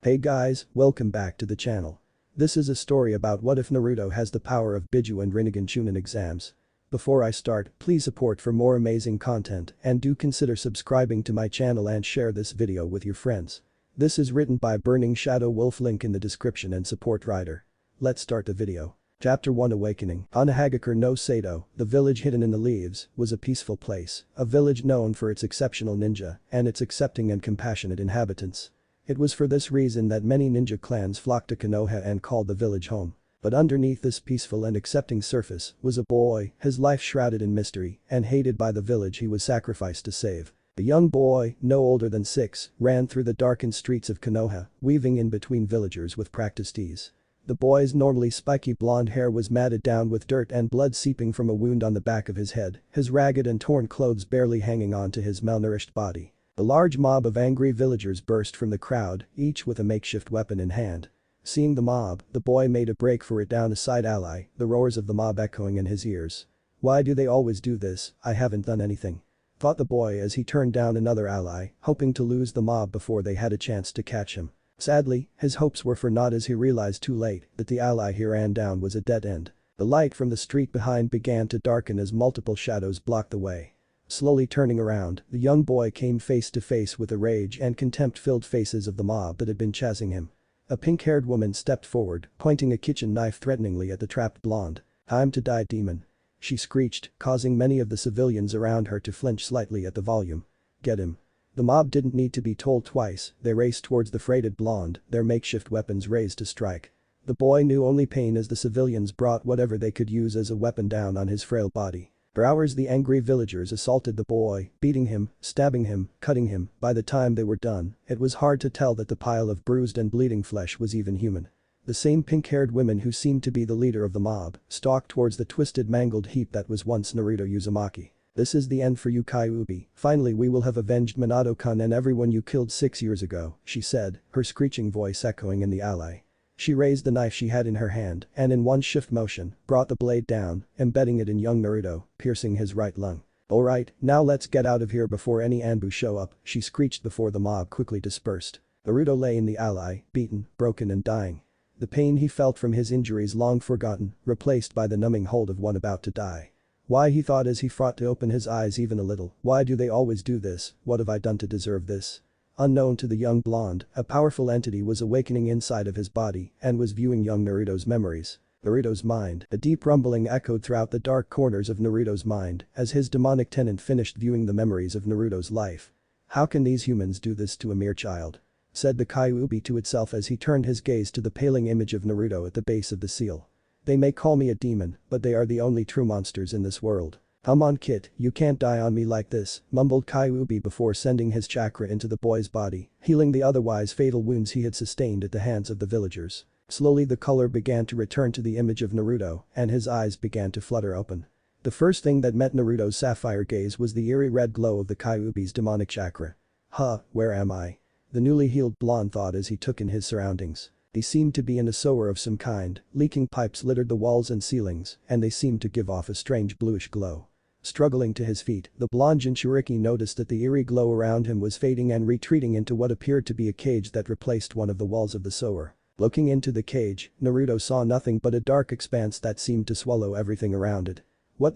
Hey guys, welcome back to the channel. This is a story about what if Naruto has the power of bijju and Rinnegan chunin exams. Before I start, please support for more amazing content and do consider subscribing to my channel and share this video with your friends. This is written by Burning Shadow Wolf, link in the description and support writer. Let's start the video. Chapter 1 Awakening. On Hagakure no Sato, the village hidden in the leaves, was a peaceful place, a village known for its exceptional ninja and its accepting and compassionate inhabitants. It was for this reason that many ninja clans flocked to Konoha and called the village home. But underneath this peaceful and accepting surface was a boy, his life shrouded in mystery and hated by the village he was sacrificed to save. The young boy, no older than 6, ran through the darkened streets of Konoha, weaving in between villagers with practiced ease. The boy's normally spiky blonde hair was matted down with dirt and blood seeping from a wound on the back of his head, his ragged and torn clothes barely hanging on to his malnourished body. A large mob of angry villagers burst from the crowd, each with a makeshift weapon in hand. Seeing the mob, the boy made a break for it down a side alley, the roars of the mob echoing in his ears. "Why do they always do this? I haven't done anything," thought the boy as he turned down another alley, hoping to lose the mob before they had a chance to catch him. Sadly, his hopes were for naught as he realized too late that the alley he ran down was a dead end. The light from the street behind began to darken as multiple shadows blocked the way. Slowly turning around, the young boy came face to face with the rage and contempt-filled faces of the mob that had been chasing him. A pink-haired woman stepped forward, pointing a kitchen knife threateningly at the trapped blonde. "Time to die, demon," she screeched, causing many of the civilians around her to flinch slightly at the volume. "Get him." The mob didn't need to be told twice, they raced towards the freighted blonde, their makeshift weapons raised to strike. The boy knew only pain as the civilians brought whatever they could use as a weapon down on his frail body. For hours the angry villagers assaulted the boy, beating him, stabbing him, cutting him. By the time they were done, it was hard to tell that the pile of bruised and bleeding flesh was even human. The same pink-haired woman who seemed to be the leader of the mob stalked towards the twisted mangled heap that was once Naruto Uzumaki. "This is the end for you, Kyuubi. Finally we will have avenged Minato-kun and everyone you killed 6 years ago," she said, her screeching voice echoing in the alley. She raised the knife she had in her hand and in one swift motion, brought the blade down, embedding it in young Naruto, piercing his right lung. "Alright, now let's get out of here before any Anbu show up," she screeched before the mob quickly dispersed. Naruto lay in the alley, beaten, broken and dying. The pain he felt from his injuries long forgotten, replaced by the numbing hold of one about to die. Why, he thought as he fought to open his eyes even a little, why do they always do this? What have I done to deserve this? Unknown to the young blonde, a powerful entity was awakening inside of his body and was viewing young Naruto's memories. Naruto's mind. A deep rumbling echoed throughout the dark corners of Naruto's mind as his demonic tenant finished viewing the memories of Naruto's life. "How can these humans do this to a mere child?" said the Kyuubi to itself as he turned his gaze to the paling image of Naruto at the base of the seal. "They may call me a demon, but they are the only true monsters in this world. Come on kid, you can't die on me like this," mumbled Kyuubi before sending his chakra into the boy's body, healing the otherwise fatal wounds he had sustained at the hands of the villagers. Slowly the color began to return to the image of Naruto and his eyes began to flutter open. The first thing that met Naruto's sapphire gaze was the eerie red glow of the Kyuubi's demonic chakra. "Huh, where am I?" the newly healed blonde thought as he took in his surroundings. He seemed to be in a sewer of some kind, leaking pipes littered the walls and ceilings, and they seemed to give off a strange bluish glow. Struggling to his feet, the blonde Jinchuriki noticed that the eerie glow around him was fading and retreating into what appeared to be a cage that replaced one of the walls of the sewer. Looking into the cage, Naruto saw nothing but a dark expanse that seemed to swallow everything around it.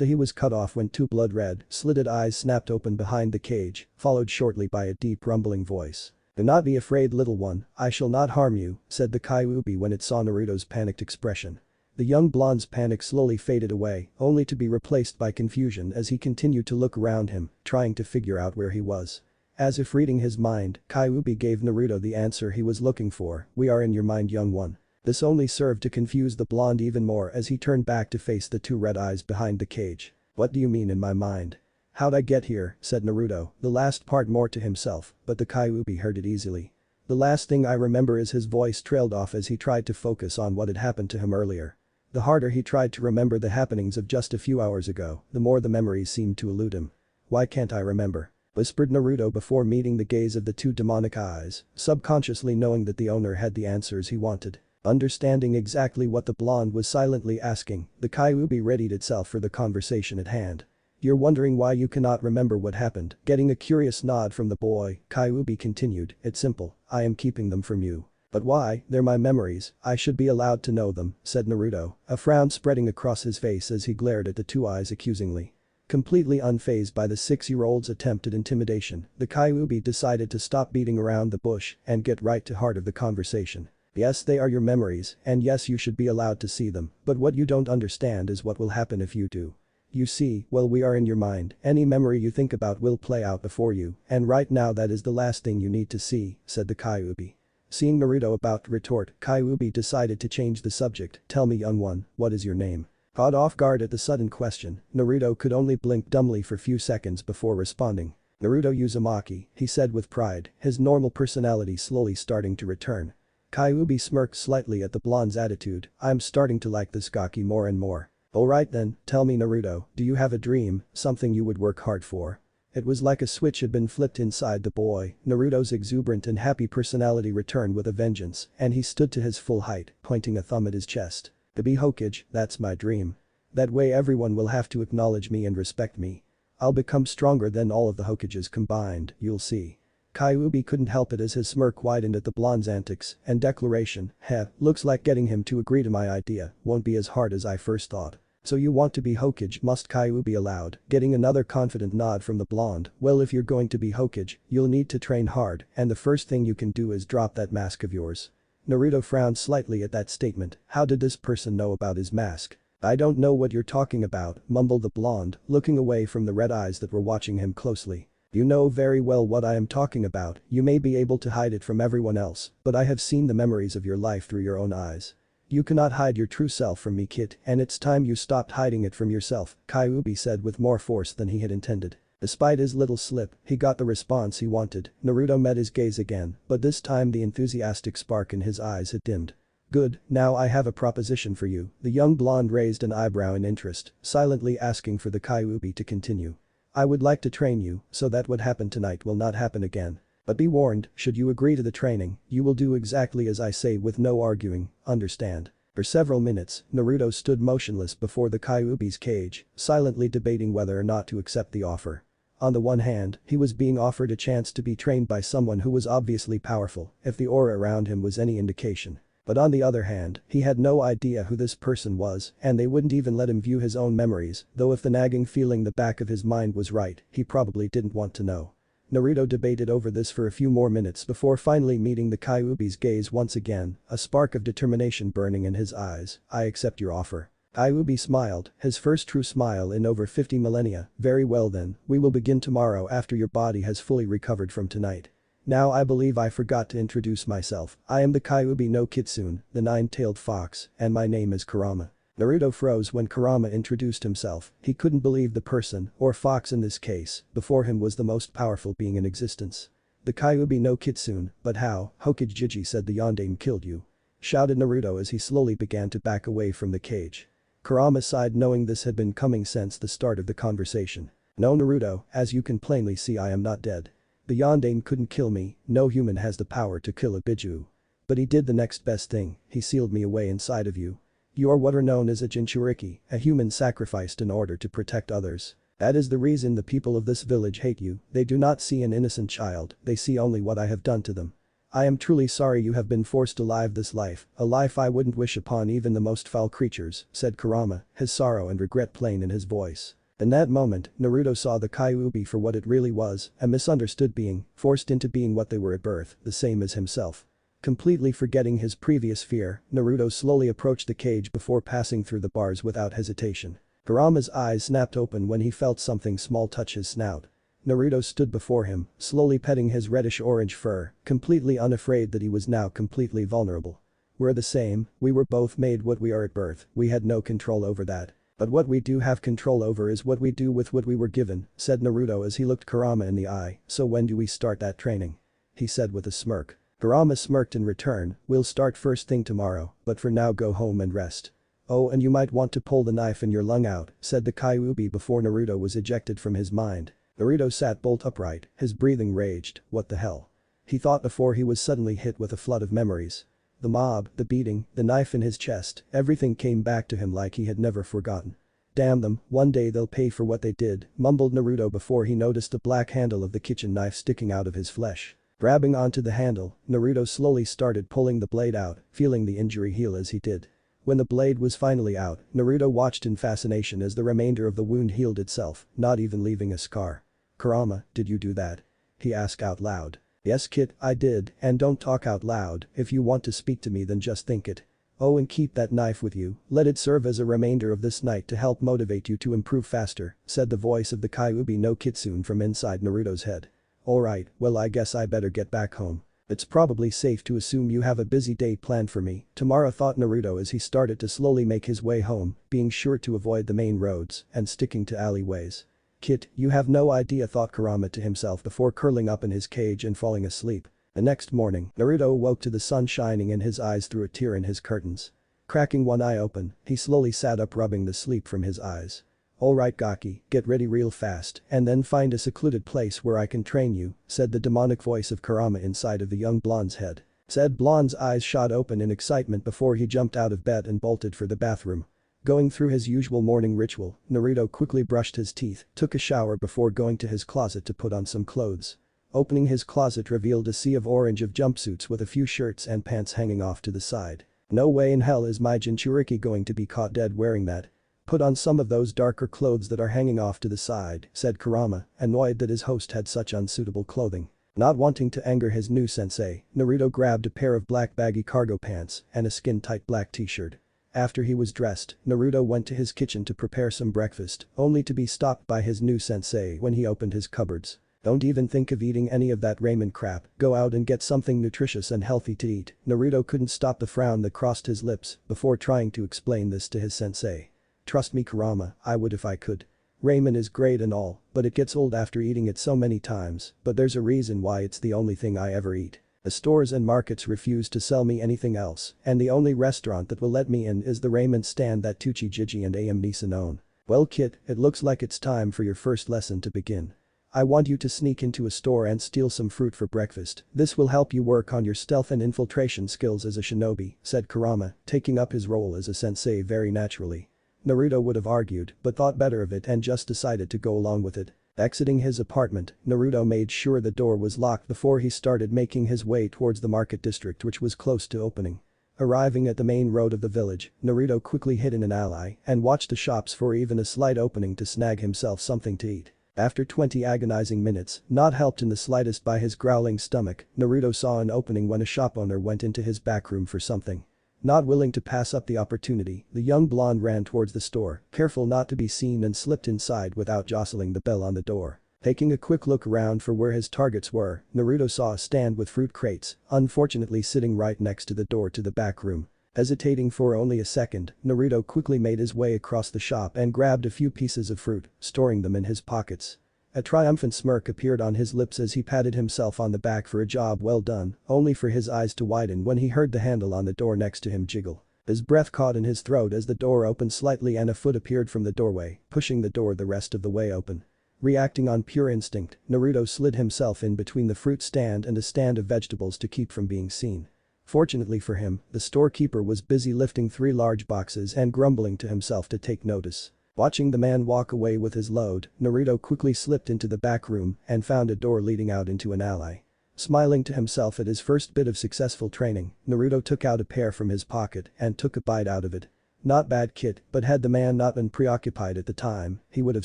He was cut off when two blood-red, slitted eyes snapped open behind the cage, followed shortly by a deep rumbling voice. "Do not be afraid, little one, I shall not harm you," said the Kyuubi when it saw Naruto's panicked expression. The young blonde's panic slowly faded away, only to be replaced by confusion as he continued to look around him, trying to figure out where he was. As if reading his mind, Kyuubi gave Naruto the answer he was looking for. "We are in your mind, young one." This only served to confuse the blonde even more as he turned back to face the two red eyes behind the cage. "What do you mean in my mind? How'd I get here?" said Naruto, the last part more to himself, but the Kyuubi heard it easily. "The last thing I remember," is his voice trailed off as he tried to focus on what had happened to him earlier. The harder he tried to remember the happenings of just a few hours ago, the more the memories seemed to elude him. "Why can't I remember?" whispered Naruto before meeting the gaze of the two demonic eyes, subconsciously knowing that the owner had the answers he wanted. Understanding exactly what the blonde was silently asking, the Kyuubi readied itself for the conversation at hand. "You're wondering why you cannot remember what happened?" Getting a curious nod from the boy, Kyuubi continued, "It's simple, I am keeping them from you." But why, they're my memories, I should be allowed to know them, said Naruto, a frown spreading across his face as he glared at the two eyes accusingly. Completely unfazed by the 6-year-old's attempt at intimidation, the Kyuubi decided to stop beating around the bush and get right to heart of the conversation. Yes, they are your memories, and yes, you should be allowed to see them, but what you don't understand is what will happen if you do. You see, well, we are in your mind, any memory you think about will play out before you, and right now that is the last thing you need to see, said the Kyuubi. Seeing Naruto about to retort, Kyuubi decided to change the subject. Tell me, young one, what is your name? Caught off guard at the sudden question, Naruto could only blink dumbly for few seconds before responding. Naruto Uzumaki, he said with pride, his normal personality slowly starting to return. Kyuubi smirked slightly at the blonde's attitude. I'm starting to like this gaki more and more. Alright then, tell me Naruto, do you have a dream, something you would work hard for? It was like a switch had been flipped inside the boy, Naruto's exuberant and happy personality returned with a vengeance, and he stood to his full height, pointing a thumb at his chest. To be Hokage, that's my dream. That way everyone will have to acknowledge me and respect me. I'll become stronger than all of the Hokages combined, you'll see. Kyuubi couldn't help it as his smirk widened at the blonde's antics and declaration, heh, looks like getting him to agree to my idea won't be as hard as I first thought. So you want to be Hokage, must Kyuubi allowed, getting another confident nod from the blonde. Well, if you're going to be Hokage, you'll need to train hard, and the first thing you can do is drop that mask of yours. Naruto frowned slightly at that statement. How did this person know about his mask? I don't know what you're talking about, mumbled the blonde, looking away from the red eyes that were watching him closely. You know very well what I am talking about, you may be able to hide it from everyone else, but I have seen the memories of your life through your own eyes. You cannot hide your true self from me, kid, and it's time you stopped hiding it from yourself, Kyuubi said with more force than he had intended. Despite his little slip, he got the response he wanted. Naruto met his gaze again, but this time the enthusiastic spark in his eyes had dimmed. Good, now I have a proposition for you. The young blonde raised an eyebrow in interest, silently asking for the Kyuubi to continue. I would like to train you, so that what happened tonight will not happen again. But be warned, should you agree to the training, you will do exactly as I say with no arguing, understand? For several minutes, Naruto stood motionless before the Kyuubi's cage, silently debating whether or not to accept the offer. On the one hand, he was being offered a chance to be trained by someone who was obviously powerful, if the aura around him was any indication. But on the other hand, he had no idea who this person was, and they wouldn't even let him view his own memories, though if the nagging feeling the back of his mind was right, he probably didn't want to know. Naruto debated over this for a few more minutes before finally meeting the Kyuubi's gaze once again, a spark of determination burning in his eyes. I accept your offer. Kyuubi smiled, his first true smile in over 50 millennia. Very well then, we will begin tomorrow after your body has fully recovered from tonight. Now I believe I forgot to introduce myself. I am the Kyuubi no Kitsune, the nine-tailed fox, and my name is Kurama. Naruto froze when Kurama introduced himself. He couldn't believe the person, or fox in this case, before him was the most powerful being in existence. The Kyuubi no Kitsune, but how? Hokage Jiji said the Yondaime killed you. Shouted Naruto as he slowly began to back away from the cage. Kurama sighed knowing this had been coming since the start of the conversation. No Naruto, as you can plainly see I am not dead. The Yondaime couldn't kill me, no human has the power to kill a bijju. But he did the next best thing, he sealed me away inside of you. You are what are known as a Jinchuriki, a human sacrificed in order to protect others. That is the reason the people of this village hate you, they do not see an innocent child, they see only what I have done to them. I am truly sorry you have been forced to live this life, a life I wouldn't wish upon even the most foul creatures, said Kurama, his sorrow and regret plain in his voice. In that moment, Naruto saw the Kyuubi for what it really was, a misunderstood being, forced into being what they were at birth, the same as himself. Completely forgetting his previous fear, Naruto slowly approached the cage before passing through the bars without hesitation. Kurama's eyes snapped open when he felt something small touch his snout. Naruto stood before him, slowly petting his reddish-orange fur, completely unafraid that he was now completely vulnerable. We're the same, we were both made what we are at birth, we had no control over that. But what we do have control over is what we do with what we were given, said Naruto as he looked Kurama in the eye. So when do we start that training? He said with a smirk. Kurama smirked in return. We'll start first thing tomorrow, but for now go home and rest. Oh, and you might want to pull the knife in your lung out, said the Kyuubi before Naruto was ejected from his mind. Naruto sat bolt upright, his breathing raged. What the hell? He thought before he was suddenly hit with a flood of memories. The mob, the beating, the knife in his chest, everything came back to him like he had never forgotten. Damn them, one day they'll pay for what they did, mumbled Naruto before he noticed the black handle of the kitchen knife sticking out of his flesh. Grabbing onto the handle, Naruto slowly started pulling the blade out, feeling the injury heal as he did. When the blade was finally out, Naruto watched in fascination as the remainder of the wound healed itself, not even leaving a scar. "Kurama, did you do that?" he asked out loud. "Yes kid, I did, and don't talk out loud, if you want to speak to me then just think it. Oh, and keep that knife with you, let it serve as a remainder of this night to help motivate you to improve faster," said the voice of the Kyuubi no Kitsune from inside Naruto's head. "Alright, well I guess I better get back home. It's probably safe to assume you have a busy day planned for me," tomorrow thought Naruto as he started to slowly make his way home, being sure to avoid the main roads and sticking to alleyways. "Kid, you have no idea," thought Kurama to himself before curling up in his cage and falling asleep. The next morning, Naruto awoke to the sun shining in his eyes through a tear in his curtains. Cracking one eye open, he slowly sat up rubbing the sleep from his eyes. "Alright Gaki, get ready real fast and then find a secluded place where I can train you," said the demonic voice of Kurama inside of the young blonde's head. Said blonde's eyes shot open in excitement before he jumped out of bed and bolted for the bathroom. Going through his usual morning ritual, Naruto quickly brushed his teeth, took a shower before going to his closet to put on some clothes. Opening his closet revealed a sea of orange of jumpsuits with a few shirts and pants hanging off to the side. "No way in hell is my Jinchuriki going to be caught dead wearing that. Put on some of those darker clothes that are hanging off to the side," said Kurama, annoyed that his host had such unsuitable clothing. Not wanting to anger his new sensei, Naruto grabbed a pair of black baggy cargo pants and a skin-tight black t-shirt. After he was dressed, Naruto went to his kitchen to prepare some breakfast, only to be stopped by his new sensei when he opened his cupboards. "Don't even think of eating any of that ramen crap, go out and get something nutritious and healthy to eat." Naruto couldn't stop the frown that crossed his lips before trying to explain this to his sensei. "Trust me Kurama, I would if I could. Ramen is great and all, but it gets old after eating it so many times, but there's a reason why it's the only thing I ever eat. The stores and markets refuse to sell me anything else, and the only restaurant that will let me in is the ramen stand that Tuchi Jiji and Am Nison own." "Well kid, it looks like it's time for your first lesson to begin. I want you to sneak into a store and steal some fruit for breakfast. This will help you work on your stealth and infiltration skills as a shinobi," said Kurama, taking up his role as a sensei very naturally. Naruto would have argued, but thought better of it and just decided to go along with it. Exiting his apartment, Naruto made sure the door was locked before he started making his way towards the market district which was close to opening. Arriving at the main road of the village, Naruto quickly hid in an alley and watched the shops for even a slight opening to snag himself something to eat. After 20 agonizing minutes, not helped in the slightest by his growling stomach, Naruto saw an opening when a shop owner went into his back room for something. Not willing to pass up the opportunity, the young blonde ran towards the store, careful not to be seen and slipped inside without jostling the bell on the door. Taking a quick look around for where his targets were, Naruto saw a stand with fruit crates, unfortunately sitting right next to the door to the back room. Hesitating for only a second, Naruto quickly made his way across the shop and grabbed a few pieces of fruit, storing them in his pockets. A triumphant smirk appeared on his lips as he patted himself on the back for a job well done, only for his eyes to widen when he heard the handle on the door next to him jiggle. His breath caught in his throat as the door opened slightly and a foot appeared from the doorway, pushing the door the rest of the way open. Reacting on pure instinct, Naruto slid himself in between the fruit stand and a stand of vegetables to keep from being seen. Fortunately for him, the storekeeper was busy lifting 3 large boxes and grumbling to himself to take notice. Watching the man walk away with his load, Naruto quickly slipped into the back room and found a door leading out into an alley. Smiling to himself at his first bit of successful training, Naruto took out a pear from his pocket and took a bite out of it. "Not bad kid, but had the man not been preoccupied at the time, he would have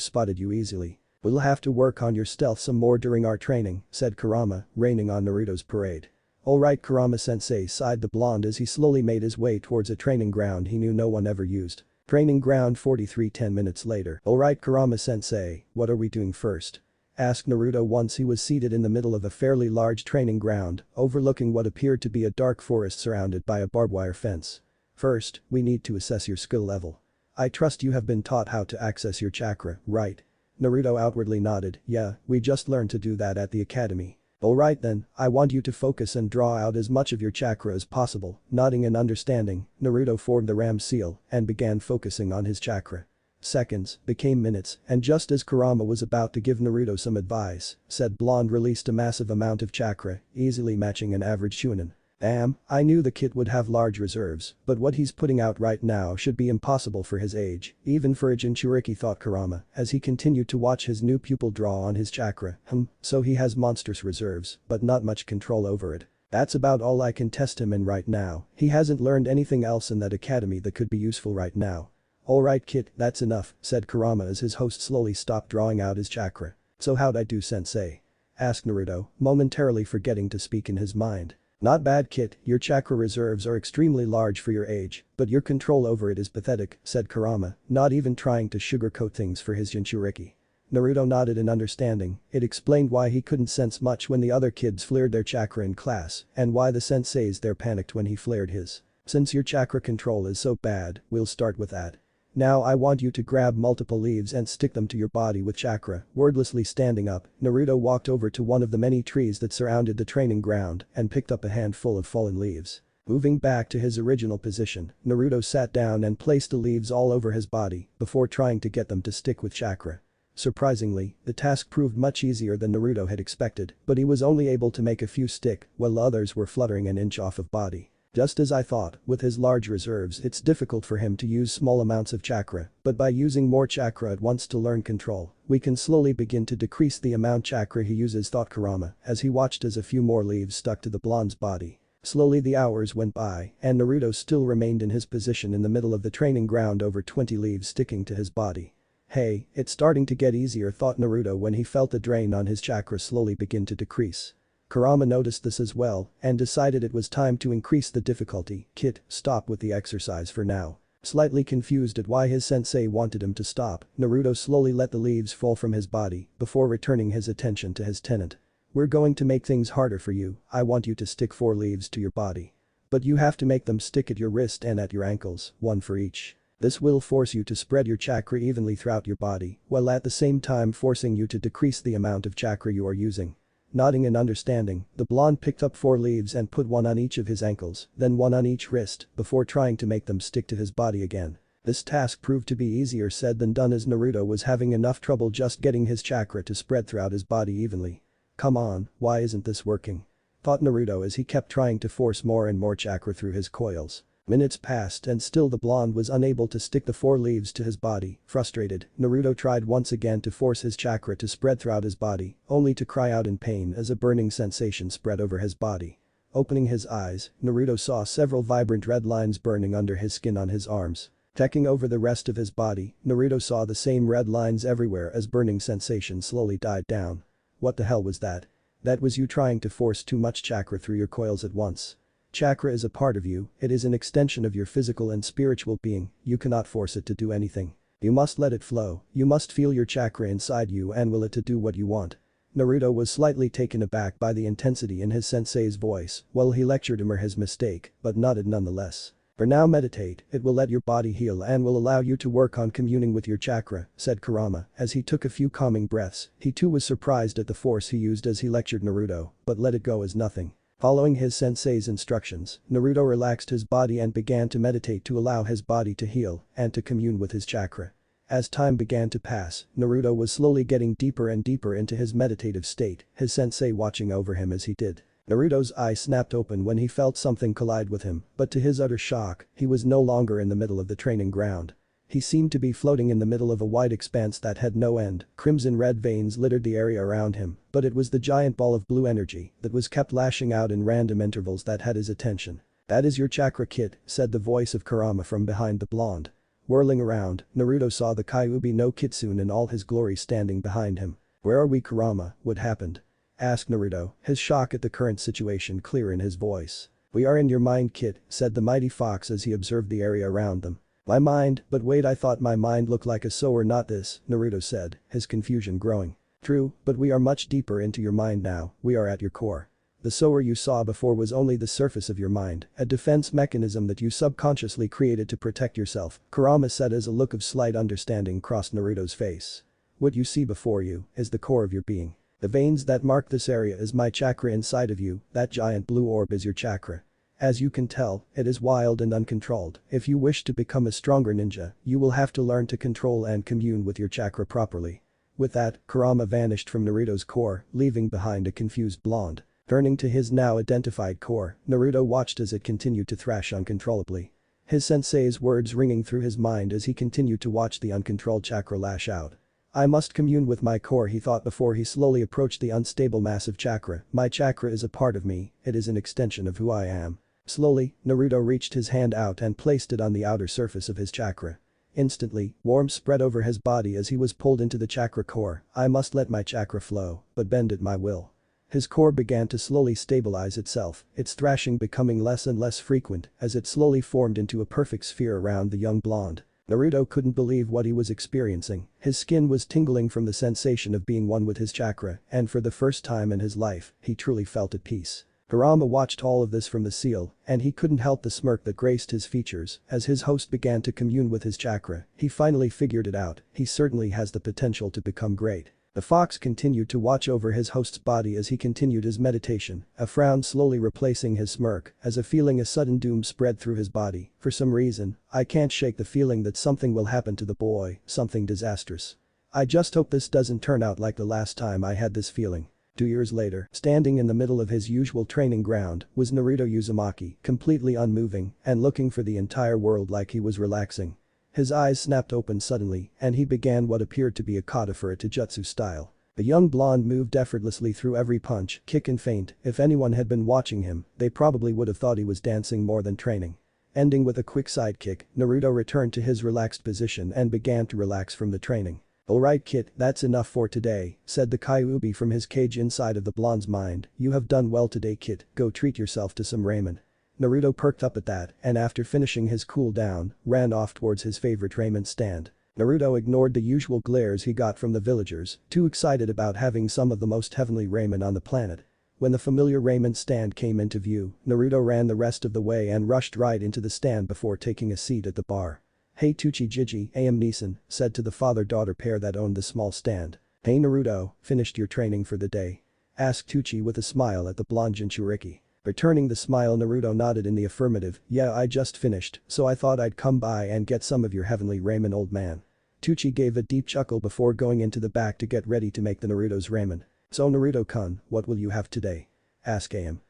spotted you easily. We'll have to work on your stealth some more during our training," said Kurama, raining on Naruto's parade. "Alright Kurama-sensei," sighed the blonde as he slowly made his way towards a training ground he knew no one ever used. Training ground 43 10 minutes later. "Alright Kurama-sensei, what are we doing first?" asked Naruto once he was seated in the middle of a fairly large training ground, overlooking what appeared to be a dark forest surrounded by a barbed wire fence. "First, we need to assess your skill level. I trust you have been taught how to access your chakra, right?" Naruto outwardly nodded. "Yeah, we just learned to do that at the academy." "Alright then, I want you to focus and draw out as much of your chakra as possible." Nodding in understanding, Naruto formed the ram seal and began focusing on his chakra. Seconds became minutes, and just as Kurama was about to give Naruto some advice, said blonde released a massive amount of chakra, easily matching an average chunin. Damn, I knew the kid would have large reserves, but what he's putting out right now should be impossible for his age, even for a Jinchuriki, thought Kurama, as he continued to watch his new pupil draw on his chakra. So he has monstrous reserves, but not much control over it. That's about all I can test him in right now. He hasn't learned anything else in that academy that could be useful right now. Alright kid, that's enough, said Kurama as his host slowly stopped drawing out his chakra. So how'd I do, sensei? Asked Naruto, momentarily forgetting to speak in his mind. Not bad kid, your chakra reserves are extremely large for your age, but your control over it is pathetic, said Kurama, not even trying to sugarcoat things for his Jinchuriki. Naruto nodded in understanding. It explained why he couldn't sense much when the other kids flared their chakra in class, and why the senseis there panicked when he flared his. Since your chakra control is so bad, we'll start with that. Now I want you to grab multiple leaves and stick them to your body with chakra. Wordlessly standing up, Naruto walked over to one of the many trees that surrounded the training ground and picked up a handful of fallen leaves. Moving back to his original position, Naruto sat down and placed the leaves all over his body before trying to get them to stick with chakra. Surprisingly, the task proved much easier than Naruto had expected, but he was only able to make a few stick while others were fluttering an inch off of body. Just as I thought, with his large reserves it's difficult for him to use small amounts of chakra, but by using more chakra at once to learn control, we can slowly begin to decrease the amount chakra he uses, thought Kurama, as he watched as a few more leaves stuck to the blonde's body. Slowly the hours went by, and Naruto still remained in his position in the middle of the training ground, over 20 leaves sticking to his body. Hey, it's starting to get easier, thought Naruto when he felt the drain on his chakra slowly begin to decrease. Kurama noticed this as well and decided it was time to increase the difficulty. Kid, stop with the exercise for now. Slightly confused at why his sensei wanted him to stop, Naruto slowly let the leaves fall from his body before returning his attention to his tenant. We're going to make things harder for you. I want you to stick 4 leaves to your body. But you have to make them stick at your wrist and at your ankles, 1 for each. This will force you to spread your chakra evenly throughout your body, while at the same time forcing you to decrease the amount of chakra you are using. Nodding in understanding, the blonde picked up 4 leaves and put 1 on each of his ankles, then 1 on each wrist, before trying to make them stick to his body again. This task proved to be easier said than done, as Naruto was having enough trouble just getting his chakra to spread throughout his body evenly. Come on, why isn't this working? Thought Naruto as he kept trying to force more and more chakra through his coils. Minutes passed and still the blonde was unable to stick the 4 leaves to his body. Frustrated, Naruto tried once again to force his chakra to spread throughout his body, only to cry out in pain as a burning sensation spread over his body. Opening his eyes, Naruto saw several vibrant red lines burning under his skin on his arms. Checking over the rest of his body, Naruto saw the same red lines everywhere as burning sensation slowly died down. What the hell was that? That was you trying to force too much chakra through your coils at once. Chakra is a part of you, it is an extension of your physical and spiritual being, you cannot force it to do anything. You must let it flow, you must feel your chakra inside you and will it to do what you want. Naruto was slightly taken aback by the intensity in his sensei's voice while he lectured him on his mistake, but nodded nonetheless. For now meditate, it will let your body heal and will allow you to work on communing with your chakra, said Kurama as he took a few calming breaths. He too was surprised at the force he used as he lectured Naruto, but let it go as nothing. Following his sensei's instructions, Naruto relaxed his body and began to meditate to allow his body to heal and to commune with his chakra. As time began to pass, Naruto was slowly getting deeper and deeper into his meditative state, his sensei watching over him as he did. Naruto's eye snapped open when he felt something collide with him, but to his utter shock, he was no longer in the middle of the training ground. He seemed to be floating in the middle of a wide expanse that had no end. Crimson-red veins littered the area around him, but it was the giant ball of blue energy that was kept lashing out in random intervals that had his attention. That is your chakra, kid, said the voice of Kurama from behind the blonde. Whirling around, Naruto saw the Kyuubi no Kitsune in all his glory standing behind him. Where are we, Kurama? What happened? Asked Naruto, his shock at the current situation clear in his voice. We are in your mind, kid, said the mighty fox as he observed the area around them. My mind, but wait, I thought my mind looked like a sower, not this, Naruto said, his confusion growing. True, but we are much deeper into your mind now, we are at your core. The sower you saw before was only the surface of your mind, a defense mechanism that you subconsciously created to protect yourself, Kurama said as a look of slight understanding crossed Naruto's face. What you see before you is the core of your being. The veins that mark this area is my chakra inside of you, that giant blue orb is your chakra. As you can tell, it is wild and uncontrolled. If you wish to become a stronger ninja, you will have to learn to control and commune with your chakra properly. With that, Kurama vanished from Naruto's core, leaving behind a confused blonde. Turning to his now identified core, Naruto watched as it continued to thrash uncontrollably. His sensei's words ringing through his mind as he continued to watch the uncontrolled chakra lash out. I must commune with my core, he thought before he slowly approached the unstable massive chakra. My chakra is a part of me, it is an extension of who I am. Slowly, Naruto reached his hand out and placed it on the outer surface of his chakra. Instantly, warmth spread over his body as he was pulled into the chakra core. I must let my chakra flow, but bend at my will. His core began to slowly stabilize itself, its thrashing becoming less and less frequent as it slowly formed into a perfect sphere around the young blonde. Naruto couldn't believe what he was experiencing, his skin was tingling from the sensation of being one with his chakra, and for the first time in his life, he truly felt at peace. Kurama watched all of this from the seal, and he couldn't help the smirk that graced his features as his host began to commune with his chakra. He finally figured it out, he certainly has the potential to become great. The fox continued to watch over his host's body as he continued his meditation, a frown slowly replacing his smirk as a feeling of sudden doom spread through his body. For some reason, I can't shake the feeling that something will happen to the boy, something disastrous. I just hope this doesn't turn out like the last time I had this feeling. 2 years later, standing in the middle of his usual training ground, was Naruto Uzumaki, completely unmoving and looking for the entire world like he was relaxing. His eyes snapped open suddenly, and he began what appeared to be a kata for a taijutsu style. The young blonde moved effortlessly through every punch, kick and feint. If anyone had been watching him, they probably would have thought he was dancing more than training. Ending with a quick side kick, Naruto returned to his relaxed position and began to relax from the training. Alright kid, that's enough for today, said the Kyuubi from his cage inside of the blonde's mind. You have done well today kid, go treat yourself to some ramen. Naruto perked up at that and after finishing his cool down, ran off towards his favorite ramen stand. Naruto ignored the usual glares he got from the villagers, too excited about having some of the most heavenly ramen on the planet. When the familiar ramen stand came into view, Naruto ran the rest of the way and rushed right into the stand before taking a seat at the bar. Hey Tuchi Jiji, A.M. Neeson, said to the father-daughter pair that owned the small stand. Hey Naruto, finished your training for the day? Asked Tuchi with a smile at the blonde Jinchuriki. Returning the smile, Naruto nodded in the affirmative. Yeah, I just finished, so I thought I'd come by and get some of your heavenly ramen, old man. Tuchi gave a deep chuckle before going into the back to get ready to make the Naruto's ramen. So Naruto-kun, what will you have today? Asked A.M.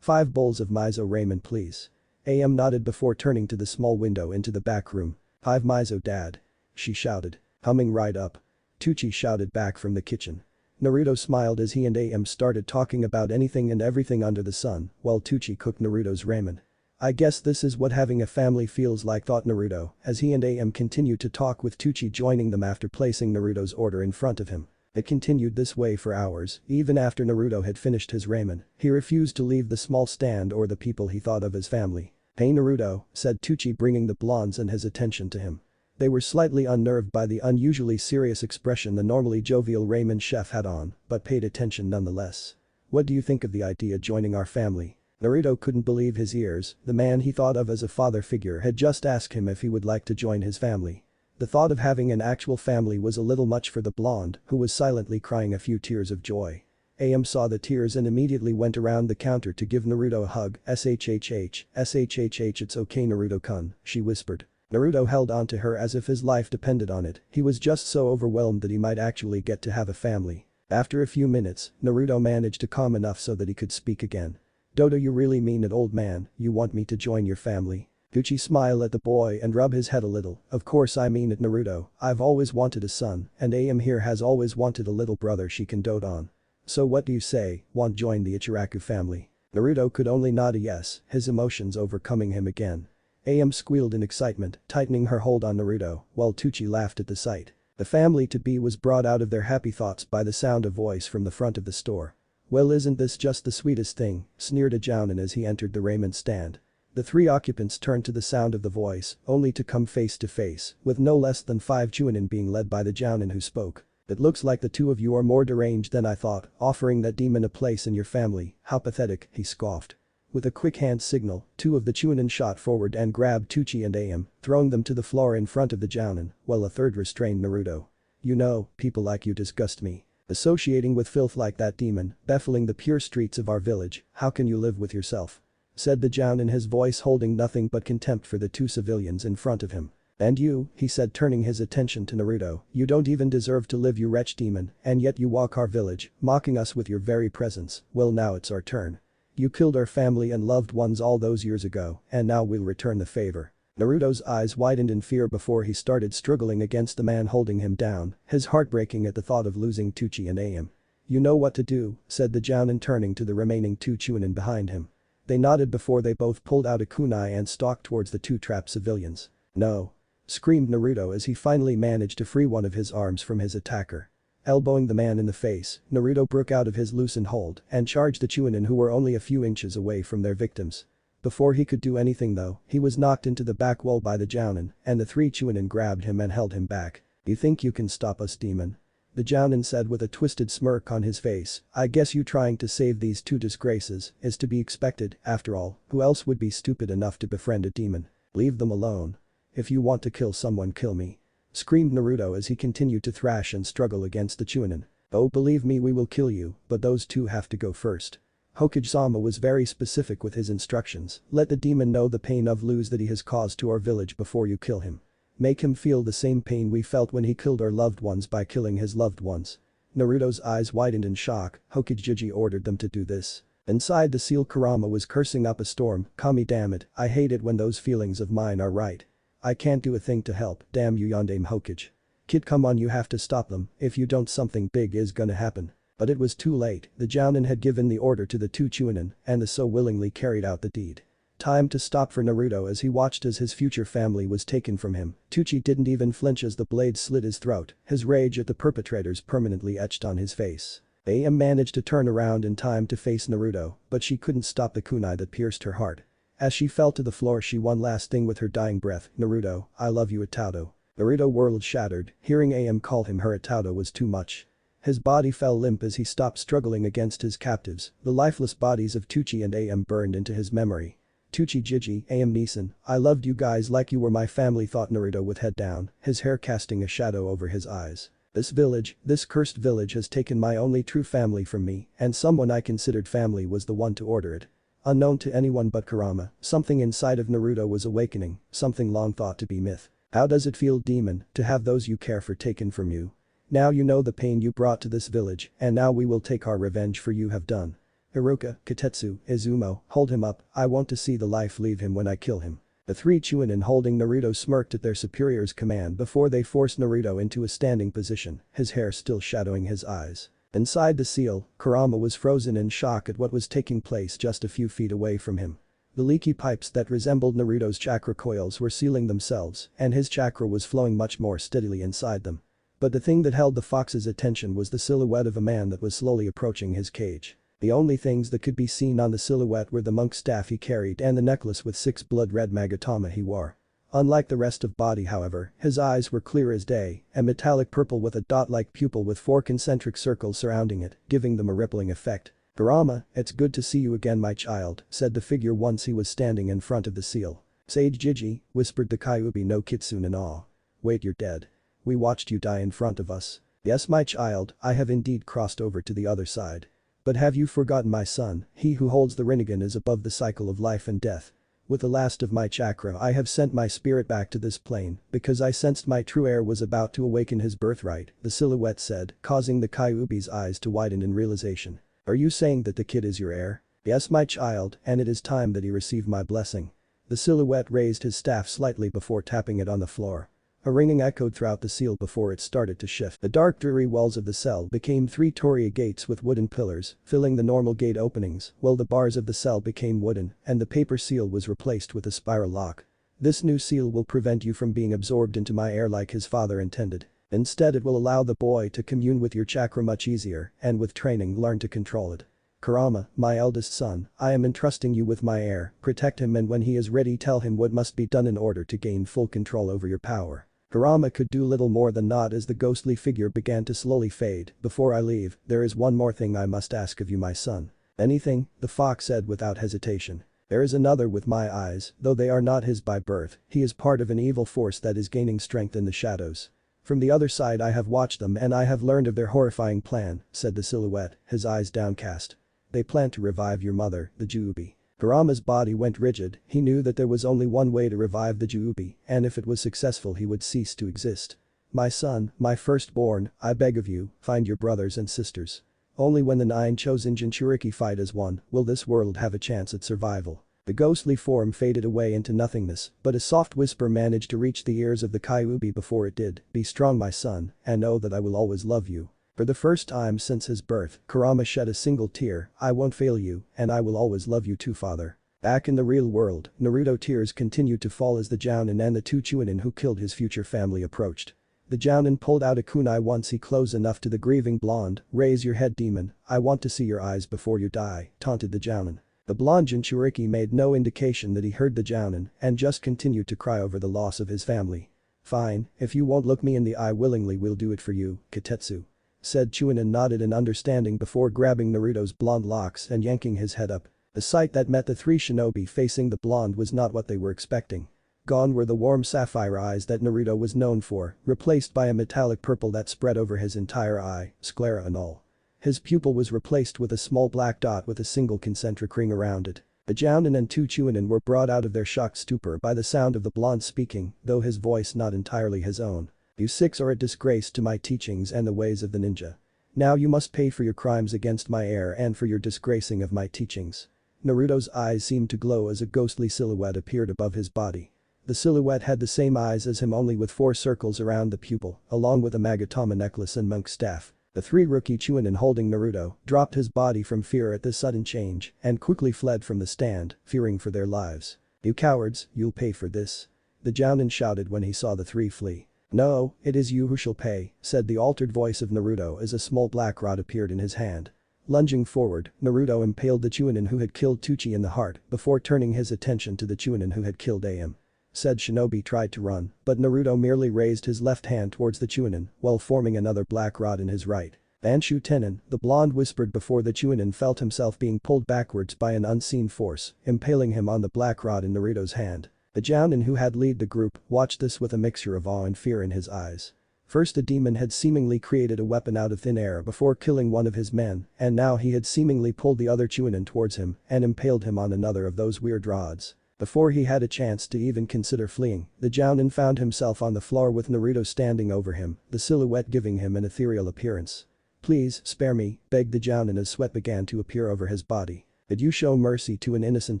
5 bowls of miso ramen please. A.M. nodded before turning to the small window into the back room. 5 miso dad. She shouted. Coming right up. Tuchi shouted back from the kitchen. Naruto smiled as he and A.M. started talking about anything and everything under the sun while Tuchi cooked Naruto's ramen. I guess this is what having a family feels like, thought Naruto as he and A.M. continued to talk with Tuchi joining them after placing Naruto's order in front of him. It continued this way for hours, even after Naruto had finished his ramen. He refused to leave the small stand or the people he thought of as family. Hey Naruto, said Tuchi bringing the blondes and his attention to him. They were slightly unnerved by the unusually serious expression the normally jovial ramen chef had on, but paid attention nonetheless. What do you think of the idea joining our family? Naruto couldn't believe his ears, the man he thought of as a father figure had just asked him if he would like to join his family. The thought of having an actual family was a little much for the blonde, who was silently crying a few tears of joy. A.M. saw the tears and immediately went around the counter to give Naruto a hug. SHHH, it's okay Naruto-kun, she whispered. Naruto held onto her as if his life depended on it, he was just so overwhelmed that he might actually get to have a family. After a few minutes, Naruto managed to calm enough so that he could speak again. Dodo, you really mean it, old man, you want me to join your family? Gucci smiled at the boy and rubbed his head a little. Of course I mean it Naruto, I've always wanted a son and AM here has always wanted a little brother she can dote on. So what do you say, want join the Ichiraku family? Naruto could only nod a yes, his emotions overcoming him again. AM squealed in excitement, tightening her hold on Naruto, while Tuchi laughed at the sight. The family-to-be was brought out of their happy thoughts by the sound of voice from the front of the store. Well, isn't this just the sweetest thing, sneered a Jounin as he entered the ramen stand. The 3 occupants turned to the sound of the voice, only to come face to face with no less than 5 chunin being led by the Jounin who spoke. It looks like the 2 of you are more deranged than I thought, offering that demon a place in your family, how pathetic, he scoffed. With a quick hand signal, 2 of the chunin shot forward and grabbed Tuchi and AM, throwing them to the floor in front of the Jounin, while a third restrained Naruto. You know, people like you disgust me. Associating with filth like that demon, befuddling the pure streets of our village, how can you live with yourself? Said the Jounin, his voice holding nothing but contempt for the 2 civilians in front of him. "And you," he said, turning his attention to Naruto, "you don't even deserve to live, you wretch demon, and yet you walk our village, mocking us with your very presence. Well, now it's our turn. You killed our family and loved ones all those years ago, and now we'll return the favor." Naruto's eyes widened in fear before he started struggling against the man holding him down, his heart breaking at the thought of losing Teuchi and Aim. "You know what to do," said the Jounin, turning to the remaining two chunin behind him. They nodded before they both pulled out a kunai and stalked towards the two trapped civilians. "No!" screamed Naruto as he finally managed to free one of his arms from his attacker. Elbowing the man in the face, Naruto broke out of his loosened hold and charged the chunin who were only a few inches away from their victims. Before he could do anything though, he was knocked into the back wall by the Jounin, and the three chunin grabbed him and held him back. "You think you can stop us, demon?" the Jounin said with a twisted smirk on his face. "I guess you trying to save these two disgraces is to be expected, after all, who else would be stupid enough to befriend a demon? Leave them alone. If you want to kill someone, kill me," screamed Naruto as he continued to thrash and struggle against the chunin. "Oh, believe me, we will kill you, but those two have to go first." Hokage-sama was very specific with his instructions. "Let the demon know the pain of lose that he has caused to our village before you kill him. Make him feel the same pain we felt when he killed our loved ones by killing his loved ones." Naruto's eyes widened in shock. Hokage ordered them to do this. Inside the seal, Kurama was cursing up a storm. "Kami, damn it, I hate it when those feelings of mine are right. I can't do a thing to help, damn you Yondaime Hokage. Kid, come on, you have to stop them, if you don't something big is gonna happen." But it was too late. The Jounin had given the order to the two chunin, and the so willingly carried out the deed. Time to stop for Naruto as he watched as his future family was taken from him. Teuchi didn't even flinch as the blade slit his throat, his rage at the perpetrators permanently etched on his face. Am managed to turn around in time to face Naruto, but she couldn't stop the kunai that pierced her heart. As she fell to the floor, she one last thing with her dying breath, "Naruto, I love you, Itaudo." Naruto world shattered. Hearing Am call him her Itaudo was too much. His body fell limp as he stopped struggling against his captives. The lifeless bodies of Teuchi and Am burned into his memory. "Teuchi, Jiji, Am Neeson, I loved you guys like you were my family," thought Naruto with head down, his hair casting a shadow over his eyes. "This village, this cursed village has taken my only true family from me, and someone I considered family was the one to order it." Unknown to anyone but Kurama, something inside of Naruto was awakening, something long thought to be myth. "How does it feel, demon, to have those you care for taken from you? Now you know the pain you brought to this village, and now we will take our revenge for you have done. Iruka, Katetsu, Izumo, hold him up, I want to see the life leave him when I kill him." The three chunin holding Naruto smirked at their superior's command before they forced Naruto into a standing position, his hair still shadowing his eyes. Inside the seal, Kurama was frozen in shock at what was taking place just a few feet away from him. The leaky pipes that resembled Naruto's chakra coils were sealing themselves, and his chakra was flowing much more steadily inside them. But the thing that held the fox's attention was the silhouette of a man that was slowly approaching his cage. The only things that could be seen on the silhouette were the monk's staff he carried and the necklace with 6 blood-red magatama he wore. Unlike the rest of body, however, his eyes were clear as day, a metallic purple with a dot-like pupil with 4 concentric circles surrounding it, giving them a rippling effect. "Kurama, it's good to see you again, my child," said the figure once he was standing in front of the seal. "Sage Jiji," whispered the Kyuubi no Kitsune in awe. "Wait, you're dead. We watched you die in front of us." "Yes, my child, I have indeed crossed over to the other side. But have you forgotten my son? He who holds the Rinnegan is above the cycle of life and death. With the last of my chakra I have sent my spirit back to this plane because I sensed my true heir was about to awaken his birthright," the silhouette said, causing the Kyuubi's eyes to widen in realization. "Are you saying that the kid is your heir?" "Yes, my child, and it is time that he receive my blessing." The silhouette raised his staff slightly before tapping it on the floor. A ringing echoed throughout the seal before it started to shift. The dark dreary walls of the cell became 3 torii gates with wooden pillars, filling the normal gate openings, while the bars of the cell became wooden, and the paper seal was replaced with a spiral lock. "This new seal will prevent you from being absorbed into my air like his father intended. Instead, it will allow the boy to commune with your chakra much easier, and with training learn to control it. Kurama, my eldest son, I am entrusting you with my heir, protect him, and when he is ready tell him what must be done in order to gain full control over your power." Kurama could do little more than nod as the ghostly figure began to slowly fade. "Before I leave, there is one more thing I must ask of you, my son." "Anything?" the fox said without hesitation. "There is another with my eyes, though they are not his by birth, he is part of an evil force that is gaining strength in the shadows. From the other side I have watched them and I have learned of their horrifying plan," said the silhouette, his eyes downcast. "They plan to revive your mother, the Juubi." Kurama's body went rigid, he knew that there was only one way to revive the Juubi, and if it was successful he would cease to exist. My son, my firstborn, I beg of you, find your brothers and sisters. Only when the 9 chosen Jinchuriki fight as one will this world have a chance at survival. The ghostly form faded away into nothingness, but a soft whisper managed to reach the ears of the Kyuubi before it did. Be strong my son, and know that I will always love you. For the first time since his birth, Kurama shed a single tear. I won't fail you, and I will always love you too father. Back in the real world, Naruto tears continued to fall as the Jounin and the 2 chunin who killed his future family approached. The Jounin pulled out a kunai once he close enough to the grieving blonde. Raise your head demon, I want to see your eyes before you die, taunted the Jounin. The blonde Jinchuriki made no indication that he heard the Jounin and just continued to cry over the loss of his family. Fine, if you won't look me in the eye willingly we'll do it for you, Katetsu. Said Chunin nodded in understanding before grabbing Naruto's blonde locks and yanking his head up. The sight that met the 3 shinobi facing the blonde was not what they were expecting. Gone were the warm sapphire eyes that Naruto was known for, replaced by a metallic purple that spread over his entire eye, sclera and all. His pupil was replaced with a small black dot with a single concentric ring around it. The Jounin and 2 chunin were brought out of their shocked stupor by the sound of the blonde speaking, though his voice not entirely his own. You 6 are a disgrace to my teachings and the ways of the ninja. Now you must pay for your crimes against my heir and for your disgracing of my teachings. Naruto's eyes seemed to glow as a ghostly silhouette appeared above his body. The silhouette had the same eyes as him only with 4 circles around the pupil, along with a Magatama necklace and monk staff. The 3 rookie chunin holding Naruto dropped his body from fear at this sudden change and quickly fled from the stand, fearing for their lives. You cowards, you'll pay for this. The Jounin shouted when he saw the 3 flee. No, it is you who shall pay, said the altered voice of Naruto as a small black rod appeared in his hand. Lunging forward, Naruto impaled the chunin who had killed Tuchi in the heart before turning his attention to the chunin who had killed Aim. Said shinobi tried to run, but Naruto merely raised his left hand towards the chunin while forming another black rod in his right. Banshu Tenin, the blonde whispered before the chunin felt himself being pulled backwards by an unseen force, impaling him on the black rod in Naruto's hand. The Jounin who had led the group watched this with a mixture of awe and fear in his eyes. First the demon had seemingly created a weapon out of thin air before killing one of his men, and now he had seemingly pulled the other chunin towards him and impaled him on another of those weird rods. Before he had a chance to even consider fleeing, the Jounin found himself on the floor with Naruto standing over him, the silhouette giving him an ethereal appearance. Please, spare me, begged the Jounin as sweat began to appear over his body. Did you show mercy to an innocent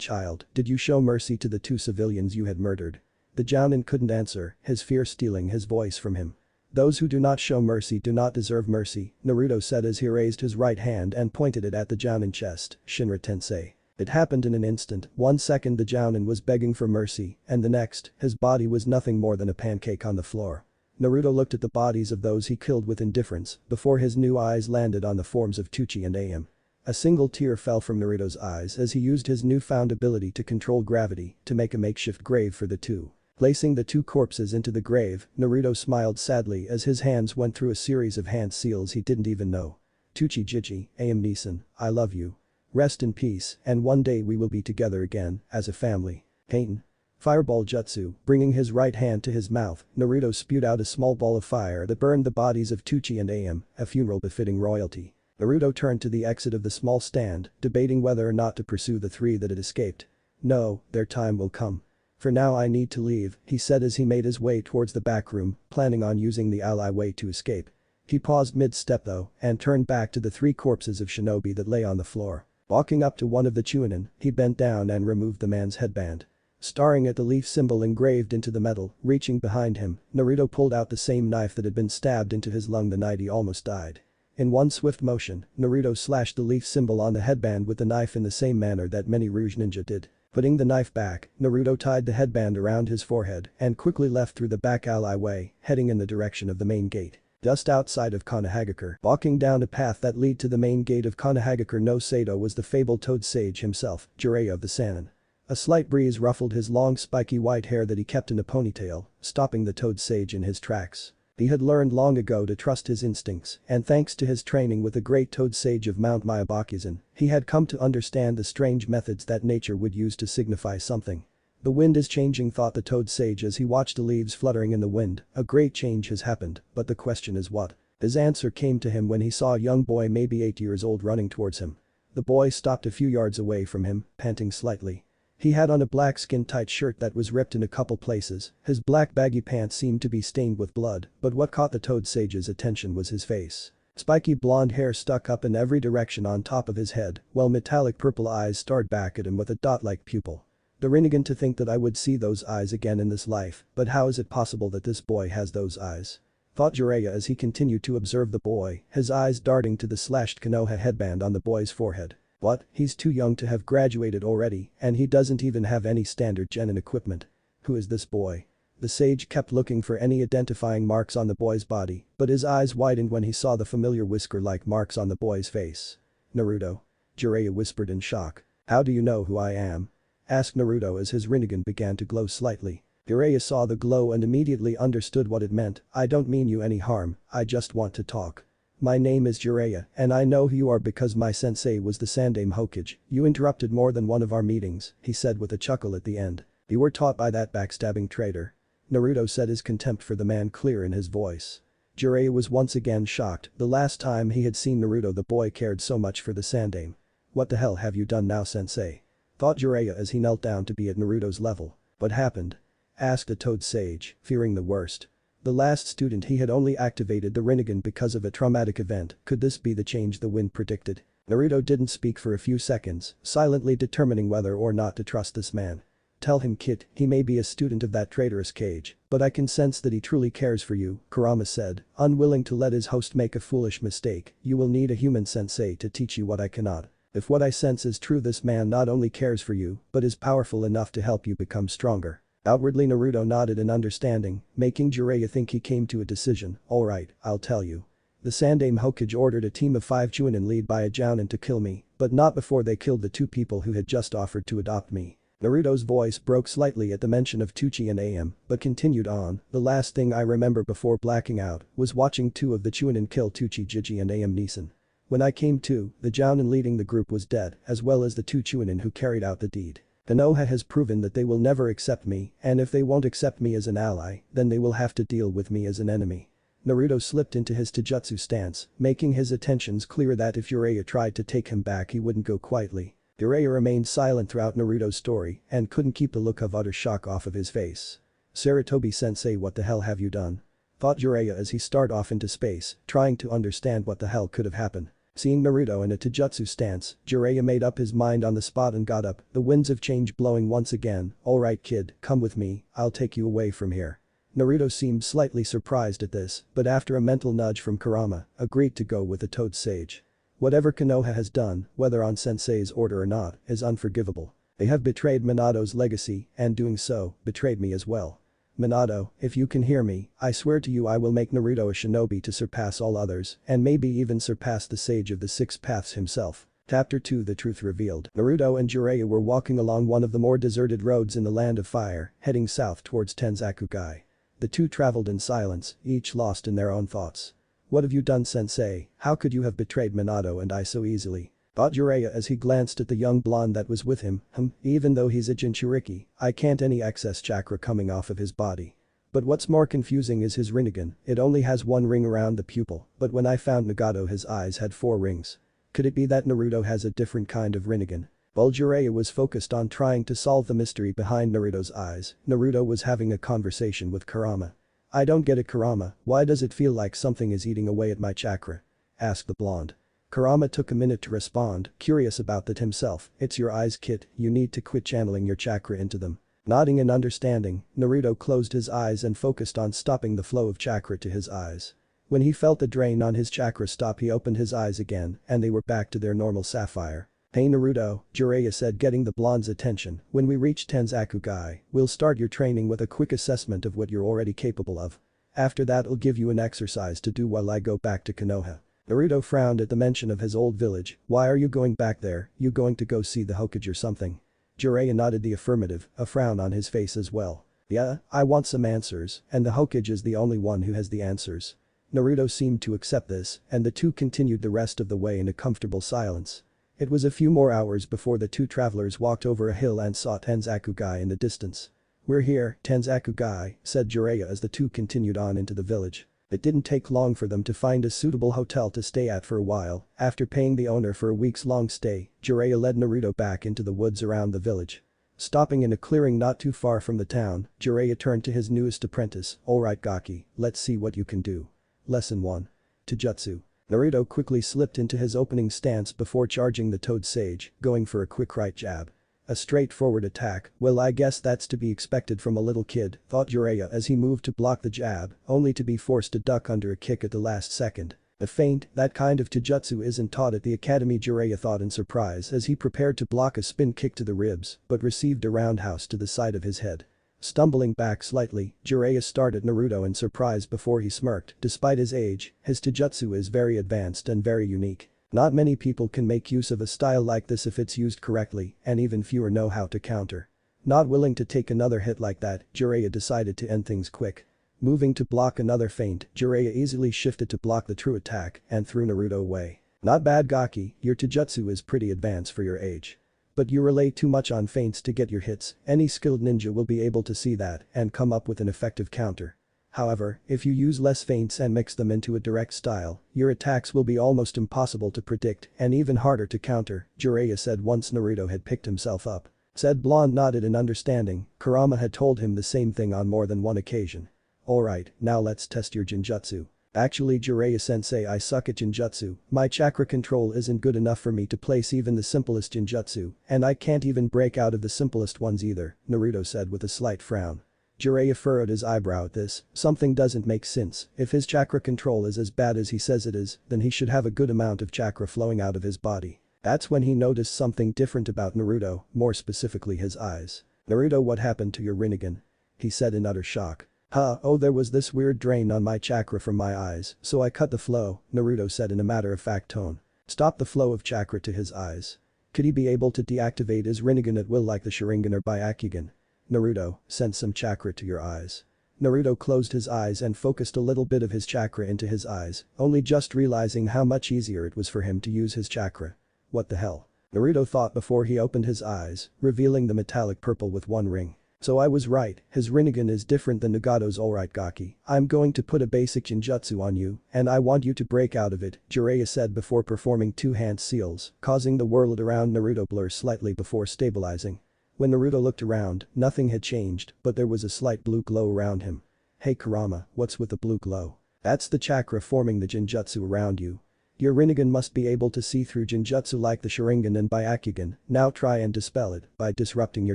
child? Did you show mercy to the 2 civilians you had murdered? The Jounin couldn't answer, his fear stealing his voice from him. Those who do not show mercy do not deserve mercy, Naruto said as he raised his right hand and pointed it at the Jounin chest, Shinra Tensei. It happened in an instant, 1 second the Jounin was begging for mercy, and the next, his body was nothing more than a pancake on the floor. Naruto looked at the bodies of those he killed with indifference before his new eyes landed on the forms of Tuchi and Aim. A single tear fell from Naruto's eyes as he used his newfound ability to control gravity to make a makeshift grave for the 2. Placing the 2 corpses into the grave, Naruto smiled sadly as his hands went through a series of hand seals he didn't even know. Tuchi Jiji, Aim Nisan, I love you. Rest in peace, and one day we will be together again, as a family. Pain. Fireball Jutsu, bringing his right hand to his mouth, Naruto spewed out a small ball of fire that burned the bodies of Tuchi and Aim, a funeral befitting royalty. Naruto turned to the exit of the small stand, debating whether or not to pursue the 3 that had escaped. No, their time will come. For now I need to leave, he said as he made his way towards the back room, planning on using the alleyway to escape. He paused mid-step though, and turned back to the 3 corpses of shinobi that lay on the floor. Walking up to one of the chunin, he bent down and removed the man's headband. Staring at the leaf symbol engraved into the metal, reaching behind him, Naruto pulled out the same knife that had been stabbed into his lung the night he almost died. In one swift motion, Naruto slashed the leaf symbol on the headband with the knife in the same manner that many Rouge ninja did. Putting the knife back, Naruto tied the headband around his forehead and quickly left through the back alleyway, heading in the direction of the main gate. Just outside of Konohagakure, walking down a path that led to the main gate of Konohagakure no Sado was the fabled Toad Sage himself, Jiraiya of the Sannin. A slight breeze ruffled his long spiky white hair that he kept in a ponytail, stopping the Toad Sage in his tracks. He had learned long ago to trust his instincts, and thanks to his training with the great Toad Sage of Mount Myabakuzen, he had come to understand the strange methods that nature would use to signify something. The wind is changing, thought the Toad Sage as he watched the leaves fluttering in the wind. A great change has happened, but the question is what? His answer came to him when he saw a young boy maybe 8 years old running towards him. The boy stopped a few yards away from him, panting slightly. He had on a black skin-tight shirt that was ripped in a couple places, his black baggy pants seemed to be stained with blood, but what caught the toad sage's attention was his face. Spiky blonde hair stuck up in every direction on top of his head, while metallic purple eyes stared back at him with a dot-like pupil. The Rinnegan, to think that I would see those eyes again in this life, but how is it possible that this boy has those eyes? Thought Jiraiya as he continued to observe the boy, his eyes darting to the slashed Konoha headband on the boy's forehead. What, he's too young to have graduated already, and he doesn't even have any standard genin equipment. Who is this boy? The sage kept looking for any identifying marks on the boy's body, but his eyes widened when he saw the familiar whisker-like marks on the boy's face. Naruto? Jiraiya whispered in shock. How do you know who I am? Asked Naruto as his Rinnegan began to glow slightly. Jiraiya saw the glow and immediately understood what it meant. I don't mean you any harm, I just want to talk. My name is Jiraiya, and I know who you are because my sensei was the Sandaime Hokage. You interrupted more than one of our meetings, he said with a chuckle at the end. You were taught by that backstabbing traitor. Naruto said, his contempt for the man clear in his voice. Jiraiya was once again shocked. The last time he had seen Naruto, the boy cared so much for the Sandaime. What the hell have you done now, sensei? Thought Jiraiya as he knelt down to be at Naruto's level. What happened? Asked the toad sage, fearing the worst. The last student, he had only activated the Rinnegan because of a traumatic event. Could this be the change the wind predicted? Naruto didn't speak for a few seconds, silently determining whether or not to trust this man. Tell him, kid, he may be a student of that traitorous cage, but I can sense that he truly cares for you, Kurama said, unwilling to let his host make a foolish mistake. You will need a human sensei to teach you what I cannot. If what I sense is true, this man not only cares for you, but is powerful enough to help you become stronger. Outwardly Naruto nodded in understanding, making Jiraiya think he came to a decision. Alright, I'll tell you. The Sandaime Hokage ordered a team of 5 chunin led by a jounin to kill me, but not before they killed the 2 people who had just offered to adopt me. Naruto's voice broke slightly at the mention of Tuchi and Am, but continued on. The last thing I remember before blacking out was watching 2 of the chunin kill Tuchi Jiji and Am Nisan. When I came to, the jounin leading the group was dead, as well as the 2 chunin who carried out the deed. Konoha has proven that they will never accept me, and if they won't accept me as an ally, then they will have to deal with me as an enemy. Naruto slipped into his taijutsu stance, making his intentions clear that if Jiraiya tried to take him back he wouldn't go quietly. Jiraiya remained silent throughout Naruto's story and couldn't keep the look of utter shock off of his face. Sarutobi-sensei, what the hell have you done? Thought Jiraiya as he stared off into space, trying to understand what the hell could have happened. Seeing Naruto in a taijutsu stance, Jiraiya made up his mind on the spot and got up, the winds of change blowing once again. Alright kid, come with me, I'll take you away from here. Naruto seemed slightly surprised at this, but after a mental nudge from Kurama, agreed to go with the toad sage. Whatever Konoha has done, whether on sensei's order or not, is unforgivable. They have betrayed Minato's legacy, and doing so, betrayed me as well. Minato, if you can hear me, I swear to you I will make Naruto a shinobi to surpass all others, and maybe even surpass the sage of the 6 paths himself. Chapter 2, The Truth Revealed. Naruto and Jiraiya were walking along one of the more deserted roads in the Land of Fire, heading south towards Tenzakugai. The two traveled in silence, each lost in their own thoughts. What have you done, sensei? How could you have betrayed Minato and I so easily? Thought Jiraiya as he glanced at the young blonde that was with him. Even though he's a Jinchuriki, I can't any excess chakra coming off of his body. But what's more confusing is his Rinnegan, it only has 1 ring around the pupil, but when I found Nagato his eyes had 4 rings. Could it be that Naruto has a different kind of Rinnegan? While Jiraiya was focused on trying to solve the mystery behind Naruto's eyes, Naruto was having a conversation with Kurama. I don't get it, Kurama, why does it feel like something is eating away at my chakra? Asked the blonde. Kurama took a minute to respond, curious about that himself. It's your eyes, kid, you need to quit channeling your chakra into them. Nodding in understanding, Naruto closed his eyes and focused on stopping the flow of chakra to his eyes. When he felt the drain on his chakra stop, he opened his eyes again and they were back to their normal sapphire. Hey Naruto, Jiraiya said, getting the blonde's attention, when we reach Tenzakugai, we'll start your training with a quick assessment of what you're already capable of. After that I'll give you an exercise to do while I go back to Konoha. Naruto frowned at the mention of his old village. Why are you going back there? You going to go see the Hokage or something? Jiraiya nodded the affirmative, a frown on his face as well. Yeah, I want some answers, and the Hokage is the only one who has the answers. Naruto seemed to accept this, and the two continued the rest of the way in a comfortable silence. It was a few more hours before the two travelers walked over a hill and saw Tenzakugai in the distance. We're here, Tenzakugai, said Jiraiya as the two continued on into the village. It didn't take long for them to find a suitable hotel to stay at for a while. After paying the owner for a week's-long stay, Jiraiya led Naruto back into the woods around the village. Stopping in a clearing not too far from the town, Jiraiya turned to his newest apprentice. "Alright Gaki, let's see what you can do." Lesson 1. Taijutsu. Naruto quickly slipped into his opening stance before charging the Toad Sage, going for a quick right jab. A straightforward attack, well I guess that's to be expected from a little kid, thought Jiraiya as he moved to block the jab, only to be forced to duck under a kick at the last second. A feint, that kind of taijutsu isn't taught at the academy, Jiraiya thought in surprise as he prepared to block a spin kick to the ribs but received a roundhouse to the side of his head. Stumbling back slightly, Jiraiya stared at Naruto in surprise before he smirked. Despite his age, his taijutsu is very advanced and very unique. Not many people can make use of a style like this if it's used correctly, and even fewer know how to counter. Not willing to take another hit like that, Jiraiya decided to end things quick. Moving to block another feint, Jiraiya easily shifted to block the true attack and threw Naruto away. Not bad Gaki, your taijutsu is pretty advanced for your age. But you rely too much on feints to get your hits. Any skilled ninja will be able to see that and come up with an effective counter. However, if you use less feints and mix them into a direct style, your attacks will be almost impossible to predict and even harder to counter, Jiraiya said once Naruto had picked himself up. Said blonde nodded in understanding. Kurama had told him the same thing on more than one occasion. "Alright, now let's test your genjutsu." "Actually Jiraiya-sensei, I suck at genjutsu, my chakra control isn't good enough for me to place even the simplest genjutsu, and I can't even break out of the simplest ones either," Naruto said with a slight frown. Jiraiya furrowed his eyebrow at this. Something doesn't make sense. If his chakra control is as bad as he says it is, then he should have a good amount of chakra flowing out of his body. That's when he noticed something different about Naruto, more specifically his eyes. "Naruto, what happened to your Rinnegan?" he said in utter shock. Oh, there was this weird drain on my chakra from my eyes, so I cut the flow," Naruto said in a matter-of-fact tone. Stop the flow of chakra to his eyes. Could he be able to deactivate his Rinnegan at will like the Sharingan or Byakugan? "Naruto, send some chakra to your eyes." Naruto closed his eyes and focused a little bit of his chakra into his eyes, only just realizing how much easier it was for him to use his chakra. What the hell? Naruto thought before he opened his eyes, revealing the metallic purple with one ring. So I was right, his Rinnegan is different than Nagato's. "Alright Gaki, I'm going to put a basic genjutsu on you, and I want you to break out of it," Jiraiya said before performing two hand seals, causing the world around Naruto blur slightly before stabilizing. When Naruto looked around, nothing had changed, but there was a slight blue glow around him. "Hey Kurama, what's with the blue glow?" "That's the chakra forming the genjutsu around you. Your Rinnegan must be able to see through genjutsu like the Sharingan and Byakugan, now try and dispel it by disrupting your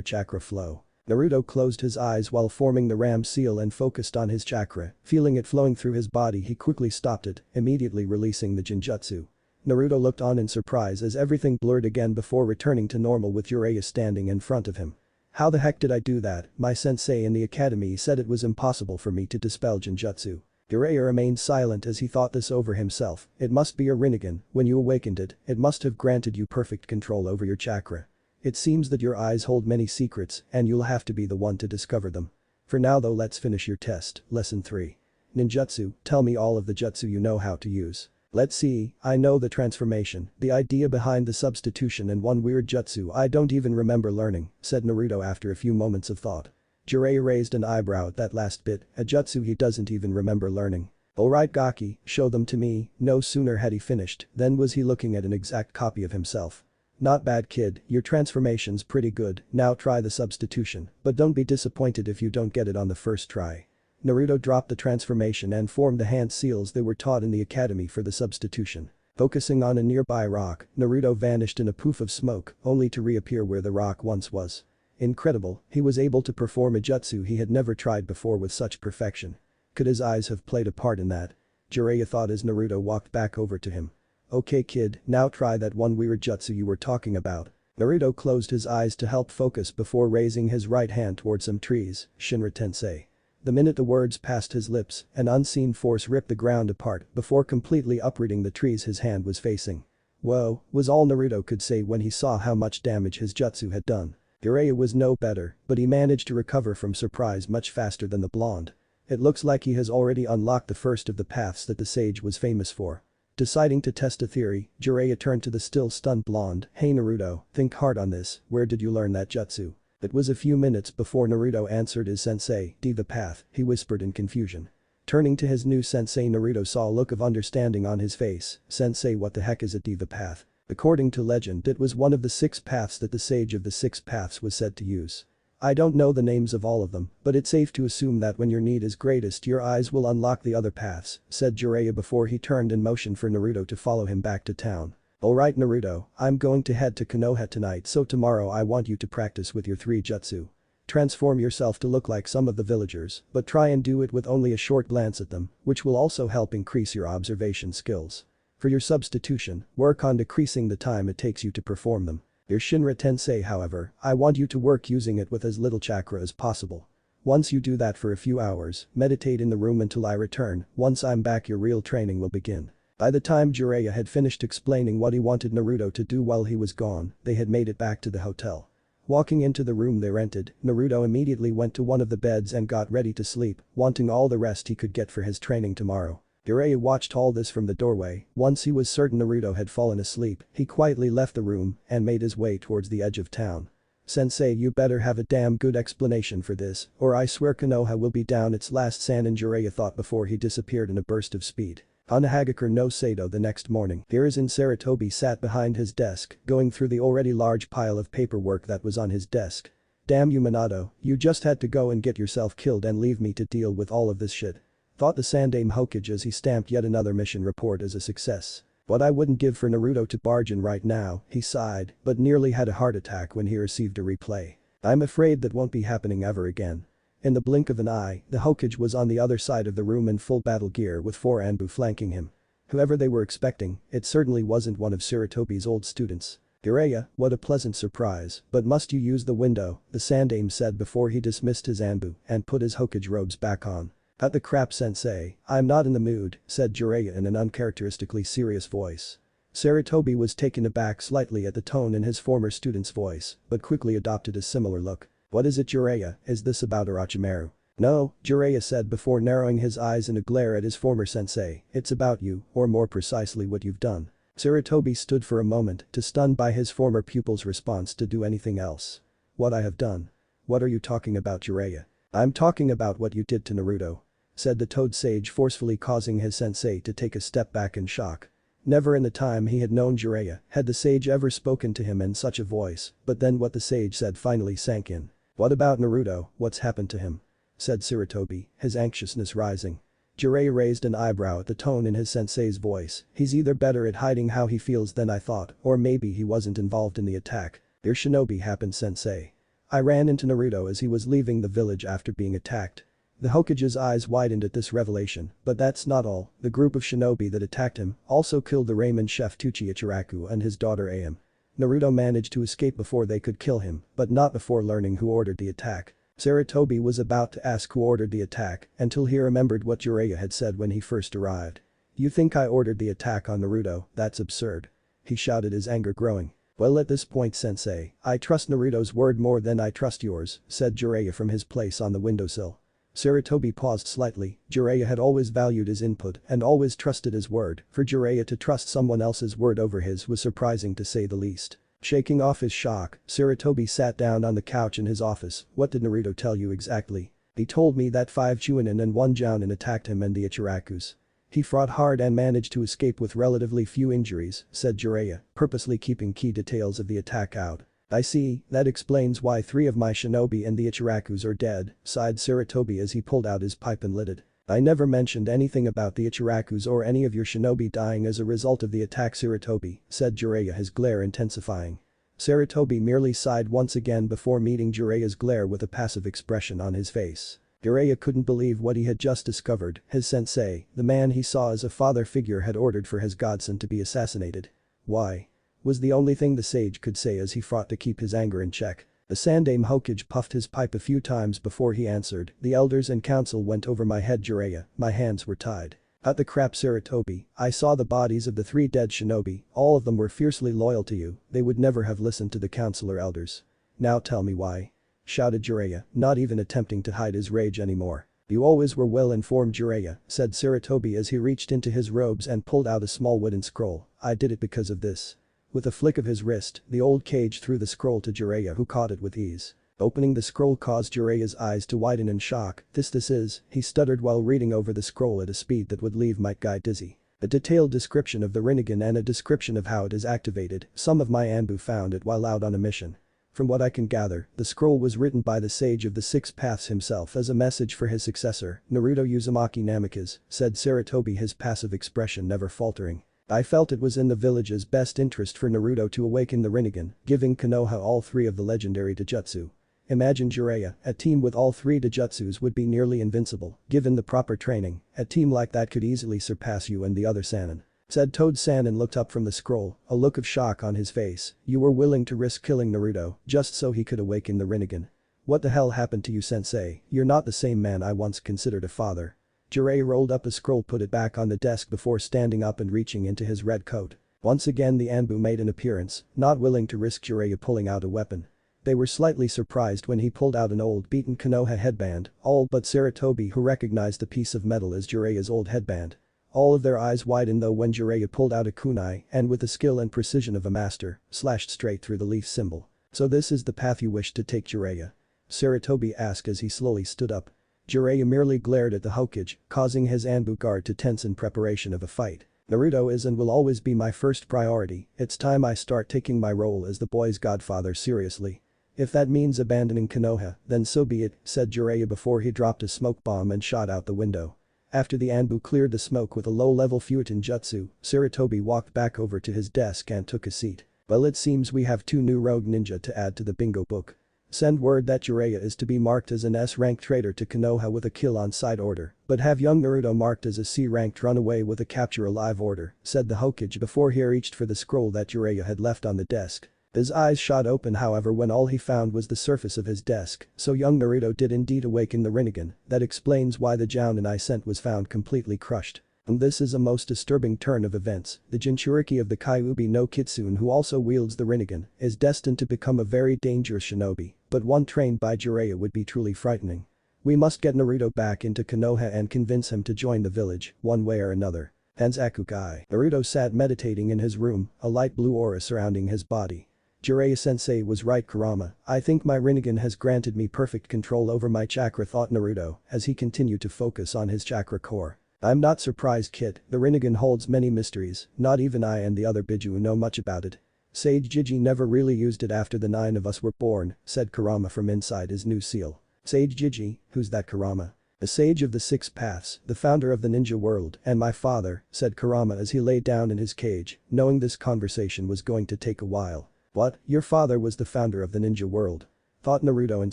chakra flow." Naruto closed his eyes while forming the ram seal and focused on his chakra, feeling it flowing through his body he quickly stopped it, immediately releasing the genjutsu. Naruto looked on in surprise as everything blurred again before returning to normal with Jiraiya standing in front of him. "How the heck did I do that? My sensei in the academy said it was impossible for me to dispel genjutsu." Jiraiya remained silent as he thought this over himself. "It must be your Rinnegan, when you awakened it, it must have granted you perfect control over your chakra. It seems that your eyes hold many secrets and you'll have to be the one to discover them. For now though, let's finish your test." Lesson 3. Ninjutsu, tell me all of the jutsu you know how to use. "Let's see, I know the transformation, the idea behind the substitution and one weird jutsu I don't even remember learning," said Naruto after a few moments of thought. Jiraiya raised an eyebrow at that last bit, a jutsu he doesn't even remember learning. "Alright Gaki, show them to me." No sooner had he finished than was he looking at an exact copy of himself. "Not bad kid, your transformation's pretty good, now try the substitution, but don't be disappointed if you don't get it on the first try." Naruto dropped the transformation and formed the hand seals they were taught in the academy for the substitution. Focusing on a nearby rock, Naruto vanished in a poof of smoke, only to reappear where the rock once was. Incredible, he was able to perform a jutsu he had never tried before with such perfection. Could his eyes have played a part in that? Jiraiya thought as Naruto walked back over to him. "Okay kid, now try that one weird jutsu you were talking about." Naruto closed his eyes to help focus before raising his right hand towards some trees. "Shinra Tensei." The minute the words passed his lips, an unseen force ripped the ground apart before completely uprooting the trees his hand was facing. "Whoa," was all Naruto could say when he saw how much damage his jutsu had done. Jiraiya was no better, but he managed to recover from surprise much faster than the blonde. It looks like he has already unlocked the first of the paths that the sage was famous for. Deciding to test a theory, Jiraiya turned to the still stunned blonde. "Hey Naruto, think hard on this, where did you learn that jutsu?" It was a few minutes before Naruto answered his sensei, "The path," he whispered in confusion. Turning to his new sensei, Naruto saw a look of understanding on his face. "Sensei, what the heck is a diva path?" According to legend, it was one of the 6 paths that the sage of the 6 paths was said to use. "I don't know the names of all of them, but it's safe to assume that when your need is greatest your eyes will unlock the other paths," said Jiraiya before he turned and motioned for Naruto to follow him back to town. "Alright Naruto, I'm going to head to Konoha tonight, so tomorrow I want you to practice with your 3 jutsu. Transform yourself to look like some of the villagers, but try and do it with only a short glance at them, which will also help increase your observation skills. For your substitution, work on decreasing the time it takes you to perform them. Your Shinra Tensei, however, I want you to work using it with as little chakra as possible. Once you do that for a few hours, meditate in the room until I return. Once I'm back your real training will begin." By the time Jiraiya had finished explaining what he wanted Naruto to do while he was gone, they had made it back to the hotel. Walking into the room they rented, Naruto immediately went to one of the beds and got ready to sleep, wanting all the rest he could get for his training tomorrow. Jiraiya watched all this from the doorway. Once he was certain Naruto had fallen asleep, he quietly left the room and made his way towards the edge of town. "Sensei, you better have a damn good explanation for this, or I swear Konoha will be down its last Sannin," Jiraiya thought before he disappeared in a burst of speed. On Hagakure no Sato the next morning, Hiruzen Sarutobi sat behind his desk, going through the already large pile of paperwork that was on his desk. "Damn you Minato, you just had to go and get yourself killed and leave me to deal with all of this shit," thought the Sandaime Hokage as he stamped yet another mission report as a success. "What I wouldn't give for Naruto to barge in right now," he sighed, but nearly had a heart attack when he received a replay. "I'm afraid that won't be happening ever again." In the blink of an eye, the Hokage was on the other side of the room in full battle gear with 4 Anbu flanking him. Whoever they were expecting, it certainly wasn't one of Sarutobi's old students. "Jiraiya, what a pleasant surprise, but must you use the window?" the Sandaime said before he dismissed his Anbu and put his Hokage robes back on. "Cut the crap sensei, I'm not in the mood," said Jiraiya in an uncharacteristically serious voice. Sarutobi was taken aback slightly at the tone in his former student's voice, but quickly adopted a similar look. "What is it Jiraiya, is this about Orochimaru?" "No," Jiraiya said before narrowing his eyes in a glare at his former sensei, "it's about you, or more precisely what you've done." Sarutobi stood for a moment, too stunned by his former pupil's response to do anything else. "What I have done? What are you talking about Jiraiya?" "I'm talking about what you did to Naruto," said the Toad Sage, forcefully causing his sensei to take a step back in shock. Never in the time he had known Jiraiya had the sage ever spoken to him in such a voice, but then what the sage said finally sank in. "What about Naruto, what's happened to him?" said Sarutobi, his anxiousness rising. Jiraiya raised an eyebrow at the tone in his sensei's voice. "He's either better at hiding how he feels than I thought, or maybe he wasn't involved in the attack. Your shinobi happened sensei. I ran into Naruto as he was leaving the village after being attacked." The Hokage's eyes widened at this revelation, but that's not all. The group of shinobi that attacked him also killed the ramen chef Tuchi Ichiraku and his daughter Ayame. Naruto managed to escape before they could kill him, but not before learning who ordered the attack. Sarutobi was about to ask who ordered the attack until he remembered what Jiraiya had said when he first arrived. "You think I ordered the attack on Naruto? That's absurd," he shouted, his anger growing. "Well, at this point sensei, I trust Naruto's word more than I trust yours," said Jiraiya from his place on the windowsill. Sarutobi paused slightly. Jiraiya had always valued his input and always trusted his word. For Jiraiya to trust someone else's word over his was surprising to say the least. Shaking off his shock, Sarutobi sat down on the couch in his office. "What did Naruto tell you exactly?" "He told me that 5 chunin and 1 jounin attacked him and the Ichirakus. He fought hard and managed to escape with relatively few injuries," said Jiraiya, purposely keeping key details of the attack out. "I see, that explains why 3 of my shinobi and the Ichirakus are dead," sighed Sarutobi as he pulled out his pipe and lit it. "I never mentioned anything about the Ichirakus or any of your shinobi dying as a result of the attack Sarutobi," said Jiraiya, his glare intensifying. Sarutobi merely sighed once again before meeting Jiraiya's glare with a passive expression on his face. Jiraiya couldn't believe what he had just discovered. His sensei, the man he saw as a father figure, had ordered for his godson to be assassinated. "Why?" was the only thing the sage could say as he fought to keep his anger in check. The Sandaime Hokage puffed his pipe a few times before he answered. "The elders and council went over my head Jiraiya, my hands were tied." "Cut the crap Sarutobi, I saw the bodies of the 3 dead shinobi, all of them were fiercely loyal to you, they would never have listened to the council or elders. Now tell me why," shouted Jiraiya, not even attempting to hide his rage anymore. "You always were well informed Jiraiya," said Sarutobi as he reached into his robes and pulled out a small wooden scroll. "I did it because of this." With a flick of his wrist, the old Kage threw the scroll to Jiraiya, who caught it with ease. Opening the scroll caused Jiraiya's eyes to widen in shock. This is, he stuttered while reading over the scroll at a speed that would leave Might Guy dizzy. A detailed description of the Rinnegan and a description of how it is activated. Some of my Anbu found it while out on a mission. From what I can gather, the scroll was written by the sage of the six paths himself as a message for his successor, Naruto Uzumaki Namikaze, said Sarutobi, his passive expression never faltering. I felt it was in the village's best interest for Naruto to awaken the Rinnegan, giving Konoha all three of the legendary Taijutsu. Imagine Jiraiya, a team with all three Taijutsus would be nearly invincible, given the proper training, a team like that could easily surpass you and the other Sannin. Said Toad Sannin looked up from the scroll, a look of shock on his face. You were willing to risk killing Naruto, just so he could awaken the Rinnegan. What the hell happened to you, sensei? You're not the same man I once considered a father. Jiraiya rolled up a scroll, put it back on the desk before standing up and reaching into his red coat. Once again the Anbu made an appearance, not willing to risk Jiraiya pulling out a weapon. They were slightly surprised when he pulled out an old beaten Konoha headband, all but Sarutobi, who recognized the piece of metal as Jiraiya's old headband. All of their eyes widened though when Jiraiya pulled out a kunai and with the skill and precision of a master, slashed straight through the leaf symbol. So this is the path you wish to take, Jiraiya? Sarutobi asked as he slowly stood up. Jiraiya merely glared at the Hokage, causing his Anbu guard to tense in preparation of a fight. Naruto is and will always be my first priority. It's time I start taking my role as the boy's godfather seriously. If that means abandoning Konoha, then so be it, said Jiraiya before he dropped a smoke bomb and shot out the window. After the Anbu cleared the smoke with a low-level Futon Jutsu, Sarutobi walked back over to his desk and took a seat. Well, it seems we have 2 new rogue ninja to add to the bingo book. Send word that Jiraiya is to be marked as an S-rank traitor to Konoha with a kill on sight order, but have young Naruto marked as a C-ranked runaway with a capture alive order, said the Hokage before he reached for the scroll that Jiraiya had left on the desk. His eyes shot open however when all he found was the surface of his desk, so young Naruto did indeed awaken the Rinnegan. That explains why the Jounin I sent was found completely crushed. And this is a most disturbing turn of events. The Jinchuriki of the Kyuubi no Kitsune, who also wields the Rinnegan, is destined to become a very dangerous shinobi, but one trained by Jiraiya would be truly frightening. We must get Naruto back into Konoha and convince him to join the village, one way or another. Hanzakukai. Naruto sat meditating in his room, a light blue aura surrounding his body. Jiraiya-sensei was right, Kurama. I think my Rinnegan has granted me perfect control over my chakra, thought Naruto, as he continued to focus on his chakra core. I'm not surprised, kid, the Rinnegan holds many mysteries, not even I and the other bijju know much about it. Sage Jiji never really used it after the 9 of us were born, said Kurama from inside his new seal. Sage Jiji, who's that, Kurama? The sage of the 6 paths, the founder of the ninja world, and my father, said Kurama as he lay down in his cage, knowing this conversation was going to take a while. What, your father was the founder of the ninja world? Thought Naruto in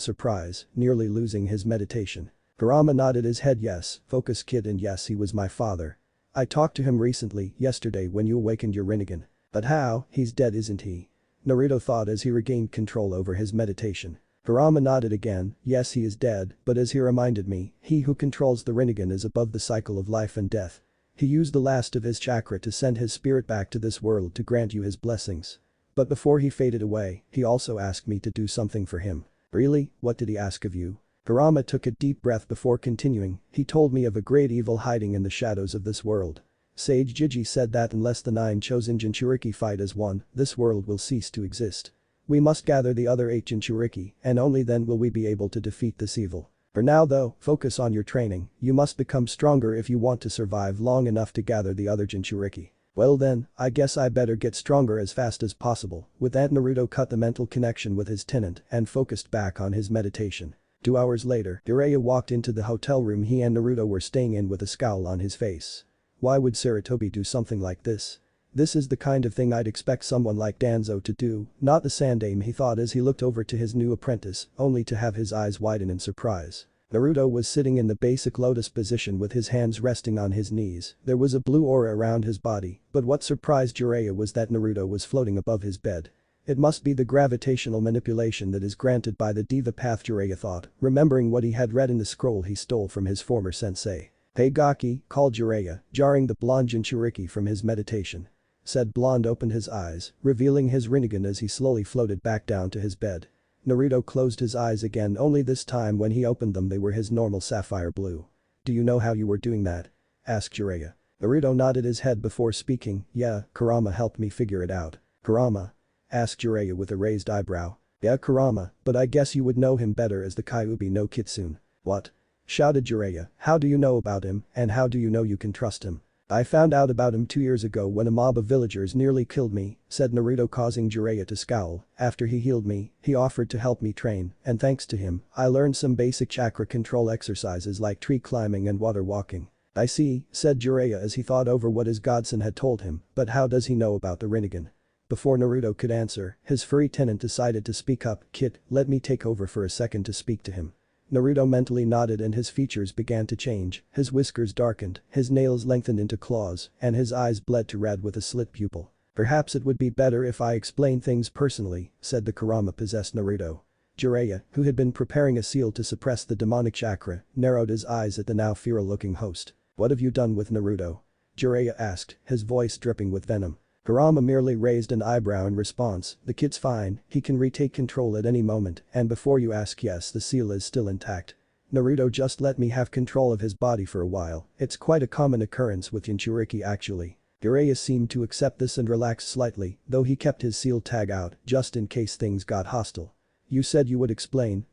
surprise, nearly losing his meditation. Kurama nodded his head. Yes, focus, kid, and yes, he was my father. I talked to him recently, yesterday when you awakened your Rinnegan. But how? He's dead, isn't he? Naruto thought as he regained control over his meditation. Kurama nodded again. Yes, he is dead, but as he reminded me, he who controls the Rinnegan is above the cycle of life and death. He used the last of his chakra to send his spirit back to this world to grant you his blessings. But before he faded away, he also asked me to do something for him. Really? What did he ask of you? Kurama took a deep breath before continuing. He told me of a great evil hiding in the shadows of this world. Sage Jiji said that unless the 9 chosen Jinchuriki fight as one, this world will cease to exist. We must gather the other 8 Jinchuriki, and only then will we be able to defeat this evil. For now though, focus on your training. You must become stronger if you want to survive long enough to gather the other Jinchuriki. Well then, I guess I better get stronger as fast as possible. With that, Naruto cut the mental connection with his tenant and focused back on his meditation. 2 hours later, Jiraiya walked into the hotel room he and Naruto were staying in with a scowl on his face. Why would Sarutobi do something like this? This is the kind of thing I'd expect someone like Danzo to do, not the Sandaime, he thought as he looked over to his new apprentice, only to have his eyes widen in surprise. Naruto was sitting in the basic lotus position with his hands resting on his knees. There was a blue aura around his body, but what surprised Jiraiya was that Naruto was floating above his bed. It must be the gravitational manipulation that is granted by the Diva Path, Jiraiya thought, remembering what he had read in the scroll he stole from his former sensei. Hey Gaki, called Jiraiya, jarring the blonde Jinchuriki from his meditation. Said blonde opened his eyes, revealing his Rinnegan as he slowly floated back down to his bed. Naruto closed his eyes again, only this time when he opened them they were his normal sapphire blue. Do you know how you were doing that? Asked Jiraiya. Naruto nodded his head before speaking. Yeah, Kurama helped me figure it out. Kurama? Asked Jiraiya with a raised eyebrow. Yeah, Kurama, but I guess you would know him better as the Kyuubi no Kitsune. What? Shouted Jiraiya, how do you know about him, and how do you know you can trust him? I found out about him 2 years ago when a mob of villagers nearly killed me, said Naruto, causing Jiraiya to scowl. After he healed me, he offered to help me train, and thanks to him, I learned some basic chakra control exercises like tree climbing and water walking. I see, said Jiraiya as he thought over what his godson had told him, but how does he know about the Rinnegan? Before Naruto could answer, his furry tenant decided to speak up. Kid, let me take over for a second to speak to him. Naruto mentally nodded and his features began to change, his whiskers darkened, his nails lengthened into claws, and his eyes bled to red with a slit pupil. Perhaps it would be better if I explain things personally, said the Kurama-possessed Naruto. Jiraiya, who had been preparing a seal to suppress the demonic chakra, narrowed his eyes at the now feral-looking host. What have you done with Naruto? Jiraiya asked, his voice dripping with venom. Kurama merely raised an eyebrow in response, the kid's fine, he can retake control at any moment, and before you ask, yes, the seal is still intact. Naruto, just let me have control of his body for a while, it's quite a common occurrence with Jinchuriki actually. Jiraiya seemed to accept this and relax slightly, though he kept his seal tag out, just in case things got hostile. You said you would explain,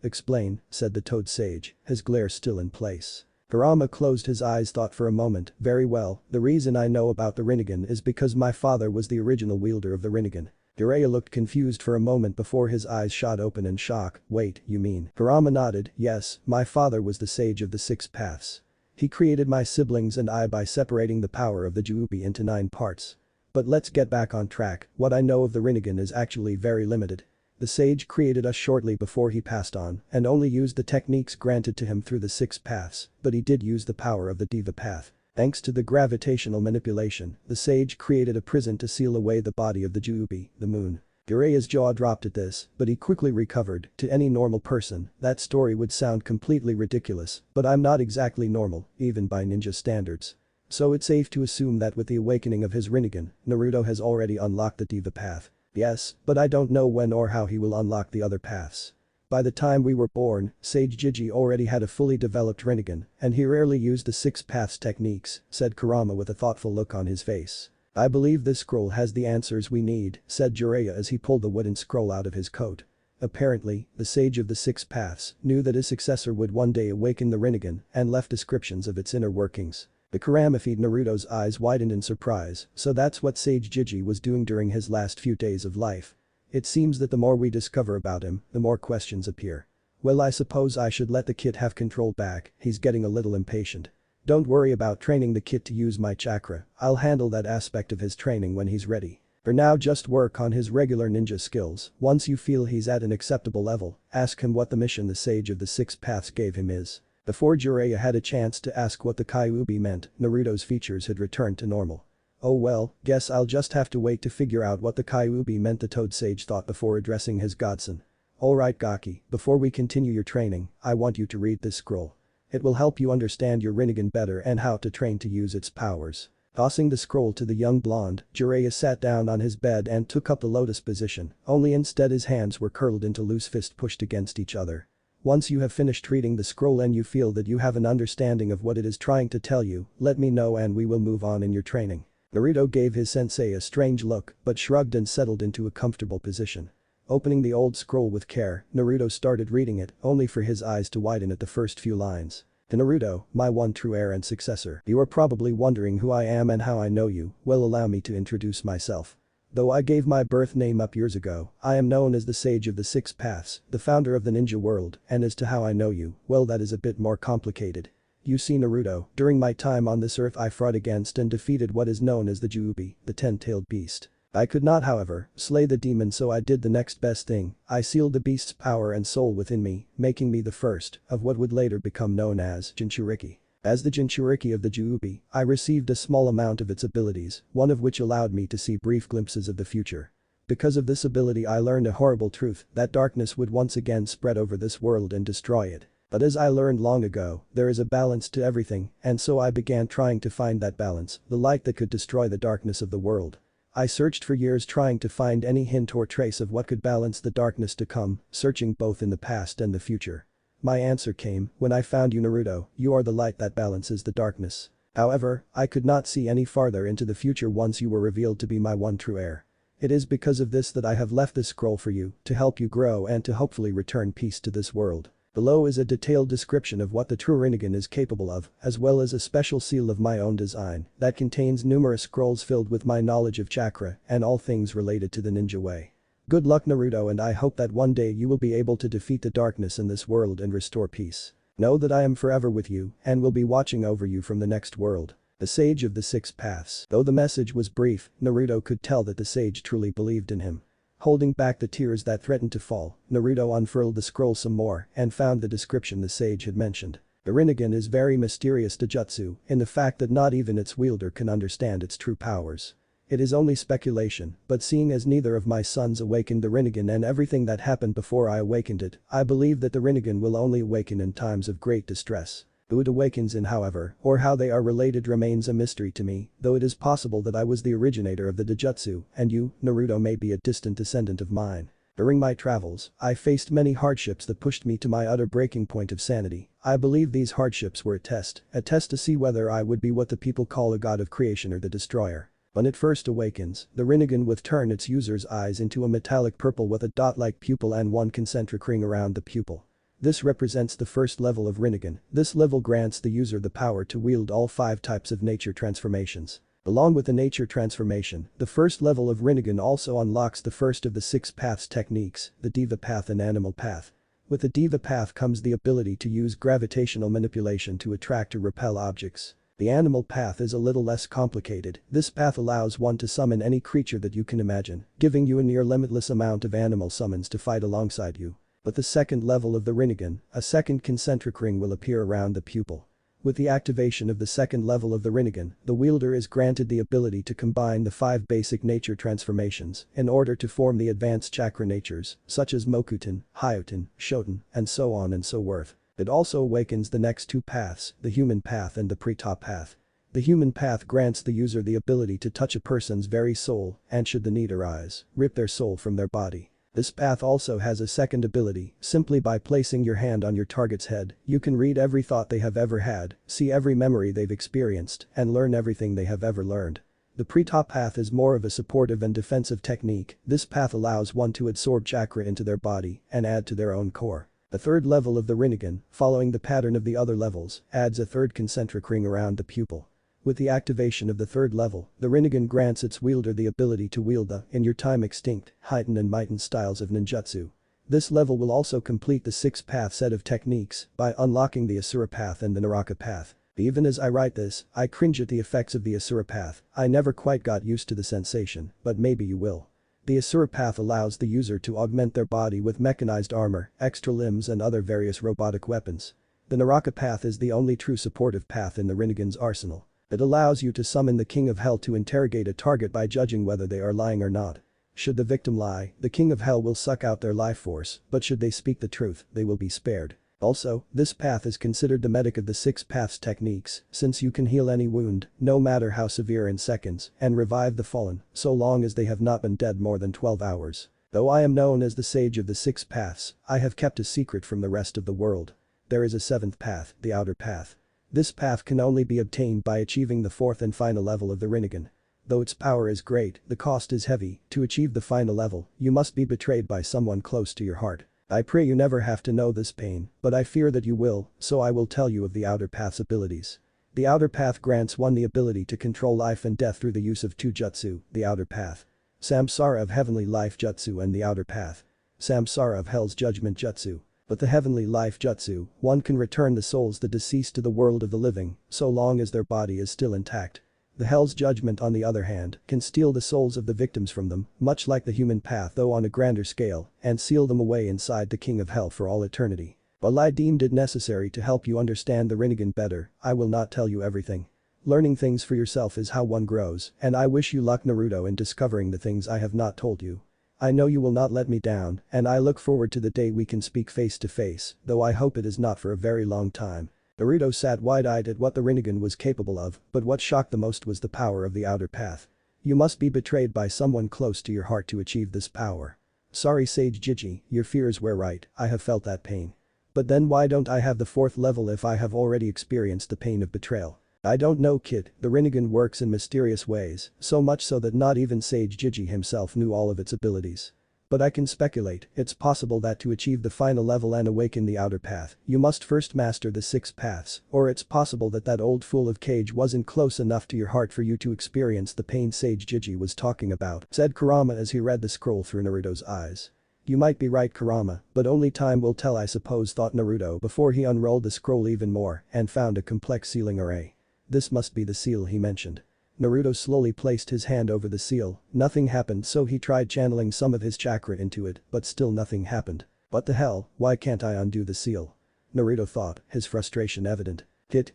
said the Toad Sage, his glare still in place. Kurama closed his eyes, thought for a moment, very well, the reason I know about the Rinnegan is because my father was the original wielder of the Rinnegan. Jiraiya looked confused for a moment before his eyes shot open in shock. Wait, you mean? Kurama nodded, yes, my father was the sage of the 6 paths. He created my siblings and I by separating the power of the Juubi into 9 parts. But let's get back on track, what I know of the Rinnegan is actually very limited. The sage created us shortly before he passed on and only used the techniques granted to him through the 6 paths, but he did use the power of the Diva path. Thanks to the gravitational manipulation, the sage created a prison to seal away the body of the Juubi, the moon. Jiraiya's jaw dropped at this, but he quickly recovered. To any normal person, that story would sound completely ridiculous, but I'm not exactly normal, even by ninja standards. So it's safe to assume that with the awakening of his Rinnegan, Naruto has already unlocked the Diva path. Yes, but I don't know when or how he will unlock the other paths. By the time we were born, Sage Jiji already had a fully developed Rinnegan, and he rarely used the 6 paths techniques, said Kurama with a thoughtful look on his face. I believe this scroll has the answers we need, said Jiraiya as he pulled the wooden scroll out of his coat. Apparently, the sage of the 6 paths knew that his successor would one day awaken the Rinnegan and left descriptions of its inner workings. The Kurama-feed Naruto's eyes widened in surprise, so that's what Sage Jiji was doing during his last few days of life. It seems that the more we discover about him, the more questions appear. Well, I suppose I should let the kid have control back, he's getting a little impatient. Don't worry about training the kid to use my chakra, I'll handle that aspect of his training when he's ready. For now just work on his regular ninja skills, once you feel he's at an acceptable level, ask him what the mission the sage of the 6 paths gave him is. Before Jiraiya had a chance to ask what the Kyuubi meant, Naruto's features had returned to normal. Oh well, guess I'll just have to wait to figure out what the Kyuubi meant, the Toad Sage thought before addressing his godson. Alright Gaki, before we continue your training, I want you to read this scroll. It will help you understand your Rinnegan better and how to train to use its powers. Tossing the scroll to the young blonde, Jiraiya sat down on his bed and took up the lotus position, only instead his hands were curled into loose fists pushed against each other. Once you have finished reading the scroll and you feel that you have an understanding of what it is trying to tell you, let me know and we will move on in your training. Naruto gave his sensei a strange look but shrugged and settled into a comfortable position. Opening the old scroll with care, Naruto started reading it, only for his eyes to widen at the first few lines. To Naruto, my one true heir and successor, you are probably wondering who I am and how I know you, well allow me to introduce myself. Though I gave my birth name up years ago, I am known as the Sage of the 6 Paths, the founder of the ninja world, and as to how I know you, well that is a bit more complicated. You see Naruto, during my time on this earth I fought against and defeated what is known as the Juubi, the 10-tailed beast. I could not however, slay the demon, so I did the next best thing, I sealed the beast's power and soul within me, making me the first of what would later become known as Jinchuriki. As the Jinchuriki of the Juubi, I received a small amount of its abilities, one of which allowed me to see brief glimpses of the future. Because of this ability I learned a horrible truth, that darkness would once again spread over this world and destroy it. But as I learned long ago, there is a balance to everything, and so I began trying to find that balance, the light that could destroy the darkness of the world. I searched for years trying to find any hint or trace of what could balance the darkness to come, searching both in the past and the future. My answer came when I found you, Naruto, you are the light that balances the darkness. However, I could not see any farther into the future once you were revealed to be my one true heir. It is because of this that I have left this scroll for you, to help you grow and to hopefully return peace to this world. Below is a detailed description of what the true Rinnegan is capable of, as well as a special seal of my own design that contains numerous scrolls filled with my knowledge of chakra and all things related to the ninja way. Good luck Naruto, and I hope that one day you will be able to defeat the darkness in this world and restore peace. Know that I am forever with you and will be watching over you from the next world. The Sage of the Six Paths. Though the message was brief, Naruto could tell that the sage truly believed in him. Holding back the tears that threatened to fall, Naruto unfurled the scroll some more and found the description the sage had mentioned. The Rinnegan is very mysterious jutsu in the fact that not even its wielder can understand its true powers. It is only speculation, but seeing as neither of my sons awakened the Rinnegan and everything that happened before I awakened it, I believe that the Rinnegan will only awaken in times of great distress. Who it awakens in, however, or how they are related remains a mystery to me, though it is possible that I was the originator of the Dojutsu and you, Naruto, may be a distant descendant of mine. During my travels, I faced many hardships that pushed me to my utter breaking point of sanity. I believe these hardships were a test to see whether I would be what the people call a god of creation or the destroyer. When it first awakens, the Rinnegan will turn its user's eyes into a metallic purple with a dot-like pupil and one concentric ring around the pupil. This represents the first level of Rinnegan. This level grants the user the power to wield all 5 types of nature transformations. Along with the nature transformation, the first level of Rinnegan also unlocks the first of the 6 paths techniques, the Diva Path and Animal Path. With the Diva Path comes the ability to use gravitational manipulation to attract or repel objects. The Animal Path is a little less complicated. This path allows one to summon any creature that you can imagine, giving you a near limitless amount of animal summons to fight alongside you. But the second level of the Rinnegan, a second concentric ring will appear around the pupil. With the activation of the second level of the Rinnegan, the wielder is granted the ability to combine the 5 basic nature transformations in order to form the advanced chakra natures, such as Mokuton, Hyoten, Shoten, and so on and so forth. It also awakens the next 2 paths, the Human Path and the Pre-Top Path. The Human Path grants the user the ability to touch a person's very soul and, should the need arise, rip their soul from their body. This path also has a second ability. Simply by placing your hand on your target's head, you can read every thought they have ever had, see every memory they've experienced, and learn everything they have ever learned. The Pre-Top Path is more of a supportive and defensive technique. This path allows one to absorb chakra into their body and add to their own core. The third level of the Rinnegan, following the pattern of the other levels, adds a third concentric ring around the pupil. With the activation of the third level, the Rinnegan grants its wielder the ability to wield the, in your time extinct, Heighten and Mighten styles of ninjutsu. This level will also complete the 6-path set of techniques by unlocking the Asura Path and the Naraka Path. Even as I write this, I cringe at the effects of the Asura Path. I never quite got used to the sensation, but maybe you will. The Asura Path allows the user to augment their body with mechanized armor, extra limbs and other various robotic weapons. The Naraka Path is the only true supportive path in the Rinnegan's arsenal. It allows you to summon the King of Hell to interrogate a target by judging whether they are lying or not. Should the victim lie, the King of Hell will suck out their life force, but should they speak the truth, they will be spared. Also, this path is considered the medic of the 6 paths techniques, since you can heal any wound, no matter how severe, in seconds, and revive the fallen, so long as they have not been dead more than 12 hours. Though I am known as the Sage of the 6 paths, I have kept a secret from the rest of the world. There is a 7th path, the Outer Path. This path can only be obtained by achieving the 4th and final level of the Rinnegan. Though its power is great, the cost is heavy. To achieve the final level, you must be betrayed by someone close to your heart. I pray you never have to know this pain, but I fear that you will, so I will tell you of the Outer Path's abilities. The Outer Path grants one the ability to control life and death through the use of 2 jutsu, the Outer Path. Samsara of Heavenly Life Jutsu and the Outer Path. Samsara of Hell's Judgment Jutsu. But the Heavenly Life Jutsu, one can return the souls that deceased to the world of the living, so long as their body is still intact. The Hell's Judgment, on the other hand, can steal the souls of the victims from them, much like the Human Path though on a grander scale, and seal them away inside the King of Hell for all eternity. While I deemed it necessary to help you understand the Rinnegan better, I will not tell you everything. Learning things for yourself is how one grows, and I wish you luck Naruto in discovering the things I have not told you. I know you will not let me down, and I look forward to the day we can speak face to face, though I hope it is not for a very long time. Naruto sat wide-eyed at what the Rinnegan was capable of, but what shocked the most was the power of the Outer Path. You must be betrayed by someone close to your heart to achieve this power. Sorry Sage Jiji, your fears were right, I have felt that pain. But then why don't I have the 4th level if I have already experienced the pain of betrayal? I don't know, kid, the Rinnegan works in mysterious ways, so much so that not even Sage Jiji himself knew all of its abilities. But I can speculate, it's possible that to achieve the final level and awaken the outer path, you must first master the 6 paths, or it's possible that that old fool of Cage wasn't close enough to your heart for you to experience the pain Sage Jiji was talking about, said Kurama as he read the scroll through Naruto's eyes. You might be right, Kurama, but only time will tell, I suppose, thought Naruto before he unrolled the scroll even more and found a complex sealing array. This must be the seal he mentioned. Naruto slowly placed his hand over the seal, nothing happened, so he tried channeling some of his chakra into it, but still nothing happened. What the hell, why can't I undo the seal? Naruto thought, his frustration evident.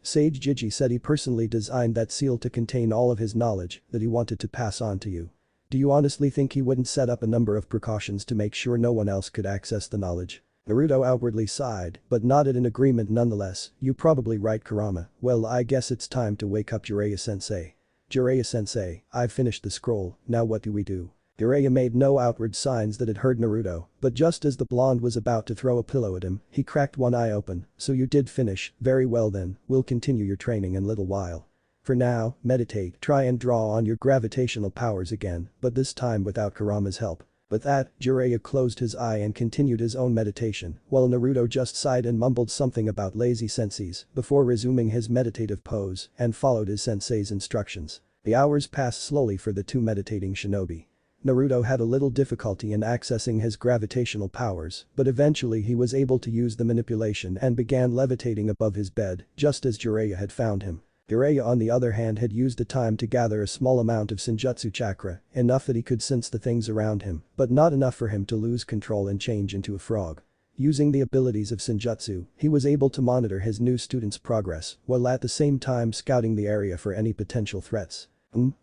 Sage Jiji said he personally designed that seal to contain all of his knowledge that he wanted to pass on to you. Do you honestly think he wouldn't set up a number of precautions to make sure no one else could access the knowledge? Naruto outwardly sighed, but nodded in agreement nonetheless. You probably right, Kurama. Well, I guess it's time to wake up Jiraiya-sensei. Jiraiya-sensei, I've finished the scroll, now what do we do? Jiraiya made no outward signs that it heard Naruto, but just as the blonde was about to throw a pillow at him, he cracked one eye open. So you did finish, very well then, we'll continue your training in a little while. For now, meditate, try and draw on your gravitational powers again, but this time without Kurama's help. With that, Jiraiya closed his eye and continued his own meditation, while Naruto just sighed and mumbled something about lazy senseis before resuming his meditative pose and followed his sensei's instructions. The hours passed slowly for the two meditating shinobi. Naruto had a little difficulty in accessing his gravitational powers, but eventually he was able to use the manipulation and began levitating above his bed, just as Jiraiya had found him. Jiraiya on the other hand had used the time to gather a small amount of Senjutsu chakra, enough that he could sense the things around him, but not enough for him to lose control and change into a frog. Using the abilities of Senjutsu, he was able to monitor his new student's progress, while at the same time scouting the area for any potential threats.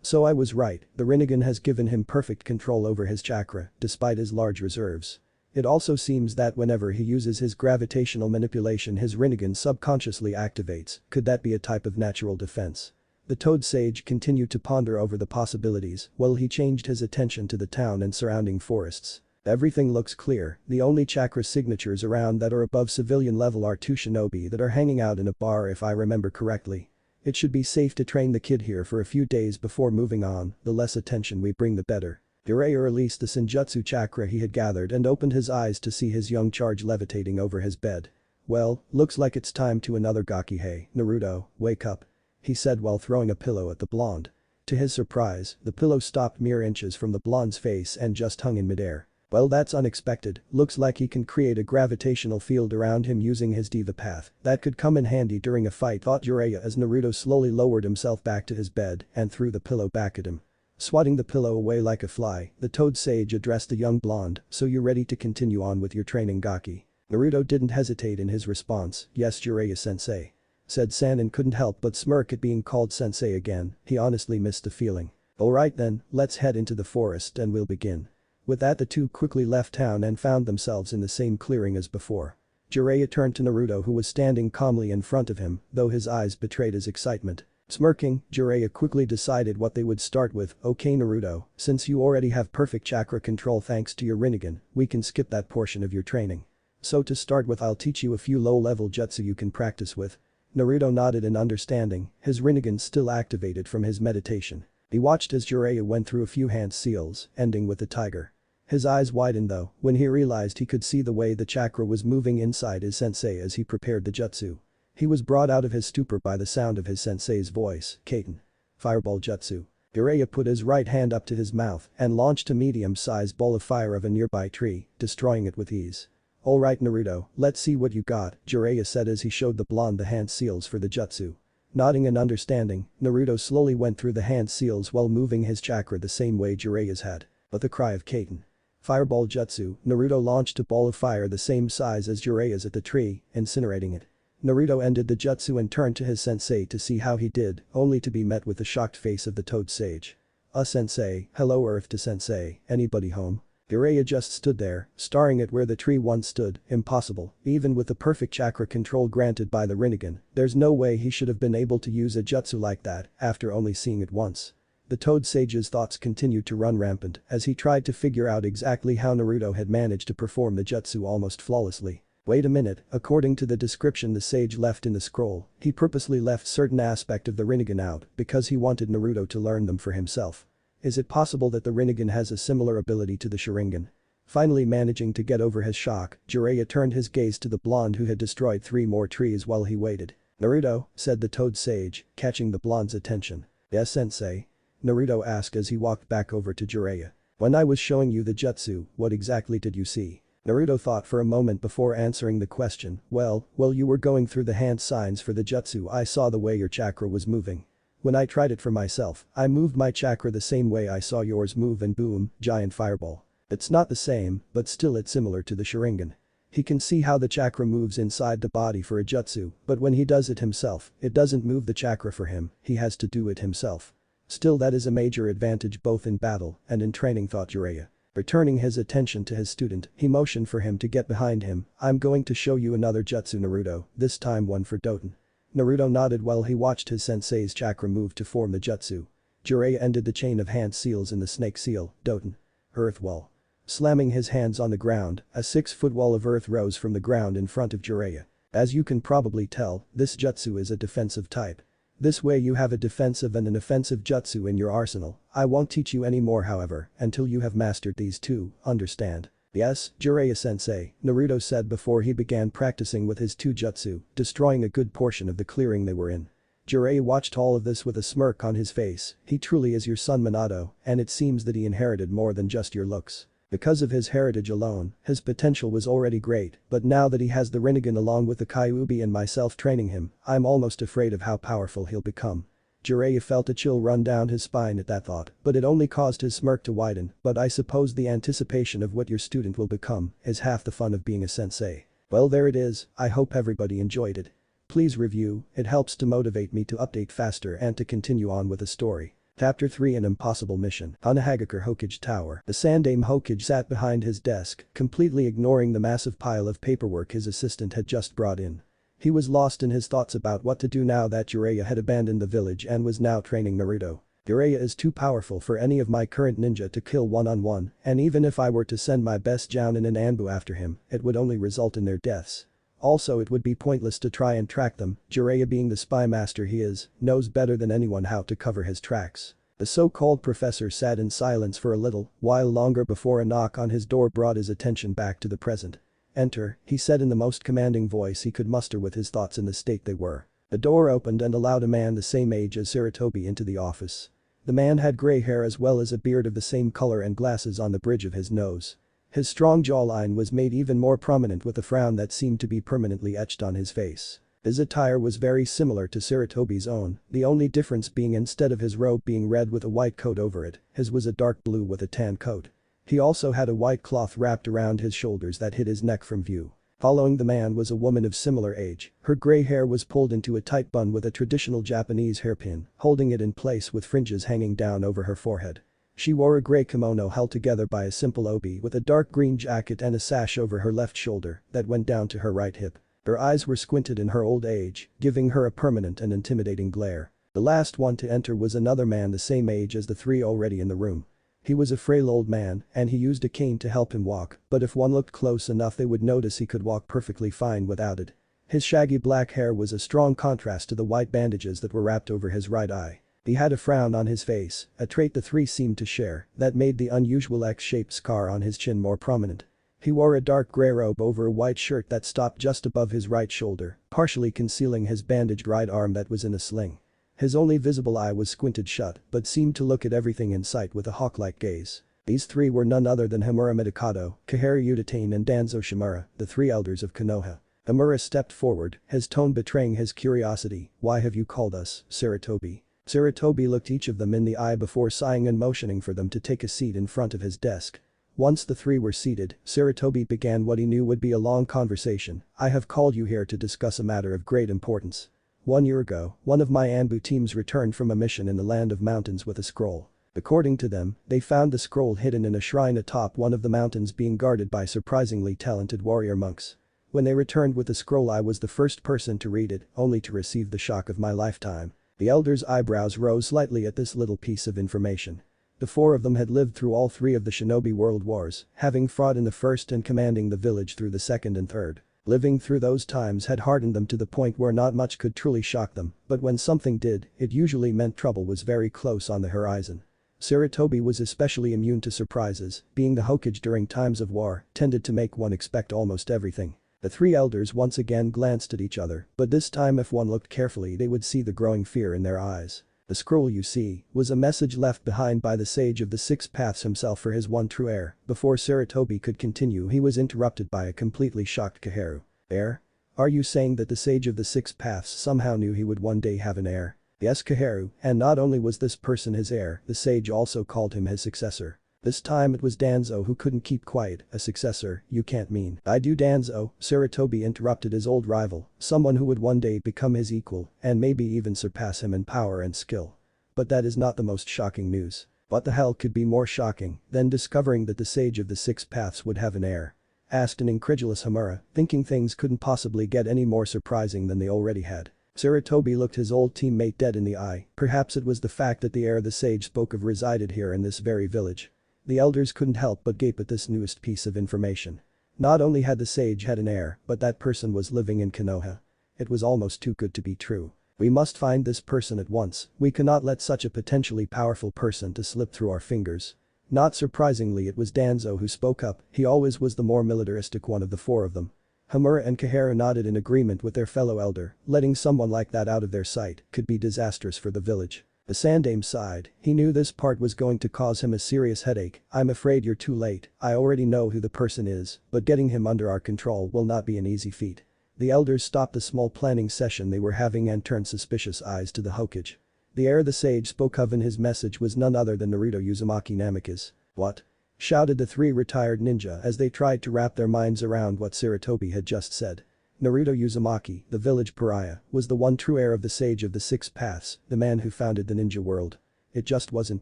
So I was right, the Rinnegan has given him perfect control over his chakra, despite his large reserves. It also seems that whenever he uses his gravitational manipulation his Rinnegan subconsciously activates. Could that be a type of natural defense? The Toad Sage continued to ponder over the possibilities while he changed his attention to the town and surrounding forests. Everything looks clear, the only chakra signatures around that are above civilian level are 2 shinobi that are hanging out in a bar if I remember correctly. It should be safe to train the kid here for a few days before moving on, the less attention we bring the better. Jiraiya released the Senjutsu chakra he had gathered and opened his eyes to see his young charge levitating over his bed. Well, looks like it's time to another gaki. Hey, Naruto, wake up. He said while throwing a pillow at the blonde. To his surprise, the pillow stopped mere inches from the blonde's face and just hung in midair. Well, that's unexpected, looks like he can create a gravitational field around him using his diva path. That could come in handy during a fight, thought Jiraiya as Naruto slowly lowered himself back to his bed and threw the pillow back at him. Swatting the pillow away like a fly, the Toad Sage addressed the young blonde, so you ready to continue on with your training, gaki? Naruto didn't hesitate in his response, yes, Jiraiya-sensei. Said San and couldn't help but smirk at being called sensei again, he honestly missed the feeling. Alright then, let's head into the forest and we'll begin. With that the two quickly left town and found themselves in the same clearing as before. Jiraiya turned to Naruto who was standing calmly in front of him, though his eyes betrayed his excitement. Smirking, Jiraiya quickly decided what they would start with. Okay Naruto, since you already have perfect chakra control thanks to your Rinnegan, we can skip that portion of your training. So to start with I'll teach you a few low-level jutsu you can practice with. Naruto nodded in understanding, his Rinnegan still activated from his meditation. He watched as Jiraiya went through a few hand seals, ending with the tiger. His eyes widened though, when he realized he could see the way the chakra was moving inside his sensei as he prepared the jutsu. He was brought out of his stupor by the sound of his sensei's voice, Kaiten. Fireball jutsu. Jiraiya put his right hand up to his mouth and launched a medium-sized ball of fire of a nearby tree, destroying it with ease. Alright Naruto, let's see what you got, Jiraiya said as he showed the blonde the hand seals for the jutsu. Nodding in understanding, Naruto slowly went through the hand seals while moving his chakra the same way Jiraiya's had. But the cry of Kaiten. Fireball jutsu, Naruto launched a ball of fire the same size as Jiraiya's at the tree, incinerating it. Naruto ended the jutsu and turned to his sensei to see how he did, only to be met with the shocked face of the Toad Sage. Sensei, hello Earth to sensei, anybody home? Jiraiya just stood there, staring at where the tree once stood, impossible, even with the perfect chakra control granted by the Rinnegan, there's no way he should have been able to use a jutsu like that after only seeing it once. The Toad Sage's thoughts continued to run rampant as he tried to figure out exactly how Naruto had managed to perform the jutsu almost flawlessly. Wait a minute, according to the description the sage left in the scroll, he purposely left certain aspect of the Rinnegan out because he wanted Naruto to learn them for himself. Is it possible that the Rinnegan has a similar ability to the Sharingan? Finally managing to get over his shock, Jiraiya turned his gaze to the blonde who had destroyed 3 more trees while he waited. "Naruto," said the toad sage, catching the blonde's attention. "Yes, sensei?" Naruto asked as he walked back over to Jiraiya. "When I was showing you the jutsu, what exactly did you see?" Naruto thought for a moment before answering the question. Well, you were going through the hand signs for the jutsu. I saw the way your chakra was moving. When I tried it for myself, I moved my chakra the same way I saw yours move and boom, giant fireball. It's not the same, but still it's similar to the Sharingan." He can see how the chakra moves inside the body for a jutsu, but when he does it himself, it doesn't move the chakra for him, he has to do it himself. Still, that is a major advantage both in battle and in training, thought Jiraiya. Returning his attention to his student, he motioned for him to get behind him. "I'm going to show you another jutsu, Naruto, this time one for Doton." Naruto nodded while he watched his sensei's chakra move to form the jutsu. Jiraiya ended the chain of hand seals in the snake seal, Doton. Earth wall. Slamming his hands on the ground, a 6-foot wall of earth rose from the ground in front of Jiraiya. As you can probably tell, this jutsu is a defensive type. This way you have a defensive and an offensive jutsu in your arsenal. I won't teach you any more, however, until you have mastered these 2, understand? Yes, Jiraiya-sensei, Naruto said before he began practicing with his 2 jutsu, destroying a good portion of the clearing they were in. Jiraiya watched all of this with a smirk on his face. He truly is your son Minato, and it seems that he inherited more than just your looks. Because of his heritage alone, his potential was already great, but now that he has the Rinnegan along with the Kyuubi and myself training him, I'm almost afraid of how powerful he'll become. Jiraiya felt a chill run down his spine at that thought, but it only caused his smirk to widen. "But I suppose the anticipation of what your student will become is half the fun of being a sensei." Well, there it is. I hope everybody enjoyed it. Please review, it helps to motivate me to update faster and to continue on with the story. Chapter 3: An Impossible Mission. Hanahagakure Hokage Tower. The Sandaime Hokage sat behind his desk, completely ignoring the massive pile of paperwork his assistant had just brought in. He was lost in his thoughts about what to do now that Jiraiya had abandoned the village and was now training Naruto. Jiraiya is too powerful for any of my current ninja to kill one-on-one, and even if I were to send my best Jounin and Anbu after him, it would only result in their deaths. Also, it would be pointless to try and track them. Jiraiya, being the spy master he is, knows better than anyone how to cover his tracks. The so-called professor sat in silence for a little while longer before a knock on his door brought his attention back to the present. "Enter," he said in the most commanding voice he could muster with his thoughts in the state they were. The door opened and allowed a man the same age as Sarutobi into the office. The man had gray hair as well as a beard of the same color and glasses on the bridge of his nose. His strong jawline was made even more prominent with a frown that seemed to be permanently etched on his face. His attire was very similar to Sarutobi's own, the only difference being instead of his robe being red with a white coat over it, his was a dark blue with a tan coat. He also had a white cloth wrapped around his shoulders that hid his neck from view. Following the man was a woman of similar age. Her gray hair was pulled into a tight bun with a traditional Japanese hairpin, holding it in place with fringes hanging down over her forehead. She wore a gray kimono held together by a simple obi with a dark green jacket and a sash over her left shoulder that went down to her right hip. Her eyes were squinted in her old age, giving her a permanent and intimidating glare. The last one to enter was another man the same age as the 3 already in the room. He was a frail old man, and he used a cane to help him walk, but if one looked close enough they would notice he could walk perfectly fine without it. His shaggy black hair was a strong contrast to the white bandages that were wrapped over his right eye. He had a frown on his face, a trait the 3 seemed to share, that made the unusual X-shaped scar on his chin more prominent. He wore a dark gray robe over a white shirt that stopped just above his right shoulder, partially concealing his bandaged right arm that was in a sling. His only visible eye was squinted shut, but seemed to look at everything in sight with a hawk-like gaze. These 3 were none other than Homura Midokado, Kaharu Udatain and Danzo Shimura, the 3 elders of Konoha. Homura stepped forward, his tone betraying his curiosity. "Why have you called us, Sarutobi?" Sarutobi looked each of them in the eye before sighing and motioning for them to take a seat in front of his desk. Once the 3 were seated, Sarutobi began what he knew would be a long conversation. "I have called you here to discuss a matter of great importance. 1 year ago, one of my Anbu teams returned from a mission in the land of mountains with a scroll. According to them, they found the scroll hidden in a shrine atop one of the mountains being guarded by surprisingly talented warrior monks. When they returned with the scroll I was the first person to read it, only to receive the shock of my lifetime." The elder's eyebrows rose slightly at this little piece of information. The 4 of them had lived through all 3 of the shinobi world wars, having fought in the first and commanding the village through the second and third. Living through those times had hardened them to the point where not much could truly shock them, but when something did, it usually meant trouble was very close on the horizon. Sarutobi was especially immune to surprises, being the Hokage during times of war tended to make one expect almost everything. The three elders once again glanced at each other, but this time if one looked carefully they would see the growing fear in their eyes. The scroll you see was a message left behind by the sage of the six paths himself for his one true heir. Before Sarutobi could continue he was interrupted by a completely shocked Koharu. Heir? Are you saying that the sage of the six paths somehow knew he would one day have an heir? Yes, Koharu, and not only was this person his heir, the sage also called him his successor. This time it was Danzo who couldn't keep quiet. A successor, you can't mean. I do Danzo, Sarutobi interrupted his old rival, someone who would one day become his equal and maybe even surpass him in power and skill. But that is not the most shocking news. What the hell could be more shocking than discovering that the sage of the six paths would have an heir? Asked an incredulous Hamura, thinking things couldn't possibly get any more surprising than they already had. Sarutobi looked his old teammate dead in the eye, perhaps it was the fact that the heir the sage spoke of resided here in this very village. The elders couldn't help but gape at this newest piece of information. Not only had the sage had an heir, but that person was living in Konoha. It was almost too good to be true. We must find this person at once, we cannot let such a potentially powerful person to slip through our fingers. Not surprisingly it was Danzo who spoke up, he always was the more militaristic one of the four of them. Hamura and Koharu nodded in agreement with their fellow elder, letting someone like that out of their sight could be disastrous for the village. The Sandame sighed, he knew this part was going to cause him a serious headache. I'm afraid you're too late, I already know who the person is, but getting him under our control will not be an easy feat. The elders stopped the small planning session they were having and turned suspicious eyes to the Hokage. The heir the sage spoke of in his message was none other than Naruto Uzumaki Namikaze. What? Shouted the three retired ninja as they tried to wrap their minds around what Sarutobi had just said. Naruto Uzumaki, the village pariah, was the one true heir of the sage of the six paths, the man who founded the ninja world. It just wasn't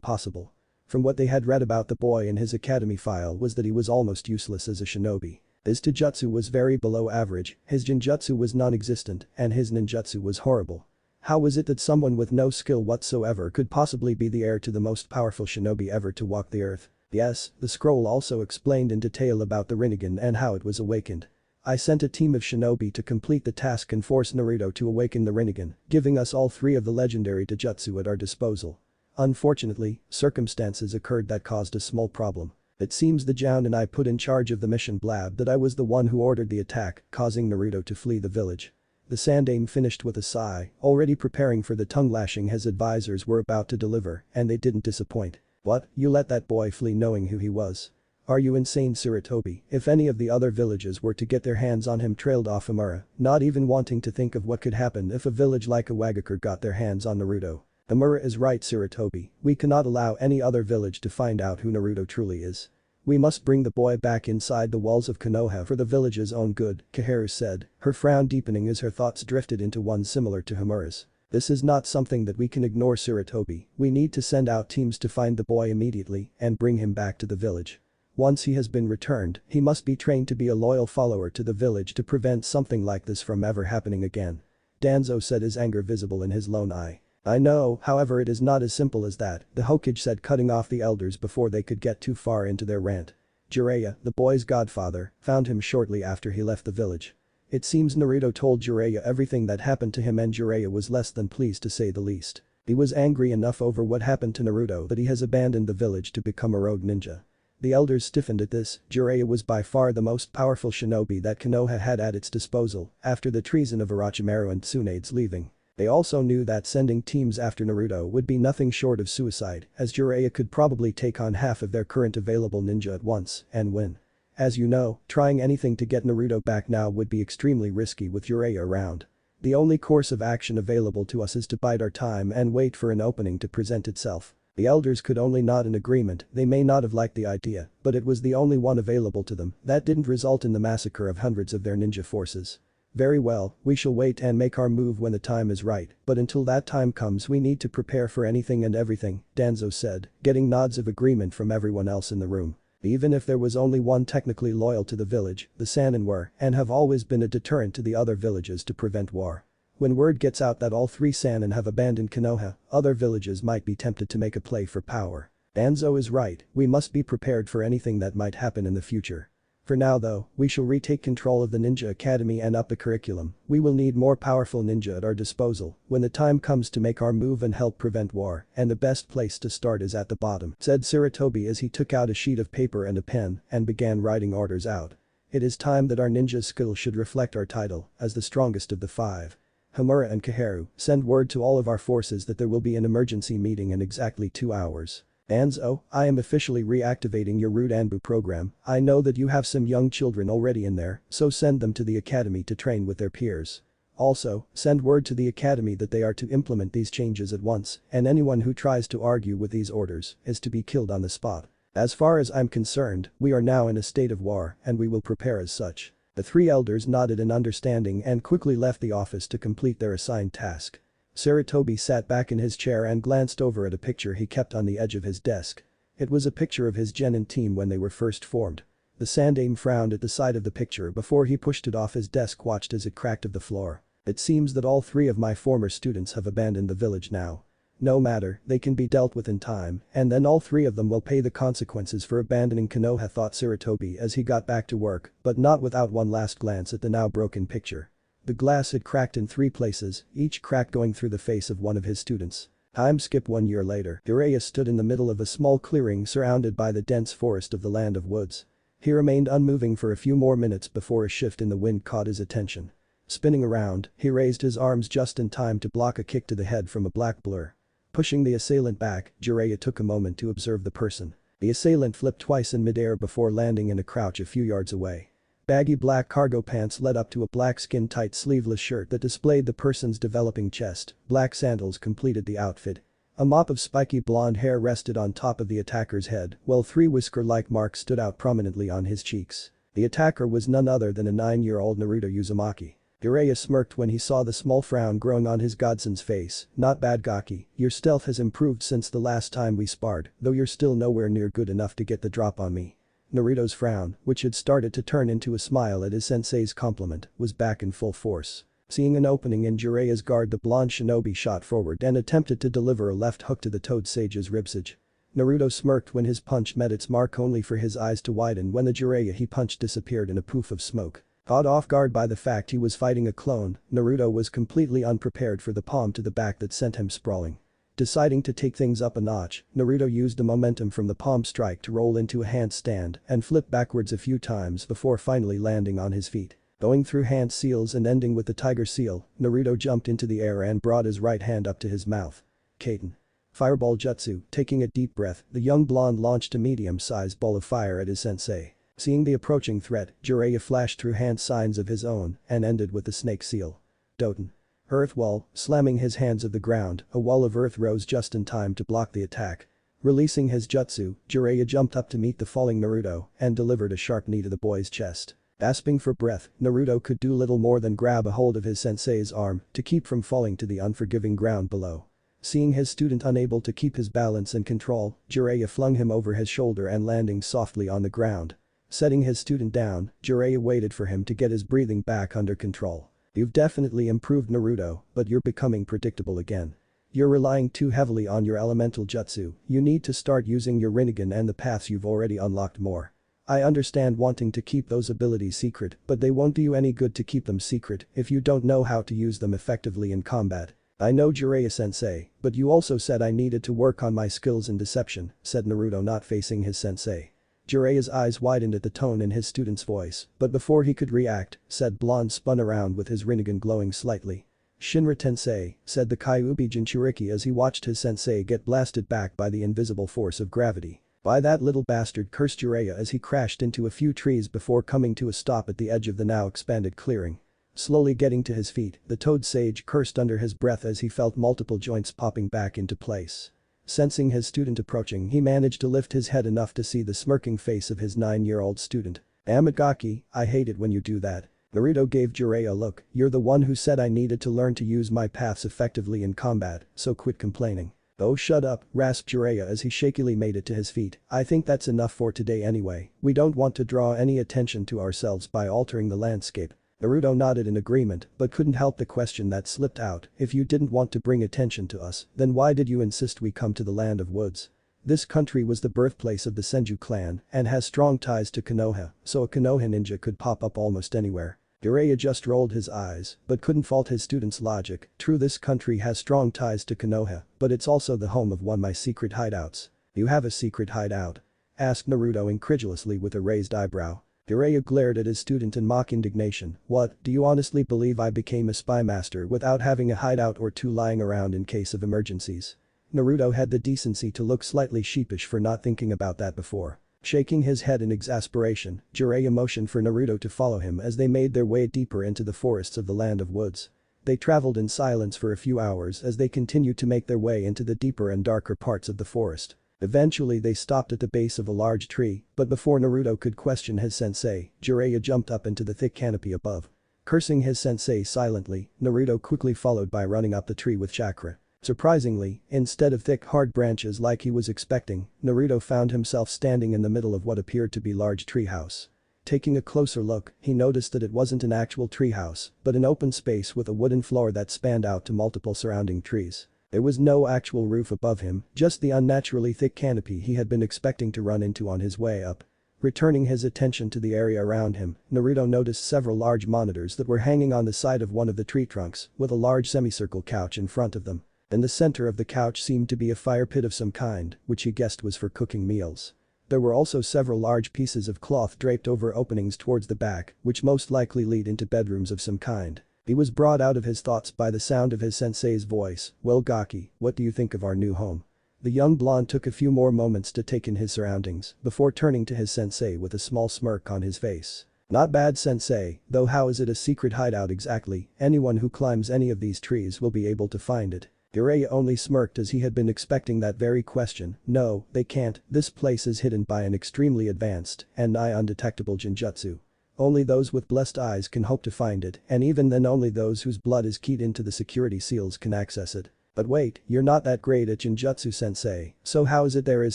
possible. From what they had read about the boy in his academy file was that he was almost useless as a shinobi. His taijutsu was very below average, his genjutsu was non-existent, and his ninjutsu was horrible. How was it that someone with no skill whatsoever could possibly be the heir to the most powerful shinobi ever to walk the earth? Yes, the scroll also explained in detail about the Rinnegan and how it was awakened. I sent a team of shinobi to complete the task and force Naruto to awaken the Rinnegan, giving us all three of the legendary taijutsu at our disposal. Unfortunately, circumstances occurred that caused a small problem. It seems the Jounin I put in charge of the mission blabbed that I was the one who ordered the attack, causing Naruto to flee the village. The Sandame finished with a sigh, already preparing for the tongue lashing his advisors were about to deliver, and they didn't disappoint. What, you let that boy flee knowing who he was? Are you insane, Sarutobi? If any of the other villages were to get their hands on him, trailed off Hamura, not even wanting to think of what could happen if a village like Iwagakure got their hands on Naruto. Hamura is right, Sarutobi, we cannot allow any other village to find out who Naruto truly is. We must bring the boy back inside the walls of Konoha for the village's own good, Koharu said, her frown deepening as her thoughts drifted into one similar to Hamura's. This is not something that we can ignore, Sarutobi, we need to send out teams to find the boy immediately and bring him back to the village. Once he has been returned, he must be trained to be a loyal follower to the village to prevent something like this from ever happening again. Danzo said, his anger visible in his lone eye. I know, however it is not as simple as that, the Hokage said, cutting off the elders before they could get too far into their rant. Jiraiya, the boy's godfather, found him shortly after he left the village. It seems Naruto told Jiraiya everything that happened to him and Jiraiya was less than pleased to say the least. He was angry enough over what happened to Naruto that he has abandoned the village to become a rogue ninja. The elders stiffened at this. Jiraiya was by far the most powerful shinobi that Konoha had at its disposal after the treason of Orochimaru and Tsunade's leaving. They also knew that sending teams after Naruto would be nothing short of suicide, as Jiraiya could probably take on half of their current available ninja at once and win. As you know, trying anything to get Naruto back now would be extremely risky with Jiraiya around. The only course of action available to us is to bide our time and wait for an opening to present itself. The elders could only nod in agreement. They may not have liked the idea, but it was the only one available to them that didn't result in the massacre of hundreds of their ninja forces. Very well, we shall wait and make our move when the time is right, but until that time comes we need to prepare for anything and everything, Danzo said, getting nods of agreement from everyone else in the room. Even if there was only one technically loyal to the village, the Sannin were and have always been a deterrent to the other villages to prevent war. When word gets out that all three Sannin have abandoned Konoha, other villages might be tempted to make a play for power. Danzo is right, we must be prepared for anything that might happen in the future. For now though, we shall retake control of the Ninja Academy and up the curriculum. We will need more powerful ninja at our disposal when the time comes to make our move and help prevent war, and the best place to start is at the bottom," said Sarutobi as he took out a sheet of paper and a pen and began writing orders out. "It is time that our ninja skill should reflect our title as the strongest of the five. Homura and Kaharu, send word to all of our forces that there will be an emergency meeting in exactly 2 hours. Anzo, I am officially reactivating your Root Anbu program. I know that you have some young children already in there, so send them to the academy to train with their peers. Also, send word to the academy that they are to implement these changes at once, and anyone who tries to argue with these orders is to be killed on the spot. As far as I'm concerned, we are now in a state of war and we will prepare as such." The three elders nodded in understanding and quickly left the office to complete their assigned task. Sarutobi sat back in his chair and glanced over at a picture he kept on the edge of his desk. It was a picture of his genin team when they were first formed. The Sandaime frowned at the sight of the picture before he pushed it off his desk, watched as it cracked of the floor. "It seems that all 3 of my former students have abandoned the village now. No matter, they can be dealt with in time, and then all 3 of them will pay the consequences for abandoning Konoha," thought Sarutobi as he got back to work, but not without one last glance at the now broken picture. The glass had cracked in 3 places, each crack going through the face of one of his students. Time skip 1 year later. Jiraiya stood in the middle of a small clearing surrounded by the dense forest of the Land of Woods. He remained unmoving for a few more minutes before a shift in the wind caught his attention. Spinning around, he raised his arms just in time to block a kick to the head from a black blur. Pushing the assailant back, Jiraiya took a moment to observe the person. The assailant flipped twice in midair before landing in a crouch a few yards away. Baggy black cargo pants led up to a black skin-tight sleeveless shirt that displayed the person's developing chest. Black sandals completed the outfit. A mop of spiky blonde hair rested on top of the attacker's head, while 3 whisker-like marks stood out prominently on his cheeks. The attacker was none other than a 9-year-old Naruto Uzumaki. Jiraiya smirked when he saw the small frown growing on his godson's face. "Not bad, Gaki. Your stealth has improved since the last time we sparred, though you're still nowhere near good enough to get the drop on me." Naruto's frown, which had started to turn into a smile at his sensei's compliment, was back in full force. Seeing an opening in Jiraiya's guard, the blonde shinobi shot forward and attempted to deliver a left hook to the Toad Sage's ribsage. Naruto smirked when his punch met its mark, only for his eyes to widen when the Jiraiya he punched disappeared in a poof of smoke. Caught off guard by the fact he was fighting a clone, Naruto was completely unprepared for the palm to the back that sent him sprawling. Deciding to take things up a notch, Naruto used the momentum from the palm strike to roll into a handstand and flip backwards a few times before finally landing on his feet. Going through hand seals and ending with the tiger seal, Naruto jumped into the air and brought his right hand up to his mouth. Kaiten. Fireball Jutsu. Taking a deep breath, the young blonde launched a medium-sized ball of fire at his sensei. Seeing the approaching threat, Jiraiya flashed through hand signs of his own and ended with the snake seal. Doten. Earth wall. Slamming his hands of the ground, a wall of earth rose just in time to block the attack. Releasing his jutsu, Jiraiya jumped up to meet the falling Naruto and delivered a sharp knee to the boy's chest. Gasping for breath, Naruto could do little more than grab a hold of his sensei's arm to keep from falling to the unforgiving ground below. Seeing his student unable to keep his balance and control, Jiraiya flung him over his shoulder and landing softly on the ground. Setting his student down, Jiraiya waited for him to get his breathing back under control. "You've definitely improved, Naruto, but you're becoming predictable again. You're relying too heavily on your elemental jutsu. You need to start using your Rinnegan and the paths you've already unlocked more. I understand wanting to keep those abilities secret, but they won't do you any good to keep them secret if you don't know how to use them effectively in combat." "I know, Jiraiya-sensei, but you also said I needed to work on my skills in deception," said Naruto, not facing his sensei. Jiraiya's eyes widened at the tone in his student's voice, but before he could react, said blonde spun around with his Rinnegan glowing slightly. "Shinra-tensei," said the Kyuubi Jinchuriki as he watched his sensei get blasted back by the invisible force of gravity. "By that little bastard," cursed Jiraiya as he crashed into a few trees before coming to a stop at the edge of the now expanded clearing. Slowly getting to his feet, the Toad Sage cursed under his breath as he felt multiple joints popping back into place. Sensing his student approaching, he managed to lift his head enough to see the smirking face of his 9-year-old student. "Damn it, Gaki, I hate it when you do that." Naruto gave Jiraiya a look. "You're the one who said I needed to learn to use my paths effectively in combat, so quit complaining." "Oh, shut up," rasped Jiraiya as he shakily made it to his feet. "I think that's enough for today anyway. We don't want to draw any attention to ourselves by altering the landscape." Naruto nodded in agreement but couldn't help the question that slipped out. "If you didn't want to bring attention to us, then why did you insist we come to the Land of Woods?" This country was the birthplace of the Senju clan and has strong ties to Konoha, so a Konoha ninja could pop up almost anywhere. Jiraiya just rolled his eyes, but couldn't fault his student's logic. True, this country has strong ties to Konoha, but it's also the home of one of my secret hideouts. You have a secret hideout? Asked Naruto incredulously with a raised eyebrow. Jiraiya glared at his student in mock indignation. What, do you honestly believe I became a spy master without having a hideout or two lying around in case of emergencies? Naruto had the decency to look slightly sheepish for not thinking about that before. Shaking his head in exasperation, Jiraiya motioned for Naruto to follow him as they made their way deeper into the forests of the Land of Woods. They traveled in silence for a few hours as they continued to make their way into the deeper and darker parts of the forest. Eventually they stopped at the base of a large tree, but before Naruto could question his sensei, Jiraiya jumped up into the thick canopy above. Cursing his sensei silently, Naruto quickly followed by running up the tree with chakra. Surprisingly, instead of thick hard branches like he was expecting, Naruto found himself standing in the middle of what appeared to be large treehouse. Taking a closer look, he noticed that it wasn't an actual treehouse, but an open space with a wooden floor that spanned out to multiple surrounding trees. There was no actual roof above him, just the unnaturally thick canopy he had been expecting to run into on his way up. Returning his attention to the area around him, Naruto noticed several large monitors that were hanging on the side of one of the tree trunks, with a large semicircle couch in front of them. In the center of the couch seemed to be a fire pit of some kind, which he guessed was for cooking meals. There were also several large pieces of cloth draped over openings towards the back, which most likely lead into bedrooms of some kind. He was brought out of his thoughts by the sound of his sensei's voice. Well Gaki, what do you think of our new home? The young blonde took a few more moments to take in his surroundings before turning to his sensei with a small smirk on his face. Not bad sensei, though how is it a secret hideout exactly? Anyone who climbs any of these trees will be able to find it. Jiraiya only smirked as he had been expecting that very question. No, they can't, this place is hidden by an extremely advanced and nigh undetectable genjutsu. Only those with blessed eyes can hope to find it, and even then only those whose blood is keyed into the security seals can access it. But wait, you're not that great at genjutsu sensei, so how is it there is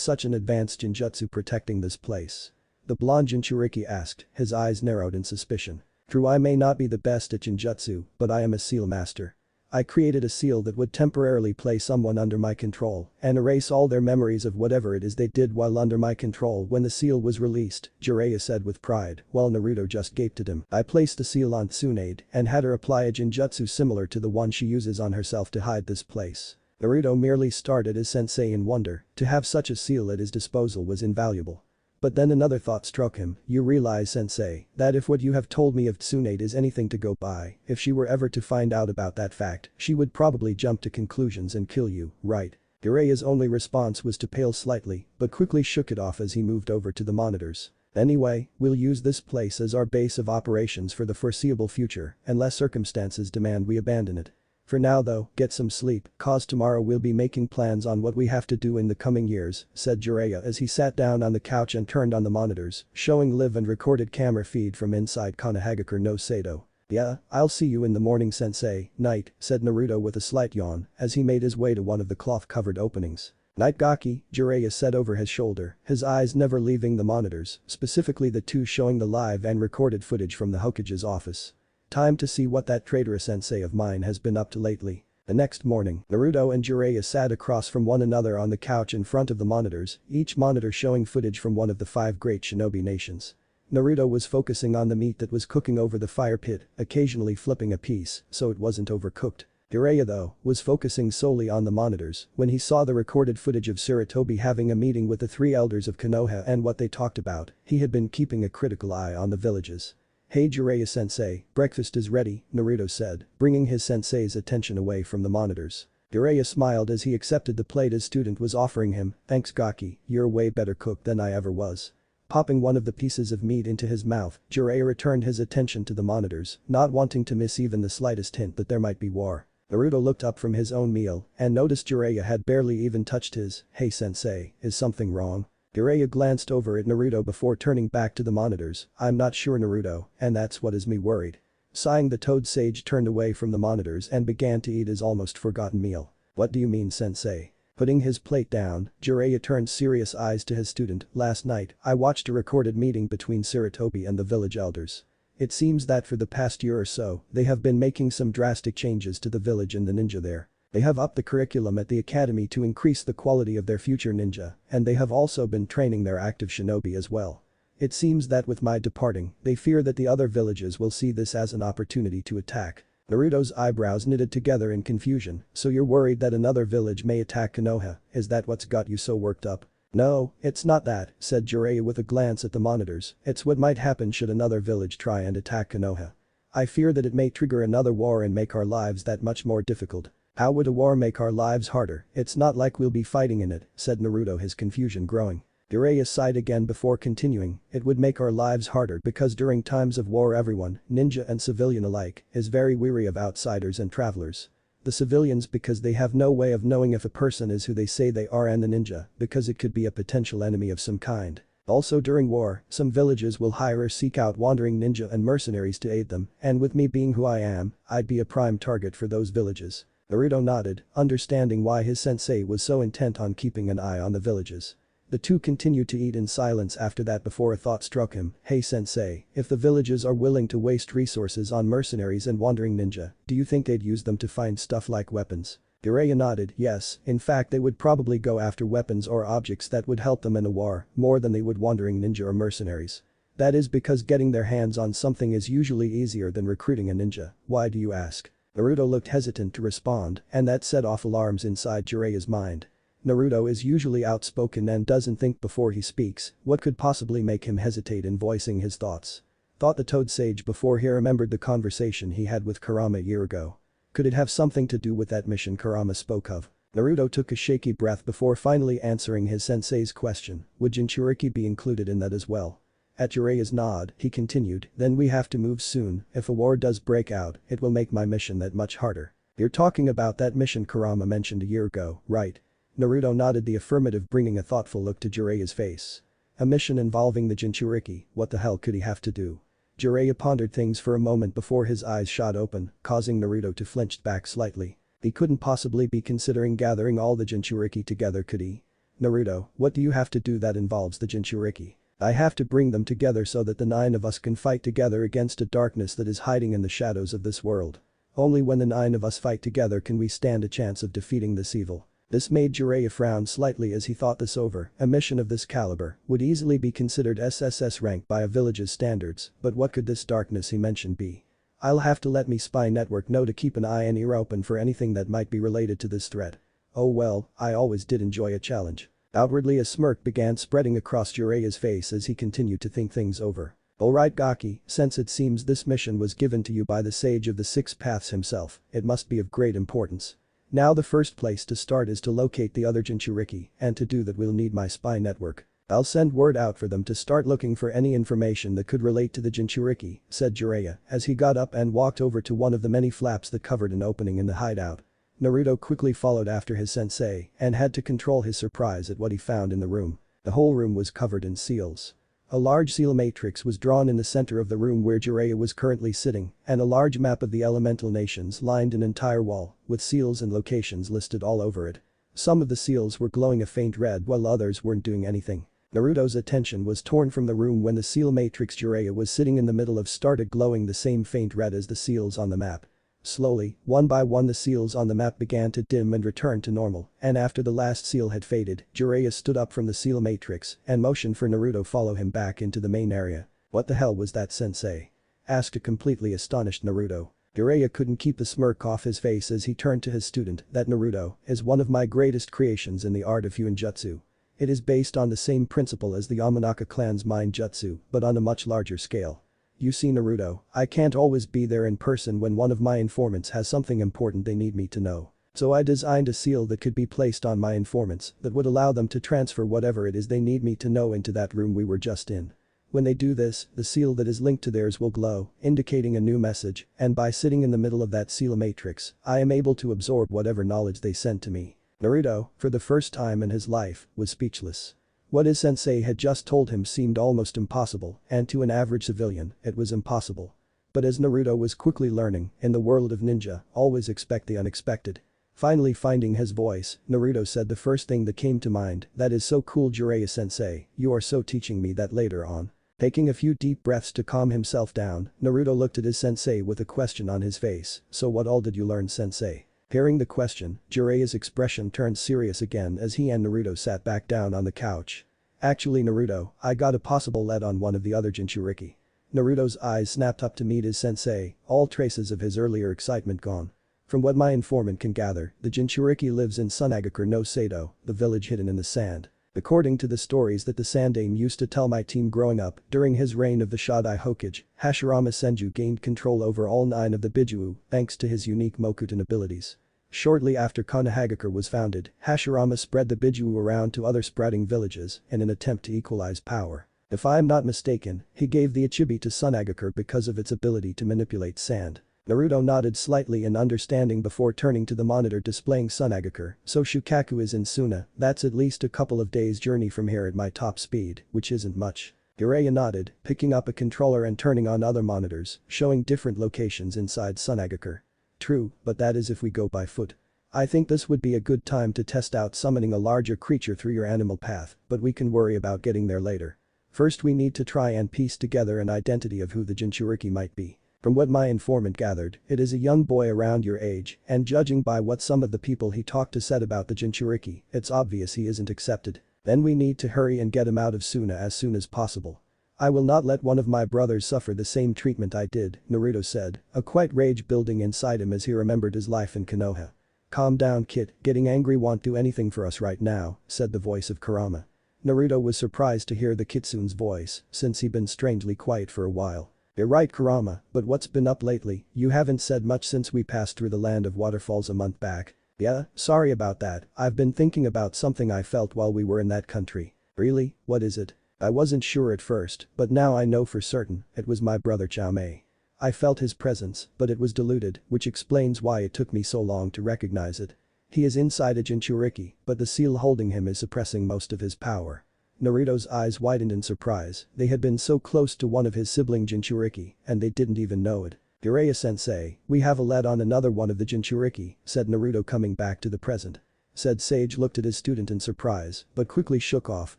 such an advanced genjutsu protecting this place? The blonde Jinchuriki asked, his eyes narrowed in suspicion. True, I may not be the best at genjutsu, but I am a seal master. I created a seal that would temporarily place someone under my control and erase all their memories of whatever it is they did while under my control when the seal was released, Jiraiya said with pride, while Naruto just gaped at him. I placed a seal on Tsunade and had her apply a genjutsu similar to the one she uses on herself to hide this place. Naruto merely stared at his sensei in wonder. To have such a seal at his disposal was invaluable. But then another thought struck him. You realize sensei, that if what you have told me of Tsunade is anything to go by, if she were ever to find out about that fact, she would probably jump to conclusions and kill you, right? Jiraiya's only response was to pale slightly, but quickly shook it off as he moved over to the monitors. Anyway, we'll use this place as our base of operations for the foreseeable future, unless circumstances demand we abandon it. For now though, get some sleep, cause tomorrow we'll be making plans on what we have to do in the coming years, said Jiraiya as he sat down on the couch and turned on the monitors, showing live and recorded camera feed from inside Konohagakure no Sado. Yeah, I'll see you in the morning sensei. Night, said Naruto with a slight yawn as he made his way to one of the cloth-covered openings. Night Gaki, Jiraiya said over his shoulder, his eyes never leaving the monitors, specifically the two showing the live and recorded footage from the Hokage's office. Time to see what that traitorous sensei of mine has been up to lately. The next morning, Naruto and Jiraiya sat across from one another on the couch in front of the monitors, each monitor showing footage from one of the 5 great shinobi nations. Naruto was focusing on the meat that was cooking over the fire pit, occasionally flipping a piece so it wasn't overcooked. Jiraiya though, was focusing solely on the monitors when he saw the recorded footage of Sarutobi having a meeting with the 3 elders of Konoha and what they talked about. He had been keeping a critical eye on the villages. Hey Jiraiya-sensei, breakfast is ready, Naruto said, bringing his sensei's attention away from the monitors. Jiraiya smiled as he accepted the plate his student was offering him. Thanks Gaki, you're a way better cook than I ever was. Popping one of the pieces of meat into his mouth, Jiraiya returned his attention to the monitors, not wanting to miss even the slightest hint that there might be war. Naruto looked up from his own meal and noticed Jiraiya had barely even touched his. Hey sensei, is something wrong? Jiraiya glanced over at Naruto before turning back to the monitors. I'm not sure Naruto, and that's what has me worried. Sighing, the toad sage turned away from the monitors and began to eat his almost forgotten meal. What do you mean sensei? Putting his plate down, Jiraiya turned serious eyes to his student. Last night, I watched a recorded meeting between Sarutobi and the village elders. It seems that for the past year or so, they have been making some drastic changes to the village and the ninja there. They have upped the curriculum at the academy to increase the quality of their future ninja, and they have also been training their active shinobi as well. It seems that with my departing, they fear that the other villages will see this as an opportunity to attack. Naruto's eyebrows knitted together in confusion, so you're worried that another village may attack Konoha, is that what's got you so worked up? No, it's not that, said Jiraiya with a glance at the monitors, it's what might happen should another village try and attack Konoha. I fear that it may trigger another war and make our lives that much more difficult. How would a war make our lives harder? It's not like we'll be fighting in it, said Naruto, his confusion growing. Jiraiya sighed again before continuing, it would make our lives harder because during times of war everyone, ninja and civilian alike, is very weary of outsiders and travelers. The civilians because they have no way of knowing if a person is who they say they are, and the ninja because it could be a potential enemy of some kind. Also during war, some villages will hire or seek out wandering ninja and mercenaries to aid them, and with me being who I am, I'd be a prime target for those villages. Naruto nodded, understanding why his sensei was so intent on keeping an eye on the villages. The two continued to eat in silence after that before a thought struck him, hey sensei, if the villages are willing to waste resources on mercenaries and wandering ninja, do you think they'd use them to find stuff like weapons? Jiraiya nodded, yes, in fact they would probably go after weapons or objects that would help them in a war, more than they would wandering ninja or mercenaries. That is because getting their hands on something is usually easier than recruiting a ninja, why do you ask? Naruto looked hesitant to respond, and that set off alarms inside Jiraiya's mind. Naruto is usually outspoken and doesn't think before he speaks, what could possibly make him hesitate in voicing his thoughts? Thought the Toad Sage before he remembered the conversation he had with Kurama a year ago. Could it have something to do with that mission Kurama spoke of? Naruto took a shaky breath before finally answering his sensei's question, would Jinchuriki be included in that as well? At Jiraiya's nod, he continued, then we have to move soon, if a war does break out, it will make my mission that much harder. You're talking about that mission Kurama mentioned a year ago, right? Naruto nodded the affirmative, bringing a thoughtful look to Jiraiya's face. A mission involving the Jinchuriki, what the hell could he have to do? Jiraiya pondered things for a moment before his eyes shot open, causing Naruto to flinch back slightly. He couldn't possibly be considering gathering all the Jinchuriki together, could he? Naruto, what do you have to do that involves the Jinchuriki? I have to bring them together so that the 9 of us can fight together against a darkness that is hiding in the shadows of this world. Only when the 9 of us fight together can we stand a chance of defeating this evil. This made Jiraiya frown slightly as he thought this over, a mission of this caliber would easily be considered SSS rank by a village's standards, but what could this darkness he mentioned be? I'll have to let me spy network know to keep an eye and ear open for anything that might be related to this threat. Oh well, I always did enjoy a challenge. Outwardly a smirk began spreading across Jiraiya's face as he continued to think things over. Alright Gaki, since it seems this mission was given to you by the Sage of the Six Paths himself, it must be of great importance. Now the first place to start is to locate the other Jinchuriki, and to do that we'll need my spy network. I'll send word out for them to start looking for any information that could relate to the Jinchuriki, said Jiraiya as he got up and walked over to one of the many flaps that covered an opening in the hideout. Naruto quickly followed after his sensei and had to control his surprise at what he found in the room. The whole room was covered in seals. A large seal matrix was drawn in the center of the room where Jiraiya was currently sitting, and a large map of the elemental nations lined an entire wall, with seals and locations listed all over it. Some of the seals were glowing a faint red while others weren't doing anything. Naruto's attention was torn from the room when the seal matrix Jiraiya was sitting in the middle of started glowing the same faint red as the seals on the map. Slowly, one by one the seals on the map began to dim and return to normal, and after the last seal had faded, Jiraiya stood up from the seal matrix and motioned for Naruto follow him back into the main area. What the hell was that, sensei? Asked a completely astonished Naruto. Jiraiya couldn't keep the smirk off his face as he turned to his student, that Naruto is one of my greatest creations in the art of Hyuinjutsu. It is based on the same principle as the Yamanaka clan's mind jutsu, but on a much larger scale. You see Naruto, I can't always be there in person when one of my informants has something important they need me to know. So I designed a seal that could be placed on my informants that would allow them to transfer whatever it is they need me to know into that room we were just in. When they do this, the seal that is linked to theirs will glow, indicating a new message, and by sitting in the middle of that seal matrix, I am able to absorb whatever knowledge they send to me. Naruto, for the first time in his life, was speechless. What his sensei had just told him seemed almost impossible, and to an average civilian, it was impossible. But as Naruto was quickly learning, in the world of ninja, always expect the unexpected. Finally finding his voice, Naruto said the first thing that came to mind, that is so cool Jiraiya-sensei, you are so teaching me that later on. Taking a few deep breaths to calm himself down, Naruto looked at his sensei with a question on his face, so what all did you learn, sensei? Hearing the question, Jiraiya's expression turned serious again as he and Naruto sat back down on the couch. Actually Naruto, I got a possible lead on one of the other Jinchuriki. Naruto's eyes snapped up to meet his sensei, all traces of his earlier excitement gone. From what my informant can gather, the Jinchuriki lives in Sunagakur no Sado, the village hidden in the sand. According to the stories that the Sandaime used to tell my team growing up, during his reign of the Shodai Hokage, Hashirama Senju gained control over all 9 of the bijuu, thanks to his unique Mokuton abilities. Shortly after Konohagakure was founded, Hashirama spread the bijuu around to other sprouting villages in an attempt to equalize power. If I am not mistaken, he gave the Ichibi to Sunagakur because of its ability to manipulate sand. Naruto nodded slightly in understanding before turning to the monitor displaying Sunagakur, so Shukaku is in Suna, that's at least a couple of days journey from here at my top speed, which isn't much. Jiraiya nodded, picking up a controller and turning on other monitors, showing different locations inside Sunagakur. True, but that is if we go by foot. I think this would be a good time to test out summoning a larger creature through your animal path, but we can worry about getting there later. First we need to try and piece together an identity of who the Jinchuriki might be. From what my informant gathered, it is a young boy around your age, and judging by what some of the people he talked to said about the Jinchuriki, it's obvious he isn't accepted. Then we need to hurry and get him out of Suna as soon as possible. I will not let one of my brothers suffer the same treatment I did, Naruto said, a quiet rage building inside him as he remembered his life in Konoha. Calm down kid, getting angry won't do anything for us right now, said the voice of Kurama. Naruto was surprised to hear the kitsune's voice, since he'd been strangely quiet for a while. You're right Kurama, but what's been up lately, you haven't said much since we passed through the land of waterfalls a month back. Yeah, sorry about that, I've been thinking about something I felt while we were in that country. Really, what is it? I wasn't sure at first, but now I know for certain, it was my brother Chao-mei. I felt his presence, but it was diluted, which explains why it took me so long to recognize it. He is inside a Jinchuriki, but the seal holding him is suppressing most of his power. Naruto's eyes widened in surprise, they had been so close to one of his sibling Jinchuriki, and they didn't even know it. Jiraiya-sensei, we have a lead on another one of the Jinchuriki, said Naruto coming back to the present. Said sage looked at his student in surprise, but quickly shook off,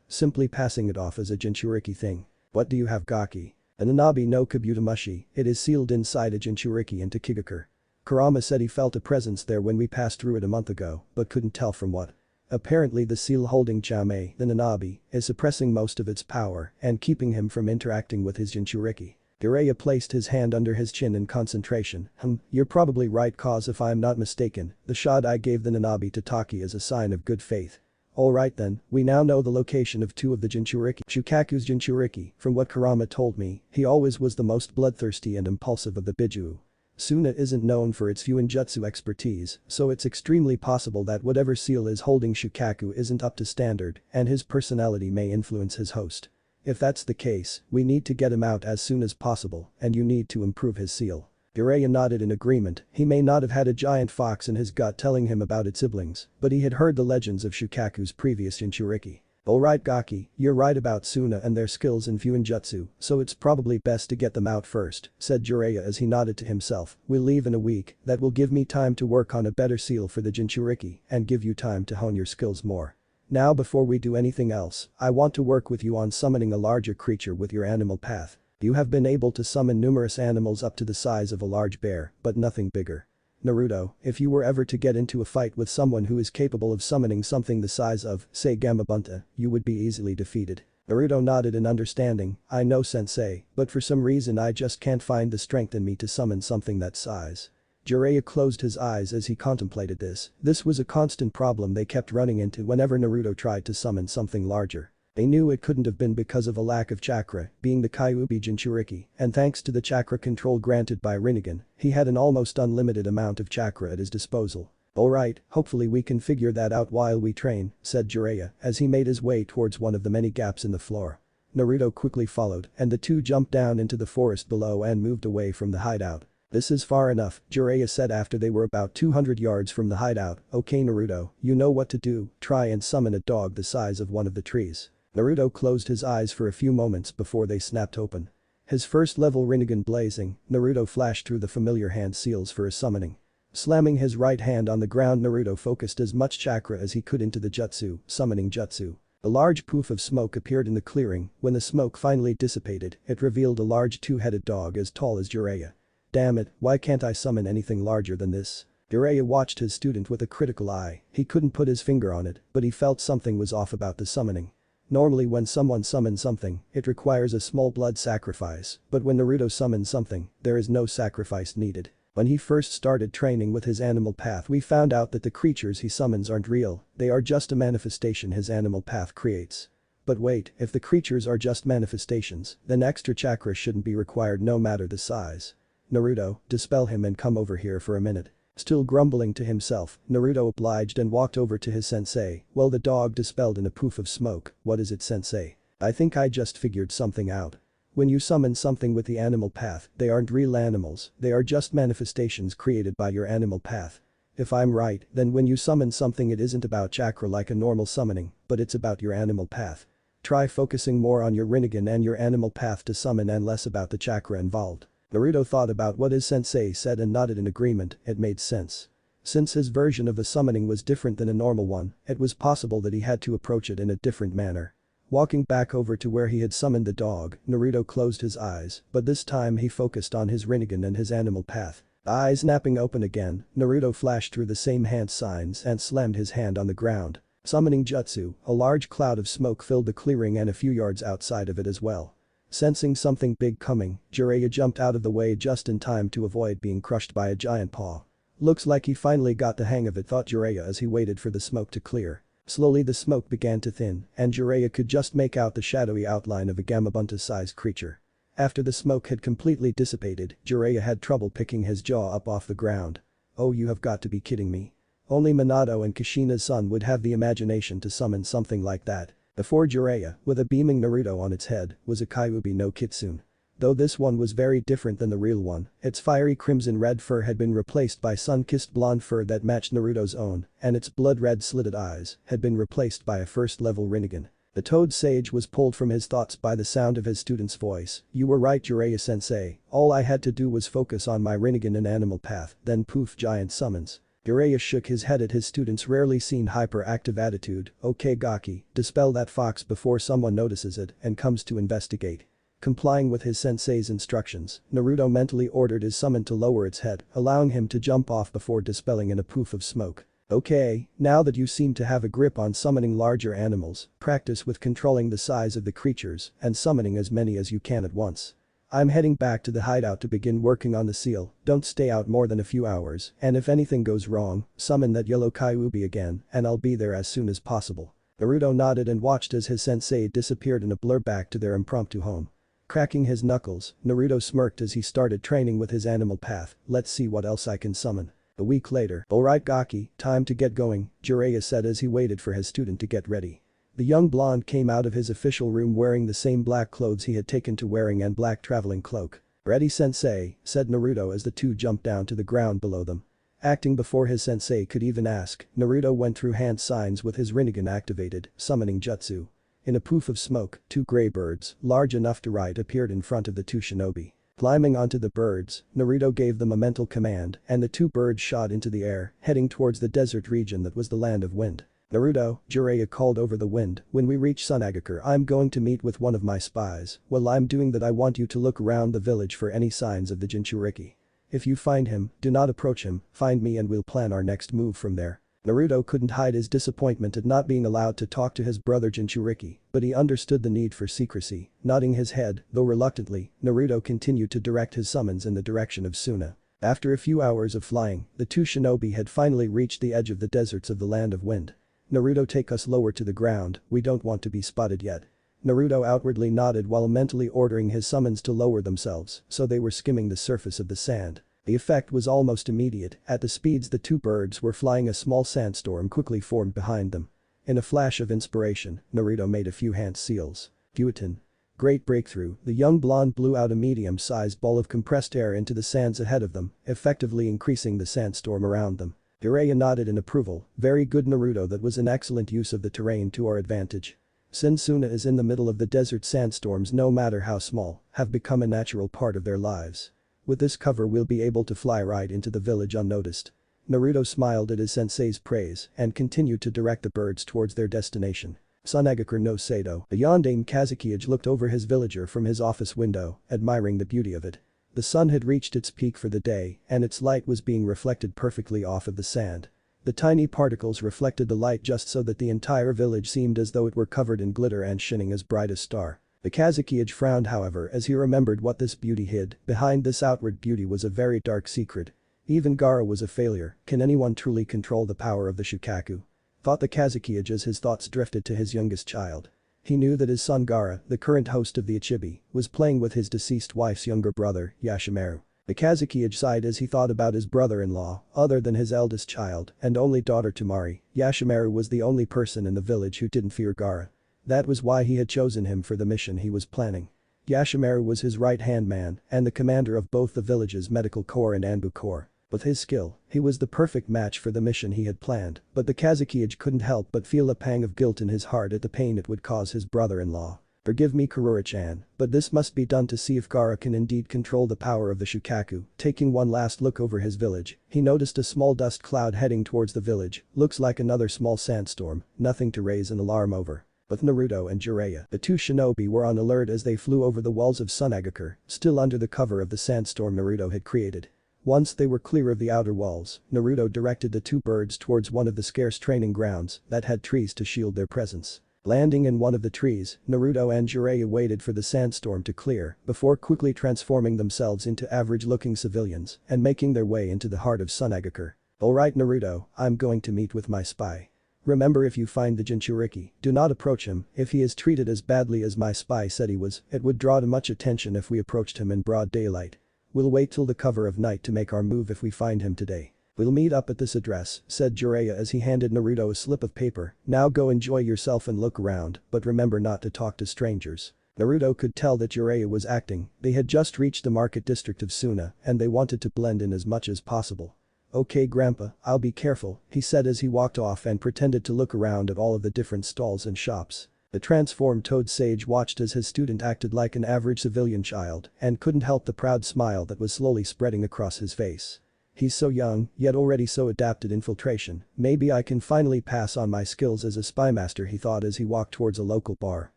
simply passing it off as a Jinchuriki thing. What do you have Gaki? An Anabi no Kabutamushi, it is sealed inside a Jinchuriki into Kigakure. Kurama said he felt a presence there when we passed through it a month ago, but couldn't tell from what. Apparently the seal holding Chao-mei, the Nanabi, is suppressing most of its power and keeping him from interacting with his Jinchuriki. Jiraiya placed his hand under his chin in concentration. You're probably right cause if I'm not mistaken, the shot I gave the Nanabi to Taki is a sign of good faith. Alright then, we now know the location of 2 of the Jinchuriki. Shukaku's Jinchuriki, from what Kurama told me, he always was the most bloodthirsty and impulsive of the bijuu. Suna isn't known for its Fuinjutsu expertise, so it's extremely possible that whatever seal is holding Shukaku isn't up to standard and his personality may influence his host. If that's the case, we need to get him out as soon as possible and you need to improve his seal. Jiraiya nodded in agreement, he may not have had a giant fox in his gut telling him about its siblings, but he had heard the legends of Shukaku's previous Jinchuriki. Alright Gaki, you're right about Suna and their skills in Fuinjutsu, so it's probably best to get them out first, said Jiraiya as he nodded to himself, we'll leave in a week, that will give me time to work on a better seal for the Jinchuriki and give you time to hone your skills more. Now before we do anything else, I want to work with you on summoning a larger creature with your animal path. You have been able to summon numerous animals up to the size of a large bear, but nothing bigger. Naruto, if you were ever to get into a fight with someone who is capable of summoning something the size of, say Gamabunta, you would be easily defeated. Naruto nodded in understanding, I know sensei, but for some reason I just can't find the strength in me to summon something that size. Jiraiya closed his eyes as he contemplated this. This was a constant problem they kept running into whenever Naruto tried to summon something larger. They knew it couldn't have been because of a lack of chakra, being the Kyuubi Jinchuriki, and thanks to the chakra control granted by Rinnegan, he had an almost unlimited amount of chakra at his disposal. Alright, hopefully we can figure that out while we train, said Jiraiya as he made his way towards one of the many gaps in the floor. Naruto quickly followed and the two jumped down into the forest below and moved away from the hideout. This is far enough, Jiraiya said after they were about 200 yards from the hideout. Okay Naruto, you know what to do, try and summon a dog the size of one of the trees. Naruto closed his eyes for a few moments before they snapped open. His first level Rinnegan blazing, Naruto flashed through the familiar hand seals for his summoning. Slamming his right hand on the ground Naruto focused as much chakra as he could into the jutsu, summoning jutsu. A large poof of smoke appeared in the clearing, when the smoke finally dissipated, it revealed a large 2-headed dog as tall as Jiraiya. Damn it, why can't I summon anything larger than this? Jiraiya watched his student with a critical eye. He couldn't put his finger on it, but he felt something was off about the summoning. Normally when someone summons something, it requires a small blood sacrifice, but when Naruto summons something, there is no sacrifice needed. When he first started training with his animal path, we found out that the creatures he summons aren't real, they are just a manifestation his animal path creates. But wait, if the creatures are just manifestations, then extra chakra shouldn't be required no matter the size. Naruto, dispel him and come over here for a minute. Still grumbling to himself, Naruto obliged and walked over to his sensei. Well, the dog dispelled in a poof of smoke. What is it, sensei? I think I just figured something out. When you summon something with the animal path, they aren't real animals, they are just manifestations created by your animal path. If I'm right, then when you summon something it isn't about chakra like a normal summoning, but it's about your animal path. Try focusing more on your Rinnegan and your animal path to summon and less about the chakra involved. Naruto thought about what his sensei said and nodded in agreement. It made sense. Since his version of the summoning was different than a normal one, it was possible that he had to approach it in a different manner. Walking back over to where he had summoned the dog, Naruto closed his eyes, but this time he focused on his Rinnegan and his animal path. Eyes snapping open again, Naruto flashed through the same hand signs and slammed his hand on the ground. Summoning jutsu, a large cloud of smoke filled the clearing and a few yards outside of it as well. Sensing something big coming, Jiraiya jumped out of the way just in time to avoid being crushed by a giant paw. Looks like he finally got the hang of it, thought Jiraiya as he waited for the smoke to clear. Slowly the smoke began to thin, and Jiraiya could just make out the shadowy outline of a Gamabunta-sized creature. After the smoke had completely dissipated, Jiraiya had trouble picking his jaw up off the ground. Oh, you have got to be kidding me. Only Minato and Kushina's son would have the imagination to summon something like that. Before Jiraiya, with a beaming Naruto on its head, was a Kyuubi no Kitsune. Though this one was very different than the real one, its fiery crimson red fur had been replaced by sun-kissed blonde fur that matched Naruto's own, and its blood-red slitted eyes had been replaced by a first-level Rinnegan. The Toad Sage was pulled from his thoughts by the sound of his student's voice. You were right, Jiraiya-sensei, all I had to do was focus on my Rinnegan and animal path, then poof, giant summons. Jiraiya shook his head at his student's rarely seen hyperactive attitude. Okay Gaki, dispel that fox before someone notices it and comes to investigate. Complying with his sensei's instructions, Naruto mentally ordered his summon to lower its head, allowing him to jump off before dispelling in a poof of smoke. Okay, now that you seem to have a grip on summoning larger animals, practice with controlling the size of the creatures and summoning as many as you can at once. I'm heading back to the hideout to begin working on the seal, don't stay out more than a few hours, and if anything goes wrong, summon that yellow Kyuubi again and I'll be there as soon as possible. Naruto nodded and watched as his sensei disappeared in a blur back to their impromptu home. Cracking his knuckles, Naruto smirked as he started training with his animal path. Let's see what else I can summon. A week later, alright Gaki, time to get going, Jiraiya said as he waited for his student to get ready. The young blonde came out of his official room wearing the same black clothes he had taken to wearing and black traveling cloak. Ready sensei, said Naruto as the two jumped down to the ground below them. Acting before his sensei could even ask, Naruto went through hand signs with his Rinnegan activated, summoning jutsu. In a poof of smoke, two gray birds, large enough to ride, appeared in front of the two shinobi. Climbing onto the birds, Naruto gave them a mental command and the two birds shot into the air, heading towards the desert region that was the land of wind. Naruto, Jiraiya called over the wind, when we reach Sunagakur I'm going to meet with one of my spies. While I'm doing that I want you to look around the village for any signs of the Jinchuriki. If you find him, do not approach him, find me and we'll plan our next move from there. Naruto couldn't hide his disappointment at not being allowed to talk to his brother Jinchuriki, but he understood the need for secrecy. Nodding his head, though reluctantly, Naruto continued to direct his summons in the direction of Suna. After a few hours of flying, the two shinobi had finally reached the edge of the deserts of the land of wind. Naruto, take us lower to the ground, we don't want to be spotted yet. Naruto outwardly nodded while mentally ordering his summons to lower themselves, so they were skimming the surface of the sand. The effect was almost immediate. At the speeds the two birds were flying, a small sandstorm quickly formed behind them. In a flash of inspiration, Naruto made a few hand seals. Guillotine. Great breakthrough, the young blonde blew out a medium-sized ball of compressed air into the sands ahead of them, effectively increasing the sandstorm around them. Jiraiya nodded in approval. Very good Naruto, that was an excellent use of the terrain to our advantage. Since Suna is in the middle of the desert, sandstorms no matter how small, have become a natural part of their lives. With this cover we'll be able to fly right into the village unnoticed. Naruto smiled at his sensei's praise and continued to direct the birds towards their destination. Sunagakur no Sato, the yondaime Kazukiage looked over his villager from his office window, admiring the beauty of it. The sun had reached its peak for the day, and its light was being reflected perfectly off of the sand. The tiny particles reflected the light just so that the entire village seemed as though it were covered in glitter and shining as bright as star. The Kazakh frowned however as he remembered what this beauty hid. Behind this outward beauty was a very dark secret. Even Gaara was a failure. Can anyone truly control the power of the Shukaku? Thought the Kazakh as his thoughts drifted to his youngest child. He knew that his son Gaara, the current host of the Ichibi, was playing with his deceased wife's younger brother, Yashamaru. The Kazakh sighed as he thought about his brother-in-law, other than his eldest child and only daughter Tamari. Yashamaru was the only person in the village who didn't fear Gaara. That was why he had chosen him for the mission he was planning. Yashamaru was his right-hand man and the commander of both the village's medical corps and Anbu corps. With his skill, he was the perfect match for the mission he had planned, but the Kazakh couldn't help but feel a pang of guilt in his heart at the pain it would cause his brother-in-law. Forgive me Kurura-chan, but this must be done to see if Gaara can indeed control the power of the Shukaku. Taking one last look over his village, he noticed a small dust cloud heading towards the village. Looks like another small sandstorm, nothing to raise an alarm over. With Naruto and Jiraiya, the two shinobi were on alert as they flew over the walls of Sunagakure, still under the cover of the sandstorm Naruto had created. Once they were clear of the outer walls, Naruto directed the two birds towards one of the scarce training grounds that had trees to shield their presence. Landing in one of the trees, Naruto and Jiraiya waited for the sandstorm to clear before quickly transforming themselves into average-looking civilians and making their way into the heart of Sunagakure. Alright Naruto, I'm going to meet with my spy. Remember, if you find the Jinchuriki, do not approach him. If he is treated as badly as my spy said he was, it would draw too much attention if we approached him in broad daylight. We'll wait till the cover of night to make our move if we find him today. We'll meet up at this address, said Jiraiya as he handed Naruto a slip of paper. Now go enjoy yourself and look around, but remember not to talk to strangers. Naruto could tell that Jiraiya was acting. They had just reached the market district of Suna and they wanted to blend in as much as possible. Okay grandpa, I'll be careful, he said as he walked off and pretended to look around at all of the different stalls and shops. The transformed Toad Sage watched as his student acted like an average civilian child and couldn't help the proud smile that was slowly spreading across his face. He's so young, yet already so adapted infiltration. Maybe I can finally pass on my skills as a spy master, he thought as he walked towards a local bar.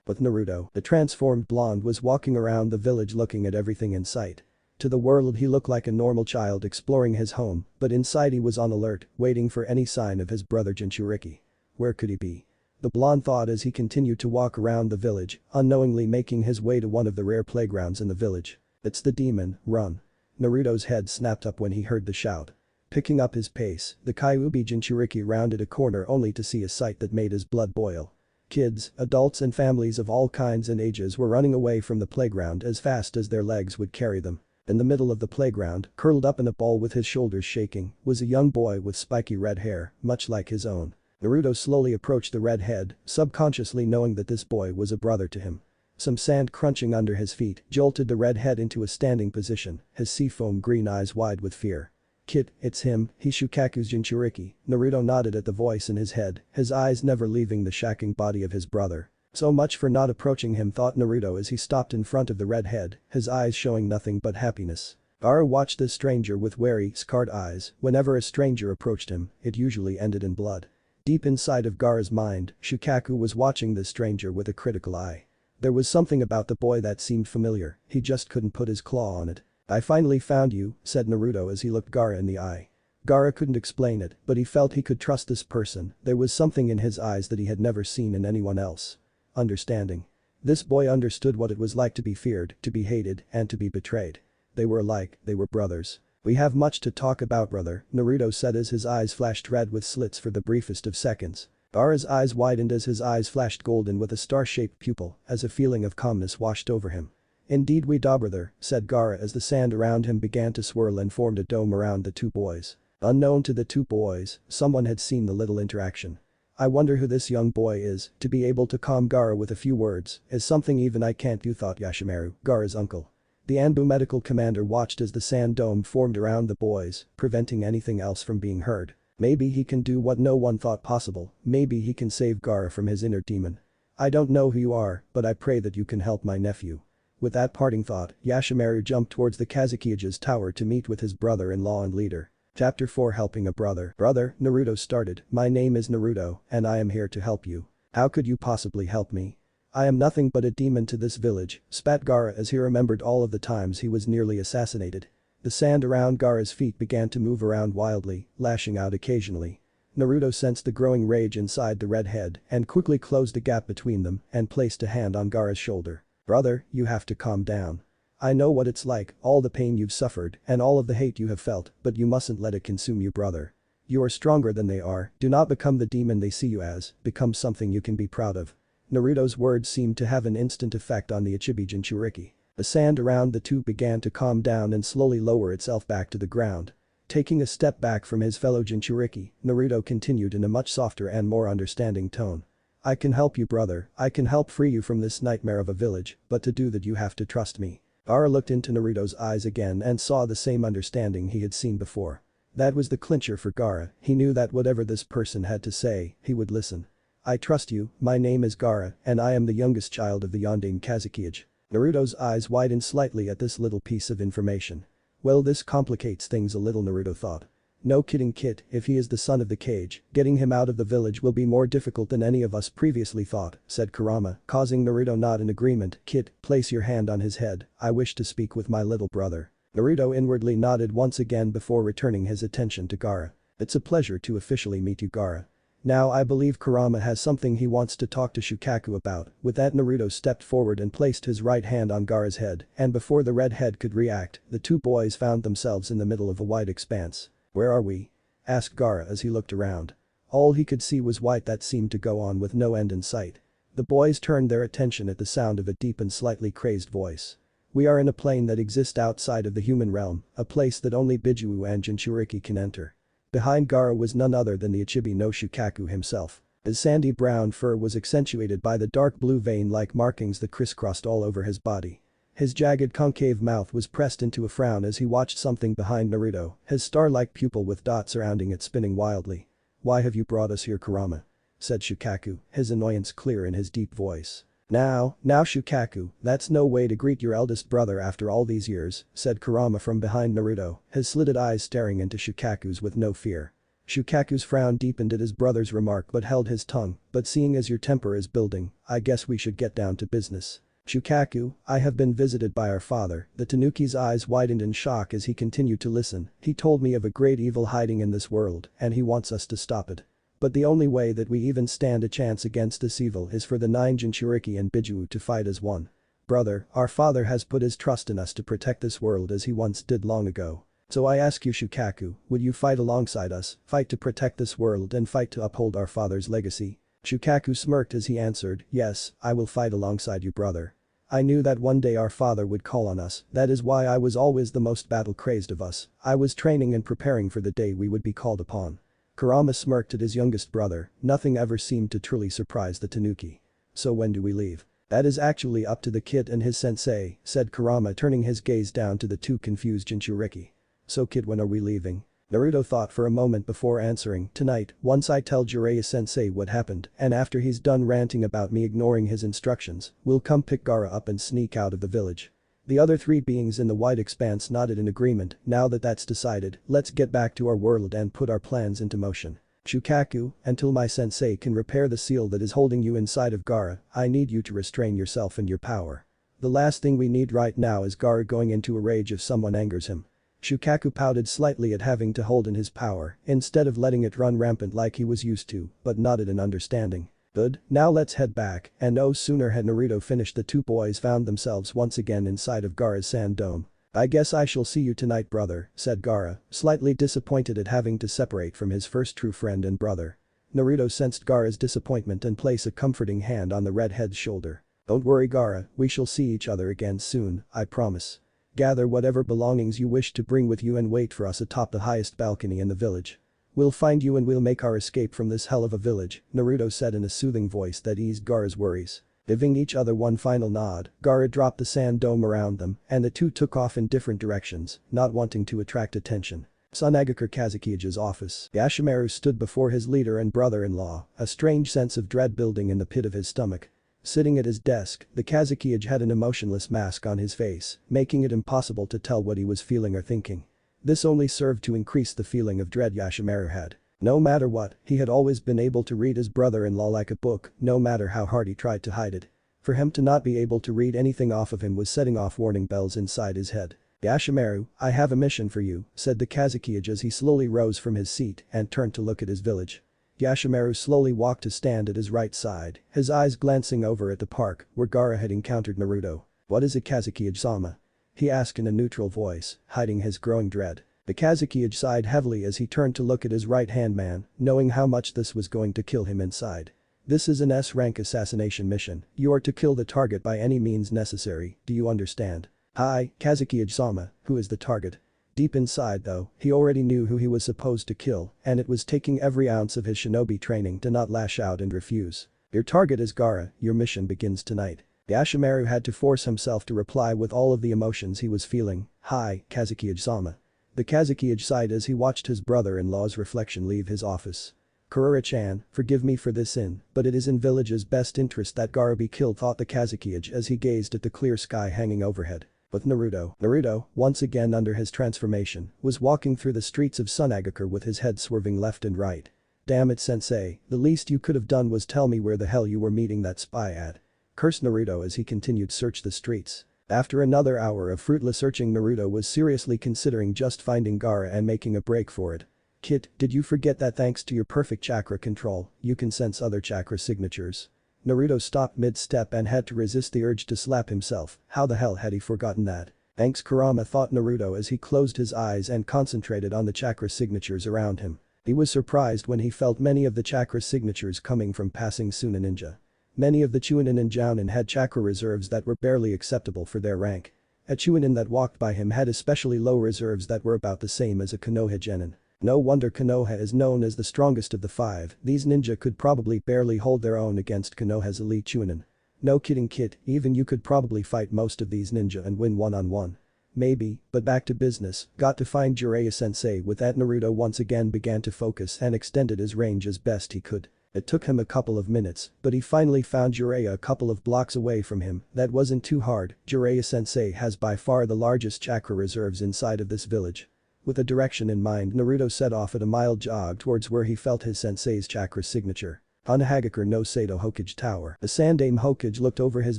With Naruto, the transformed blonde was walking around the village looking at everything in sight. To the world he looked like a normal child exploring his home, but inside he was on alert, waiting for any sign of his brother Jinchuriki. Where could he be? The blonde thought as he continued to walk around the village, unknowingly making his way to one of the rare playgrounds in the village. It's the demon, run. Naruto's head snapped up when he heard the shout. Picking up his pace, the Kyuubi Jinchuriki rounded a corner only to see a sight that made his blood boil. Kids, adults and families of all kinds and ages were running away from the playground as fast as their legs would carry them. In the middle of the playground, curled up in a ball with his shoulders shaking, was a young boy with spiky red hair, much like his own. Naruto slowly approached the redhead, subconsciously knowing that this boy was a brother to him. Some sand crunching under his feet jolted the redhead into a standing position, his seafoam green eyes wide with fear. Kid, it's him, he's Shukaku's Jinchuriki. Naruto nodded at the voice in his head, his eyes never leaving the shacking body of his brother. So much for not approaching him, thought Naruto as he stopped in front of the redhead, his eyes showing nothing but happiness. Gaara watched this stranger with wary, scarred eyes. Whenever a stranger approached him, it usually ended in blood. Deep inside of Gaara's mind, Shukaku was watching this stranger with a critical eye. There was something about the boy that seemed familiar, he just couldn't put his claw on it. I finally found you, said Naruto as he looked Gaara in the eye. Gaara couldn't explain it, but he felt he could trust this person. There was something in his eyes that he had never seen in anyone else. Understanding. This boy understood what it was like to be feared, to be hated, and to be betrayed. They were alike, they were brothers. We have much to talk about, brother, Naruto said as his eyes flashed red with slits for the briefest of seconds. Gaara's eyes widened as his eyes flashed golden with a star-shaped pupil as a feeling of calmness washed over him. Indeed we do, brother, said Gaara as the sand around him began to swirl and formed a dome around the two boys. Unknown to the two boys, someone had seen the little interaction. I wonder who this young boy is. To be able to calm Gaara with a few words is something even I can't do, thought Yashamaru, Gaara's uncle. The Anbu medical commander watched as the sand dome formed around the boys, preventing anything else from being heard. Maybe he can do what no one thought possible, maybe he can save Gaara from his inner demon. I don't know who you are, but I pray that you can help my nephew. With that parting thought, Yashamaru jumped towards the Kazakiyage's tower to meet with his brother-in-law and leader. Chapter 4 Helping a Brother. Brother, Naruto started, my name is Naruto, and I am here to help you. How could you possibly help me? I am nothing but a demon to this village, spat Gaara as he remembered all of the times he was nearly assassinated. The sand around Gaara's feet began to move around wildly, lashing out occasionally. Naruto sensed the growing rage inside the redhead and quickly closed a gap between them and placed a hand on Gaara's shoulder. Brother, you have to calm down. I know what it's like, all the pain you've suffered and all of the hate you have felt, but you mustn't let it consume you, brother. You are stronger than they are, do not become the demon they see you as, become something you can be proud of. Naruto's words seemed to have an instant effect on the Ichibi Jinchuriki. The sand around the two began to calm down and slowly lower itself back to the ground. Taking a step back from his fellow Jinchuriki, Naruto continued in a much softer and more understanding tone. I can help you, brother, I can help free you from this nightmare of a village, but to do that you have to trust me. Gaara looked into Naruto's eyes again and saw the same understanding he had seen before. That was the clincher for Gaara, he knew that whatever this person had to say, he would listen. I trust you, my name is Gaara, and I am the youngest child of the Yondaime Kazekage. Naruto's eyes widened slightly at this little piece of information. Well, this complicates things a little, Naruto thought. No kidding, kid, if he is the son of the cage, getting him out of the village will be more difficult than any of us previously thought, said Kurama, causing Naruto nod in agreement. Kid, place your hand on his head, I wish to speak with my little brother. Naruto inwardly nodded once again before returning his attention to Gaara. It's a pleasure to officially meet you, Gaara. Now I believe Kurama has something he wants to talk to Shukaku about. With that, Naruto stepped forward and placed his right hand on Gaara's head, and before the redhead could react, the two boys found themselves in the middle of a wide expanse. Where are we? Asked Gaara as he looked around. All he could see was white that seemed to go on with no end in sight. The boys turned their attention at the sound of a deep and slightly crazed voice. We are in a plane that exists outside of the human realm, a place that only Bijuu and Jinchuriki can enter. Behind Gaara was none other than the Ichibi no Shukaku himself. His sandy brown fur was accentuated by the dark blue vein-like markings that crisscrossed all over his body. His jagged concave mouth was pressed into a frown as he watched something behind Naruto, his star-like pupil with dots surrounding it spinning wildly. Why have you brought us here, Kurama? Said Shukaku, his annoyance clear in his deep voice. Now Shukaku, that's no way to greet your eldest brother after all these years, said Kurama from behind Naruto, his slitted eyes staring into Shukaku's with no fear. Shukaku's frown deepened at his brother's remark but held his tongue, but seeing as your temper is building, I guess we should get down to business. Shukaku, I have been visited by our father, the Tanuki's eyes widened in shock as he continued to listen. He told me of a great evil hiding in this world, and he wants us to stop it. But the only way that we even stand a chance against this evil is for the 9 Jinchuriki and Bijuu to fight as one. Brother, our father has put his trust in us to protect this world as he once did long ago. So I ask you, Shukaku, would you fight alongside us, fight to protect this world and fight to uphold our father's legacy? Shukaku smirked as he answered, yes, I will fight alongside you, brother. I knew that one day our father would call on us, that is why I was always the most battle-crazed of us. I was training and preparing for the day we would be called upon. Kurama smirked at his youngest brother, nothing ever seemed to truly surprise the Tanuki. So when do we leave? That is actually up to the kid and his sensei, said Kurama turning his gaze down to the two confused Jinchuriki. So kid, when are we leaving? Naruto thought for a moment before answering, tonight, once I tell Jiraiya sensei what happened and after he's done ranting about me ignoring his instructions, we'll come pick Gaara up and sneak out of the village. The other 3 beings in the wide expanse nodded in agreement. Now that that's decided, let's get back to our world and put our plans into motion. Shukaku, until my sensei can repair the seal that is holding you inside of Gaara, I need you to restrain yourself and your power. The last thing we need right now is Gaara going into a rage if someone angers him. Shukaku pouted slightly at having to hold in his power instead of letting it run rampant like he was used to, but nodded in understanding. Good, now let's head back, and no sooner had Naruto finished the two boys found themselves once again inside of Gaara's sand dome. I guess I shall see you tonight, brother, said Gaara, slightly disappointed at having to separate from his first true friend and brother. Naruto sensed Gaara's disappointment and placed a comforting hand on the redhead's shoulder. Don't worry, Gaara, we shall see each other again soon, I promise. Gather whatever belongings you wish to bring with you and wait for us atop the highest balcony in the village. We'll find you and we'll make our escape from this hell of a village, Naruto said in a soothing voice that eased Gaara's worries. Giving each other one final nod, Gaara dropped the sand dome around them and the two took off in different directions, not wanting to attract attention. Tsunagakure Kazukiyage's office. Yashamaru stood before his leader and brother-in-law, a strange sense of dread building in the pit of his stomach. Sitting at his desk, the Kazekage had an emotionless mask on his face, making it impossible to tell what he was feeling or thinking. This only served to increase the feeling of dread Yashamaru had. No matter what, he had always been able to read his brother-in-law like a book, no matter how hard he tried to hide it. For him to not be able to read anything off of him was setting off warning bells inside his head. "Yashamaru, I have a mission for you," said the Kazekage as he slowly rose from his seat and turned to look at his village. Yashamaru slowly walked to stand at his right side, his eyes glancing over at the park where Gaara had encountered Naruto. "What is it, Kazekage-sama?" he asked in a neutral voice, hiding his growing dread. The Kazekage sighed heavily as he turned to look at his right-hand man, knowing how much this was going to kill him inside. "This is an S-rank assassination mission. You are to kill the target by any means necessary, do you understand?" "Hi, Kazekage-sama, who is the target?" Deep inside though, he already knew who he was supposed to kill, and it was taking every ounce of his shinobi training to not lash out and refuse. "Your target is Gaara, your mission begins tonight." Yashamaru had to force himself to reply with all of the emotions he was feeling. "Hi, Kazekage-sama." The Kazekage sighed as he watched his brother-in-law's reflection leave his office. "Kurura-chan, forgive me for this but it is in village's best interest that Gaara be killed," thought the Kazekage as he gazed at the clear sky hanging overhead. But Naruto, once again under his transformation, was walking through the streets of Sunagakure with his head swerving left and right. "Damn it, sensei, the least you could have done was tell me where the hell you were meeting that spy at," cursed Naruto as he continued to search the streets. After another hour of fruitless searching, Naruto was seriously considering just finding Gaara and making a break for it. "Kid, did you forget that thanks to your perfect chakra control, you can sense other chakra signatures?" Naruto stopped mid-step and had to resist the urge to slap himself. How the hell had he forgotten that? "Thanks Kurama," thought Naruto as he closed his eyes and concentrated on the chakra signatures around him. He was surprised when he felt many of the chakra signatures coming from passing Suna ninja. Many of the chunin and jounin had chakra reserves that were barely acceptable for their rank. A chunin that walked by him had especially low reserves that were about the same as a Konoha genin. No wonder Konoha is known as the strongest of the five. These ninja could probably barely hold their own against Konoha's elite chunin. "No kidding kid, even you could probably fight most of these ninja and win one-on-one." "Maybe, but back to business, got to find Jiraiya sensei." With that, Naruto once again began to focus and extended his range as best he could. It took him a couple of minutes, but he finally found Jiraiya a couple of blocks away from him. That wasn't too hard. Jiraiya sensei has by far the largest chakra reserves inside of this village. With a direction in mind, Naruto set off at a mild jog towards where he felt his sensei's chakra signature. On Hagakure no Sato Hokage Tower, the Sandaime Hokage looked over his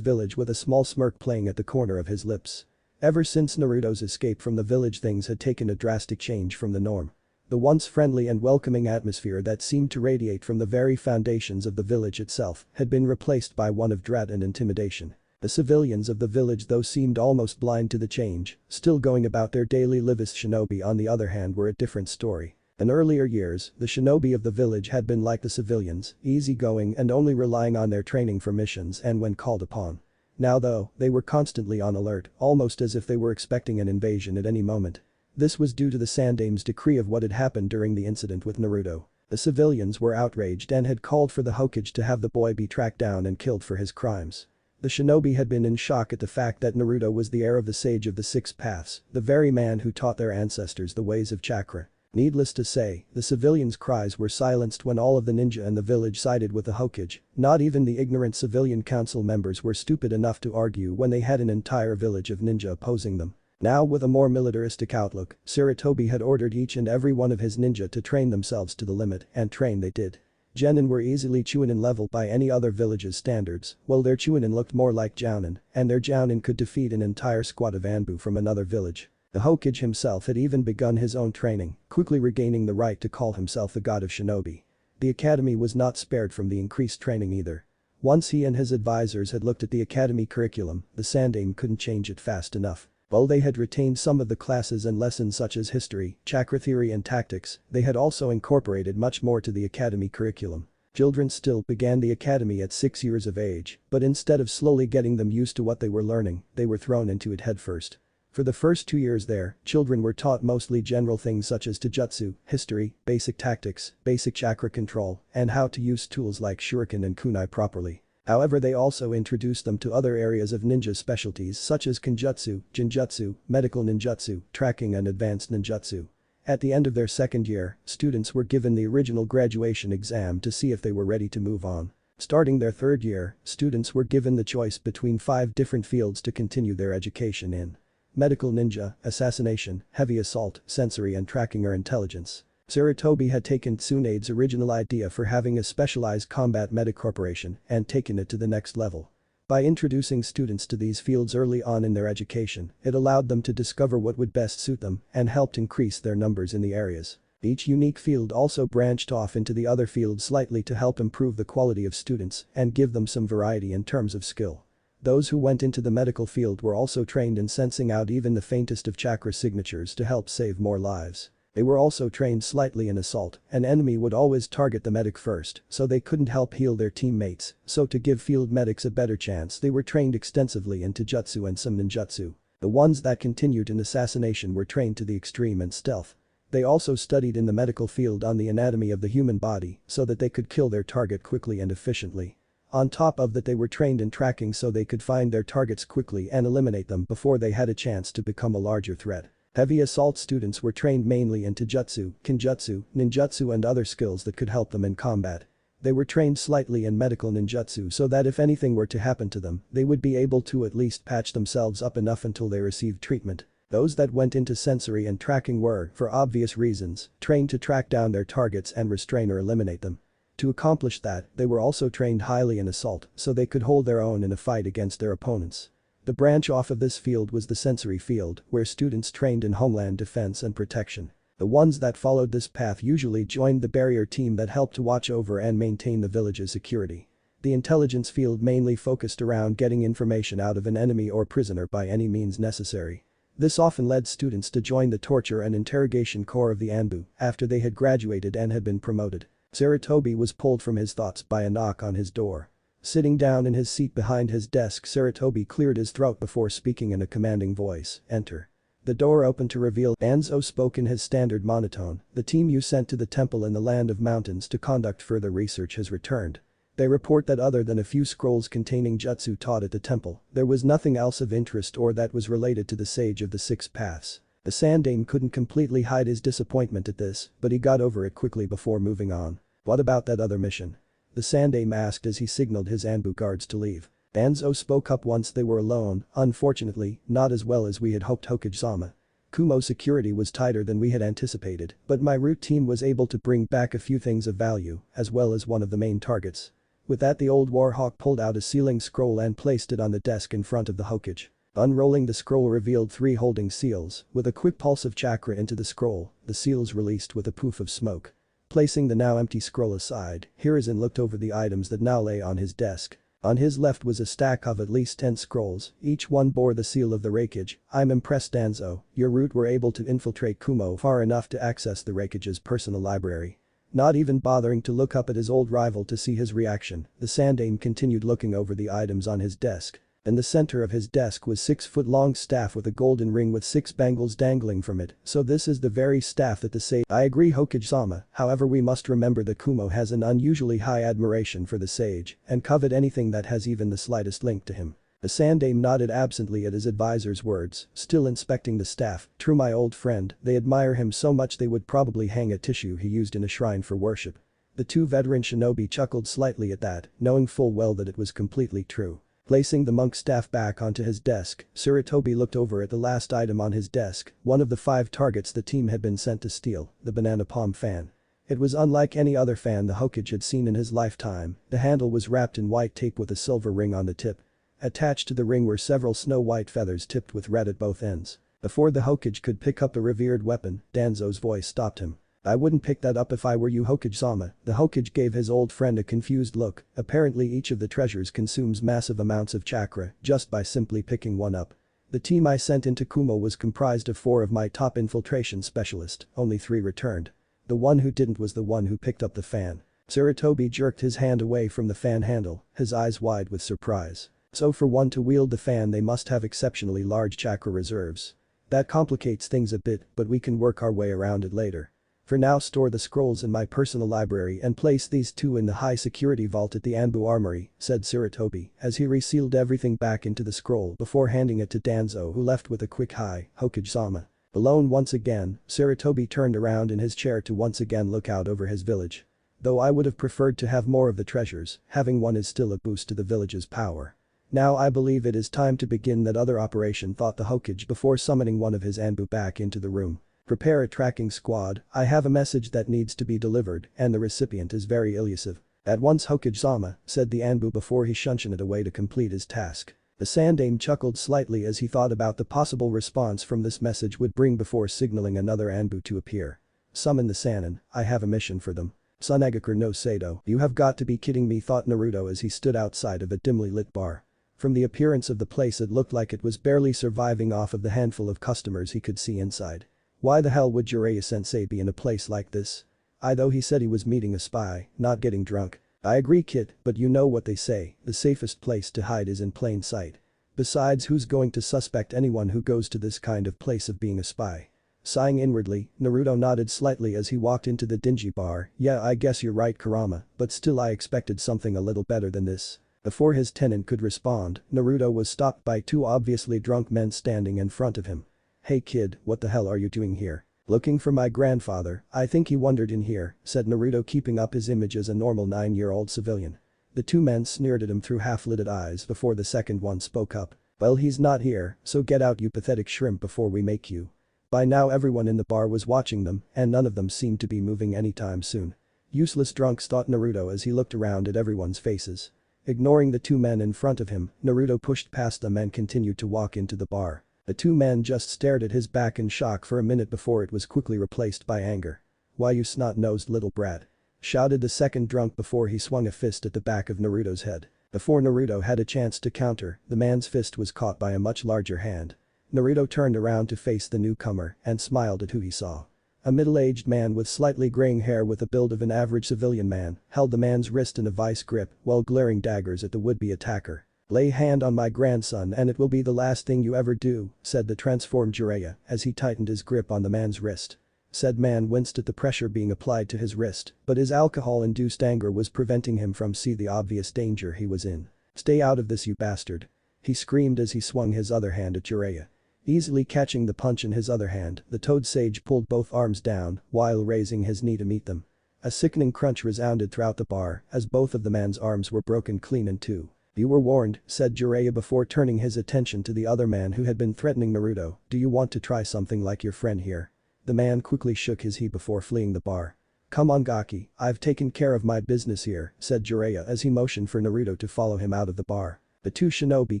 village with a small smirk playing at the corner of his lips. Ever since Naruto's escape from the village, things had taken a drastic change from the norm. The once friendly and welcoming atmosphere that seemed to radiate from the very foundations of the village itself had been replaced by one of dread and intimidation. The civilians of the village though seemed almost blind to the change, still going about their daily lives. Shinobi on the other hand were a different story. In earlier years, the shinobi of the village had been like the civilians, easygoing and only relying on their training for missions and when called upon. Now though, they were constantly on alert, almost as if they were expecting an invasion at any moment. This was due to the Sandaime's decree of what had happened during the incident with Naruto. The civilians were outraged and had called for the Hokage to have the boy be tracked down and killed for his crimes. The shinobi had been in shock at the fact that Naruto was the heir of the Sage of the Six Paths, the very man who taught their ancestors the ways of chakra. Needless to say, the civilians' cries were silenced when all of the ninja in the village sided with the Hokage. Not even the ignorant civilian council members were stupid enough to argue when they had an entire village of ninja opposing them. Now with a more militaristic outlook, Sarutobi had ordered each and every one of his ninja to train themselves to the limit, and train they did. Genin were easily chunin level by any other village's standards, while their chunin looked more like jounin, and their jounin could defeat an entire squad of Anbu from another village. The Hokage himself had even begun his own training, quickly regaining the right to call himself the god of shinobi. The academy was not spared from the increased training either. Once he and his advisors had looked at the academy curriculum, the Sandaime couldn't change it fast enough. While they had retained some of the classes and lessons such as history, chakra theory and tactics, they had also incorporated much more to the academy curriculum. Children still began the academy at 6 years of age, but instead of slowly getting them used to what they were learning, they were thrown into it headfirst. For the first 2 years there, children were taught mostly general things such as taijutsu, history, basic tactics, basic chakra control, and how to use tools like shuriken and kunai properly. However, they also introduced them to other areas of ninja specialties such as kenjutsu, jinjutsu, medical ninjutsu, tracking and advanced ninjutsu. At the end of their second year, students were given the original graduation exam to see if they were ready to move on. Starting their third year, students were given the choice between 5 different fields to continue their education in: medical ninja, assassination, heavy assault, sensory and tracking or intelligence. Sarutobi had taken Tsunade's original idea for having a specialized combat medic corporation and taken it to the next level. By introducing students to these fields early on in their education, it allowed them to discover what would best suit them and helped increase their numbers in the areas. Each unique field also branched off into the other fields slightly to help improve the quality of students and give them some variety in terms of skill. Those who went into the medical field were also trained in sensing out even the faintest of chakra signatures to help save more lives. They were also trained slightly in assault, an enemy would always target the medic first, so they couldn't help heal their teammates, so to give field medics a better chance they were trained extensively in taijutsu and some ninjutsu. The ones that continued in assassination were trained to the extreme in stealth. They also studied in the medical field on the anatomy of the human body so that they could kill their target quickly and efficiently. On top of that they were trained in tracking so they could find their targets quickly and eliminate them before they had a chance to become a larger threat. Heavy assault students were trained mainly in taijutsu, kinjutsu, ninjutsu and other skills that could help them in combat. They were trained slightly in medical ninjutsu so that if anything were to happen to them, they would be able to at least patch themselves up enough until they received treatment. Those that went into sensory and tracking were, for obvious reasons, trained to track down their targets and restrain or eliminate them. To accomplish that, they were also trained highly in assault so they could hold their own in a fight against their opponents. The branch off of this field was the sensory field, where students trained in homeland defense and protection. The ones that followed this path usually joined the barrier team that helped to watch over and maintain the village's security. The intelligence field mainly focused around getting information out of an enemy or prisoner by any means necessary. This often led students to join the torture and interrogation corps of the Anbu after they had graduated and had been promoted. Sarutobi was pulled from his thoughts by a knock on his door. Sitting down in his seat behind his desk, Sarutobi cleared his throat before speaking in a commanding voice, "Enter." The door opened to reveal Danzo spoke in his standard monotone, "The team you sent to the temple in the land of mountains to conduct further research has returned. They report that other than a few scrolls containing jutsu taught at the temple, there was nothing else of interest or that was related to the Sage of the Six Paths." The Sandame couldn't completely hide his disappointment at this, but he got over it quickly before moving on. "What about that other mission?" the Sandame asked as he signaled his Anbu guards to leave. Danzo spoke up once they were alone, "Unfortunately, not as well as we had hoped, Hokage-sama. Kumo's security was tighter than we had anticipated, but my route team was able to bring back a few things of value, as well as one of the main targets." With that the old warhawk pulled out a sealing scroll and placed it on the desk in front of the Hokage. Unrolling the scroll revealed 3 holding seals, with a quick pulse of chakra into the scroll, the seals released with a poof of smoke. Placing the now empty scroll aside, Hiruzen looked over the items that now lay on his desk. On his left was a stack of at least 10 scrolls, each one bore the seal of the Raikage. "I'm impressed, Danzo, your route were able to infiltrate Kumo far enough to access the Raikage's personal library." Not even bothering to look up at his old rival to see his reaction, the Sandame continued looking over the items on his desk. In the center of his desk was 6-foot-long staff with a golden ring with 6 bangles dangling from it, so this is the very staff that the sage— "I agree, Hokage-sama, however we must remember that Kumo has an unusually high admiration for the sage and covet anything that has even the slightest link to him." The Sandame nodded absently at his advisor's words, still inspecting the staff. "True, my old friend, they admire him so much they would probably hang a tissue he used in a shrine for worship." The 2 veteran shinobi chuckled slightly at that, knowing full well that it was completely true. Placing the monk's staff back onto his desk, Sarutobi looked over at the last item on his desk, one of the 5 targets the team had been sent to steal, the banana palm fan. It was unlike any other fan the Hokage had seen in his lifetime. The handle was wrapped in white tape with a silver ring on the tip. Attached to the ring were several snow-white feathers tipped with red at both ends. Before the Hokage could pick up the revered weapon, Danzo's voice stopped him. "I wouldn't pick that up if I were you, Hokage-sama." The Hokage gave his old friend a confused look. Apparently each of the treasures consumes massive amounts of chakra just by simply picking one up. "The team I sent into Kumo was comprised of 4 of my top infiltration specialists, only 3 returned. The one who didn't was the one who picked up the fan." Sarutobi jerked his hand away from the fan handle, his eyes wide with surprise. "So for one to wield the fan they must have exceptionally large chakra reserves. That complicates things a bit, but we can work our way around it later. For now, store the scrolls in my personal library and place these 2 in the high-security vault at the Anbu Armory," said Sarutobi as he resealed everything back into the scroll before handing it to Danzo, who left with a quick "Hi, Hokage-sama." Alone once again, Sarutobi turned around in his chair to once again look out over his village. "Though I would have preferred to have more of the treasures, having one is still a boost to the village's power. Now I believe it is time to begin that other operation," thought the Hokage before summoning one of his Anbu back into the room. "Prepare a tracking squad, I have a message that needs to be delivered and the recipient is very elusive." "At once Hokage-sama," said the Anbu before he shunshined it away to complete his task. The Sandaime chuckled slightly as he thought about the possible response from this message would bring before signaling another Anbu to appear. "Summon the Sannin, I have a mission for them." "Tsunagaku no Sado, you have got to be kidding me," thought Naruto as he stood outside of a dimly lit bar. From the appearance of the place it looked like it was barely surviving off of the handful of customers he could see inside. Why the hell would Jiraiya-sensei be in a place like this? Though he said he was meeting a spy, not getting drunk. I agree kid, but you know what they say, the safest place to hide is in plain sight. Besides, who's going to suspect anyone who goes to this kind of place of being a spy? Sighing inwardly, Naruto nodded slightly as he walked into the dingy bar. "Yeah, I guess you're right Kurama, but still I expected something a little better than this." Before his tenant could respond, Naruto was stopped by two obviously drunk men standing in front of him. "Hey kid, what the hell are you doing here?" "Looking for my grandfather, I think he wandered in here," said Naruto keeping up his image as a normal 9-year-old civilian. The two men sneered at him through half-lidded eyes before the second one spoke up. "Well, he's not here, so get out you pathetic shrimp before we make you." By now everyone in the bar was watching them and none of them seemed to be moving anytime soon. Useless drunks, thought Naruto as he looked around at everyone's faces. Ignoring the two men in front of him, Naruto pushed past them and continued to walk into the bar. The two men just stared at his back in shock for a minute before it was quickly replaced by anger. "Why you snot-nosed little brat?" shouted the second drunk before he swung a fist at the back of Naruto's head. Before Naruto had a chance to counter, the man's fist was caught by a much larger hand. Naruto turned around to face the newcomer and smiled at who he saw. A middle-aged man with slightly graying hair with the build of an average civilian man held the man's wrist in a vice grip while glaring daggers at the would-be attacker. "Lay hand on my grandson and it will be the last thing you ever do," said the transformed Jiraiya as he tightened his grip on the man's wrist. Said man winced at the pressure being applied to his wrist, but his alcohol-induced anger was preventing him from seeing the obvious danger he was in. "Stay out of this you bastard," he screamed as he swung his other hand at Jiraiya. Easily catching the punch in his other hand, the Toad Sage pulled both arms down while raising his knee to meet them. A sickening crunch resounded throughout the bar as both of the man's arms were broken clean in two. "You were warned," said Jiraiya before turning his attention to the other man who had been threatening Naruto. "Do you want to try something like your friend here?" The man quickly shook his head before fleeing the bar. "Come on Gaki, I've taken care of my business here," said Jiraiya as he motioned for Naruto to follow him out of the bar. The two shinobi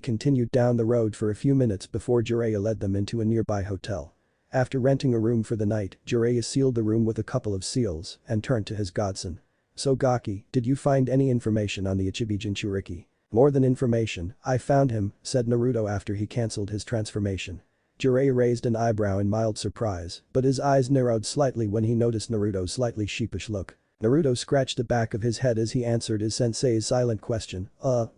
continued down the road for a few minutes before Jiraiya led them into a nearby hotel. After renting a room for the night, Jiraiya sealed the room with a couple of seals and turned to his godson. "So Gaki, did you find any information on the Ichibi Jinchuriki?" "More than information, I found him," said Naruto after he cancelled his transformation. Jiraiya raised an eyebrow in mild surprise, but his eyes narrowed slightly when he noticed Naruto's slightly sheepish look. Naruto scratched the back of his head as he answered his sensei's silent question.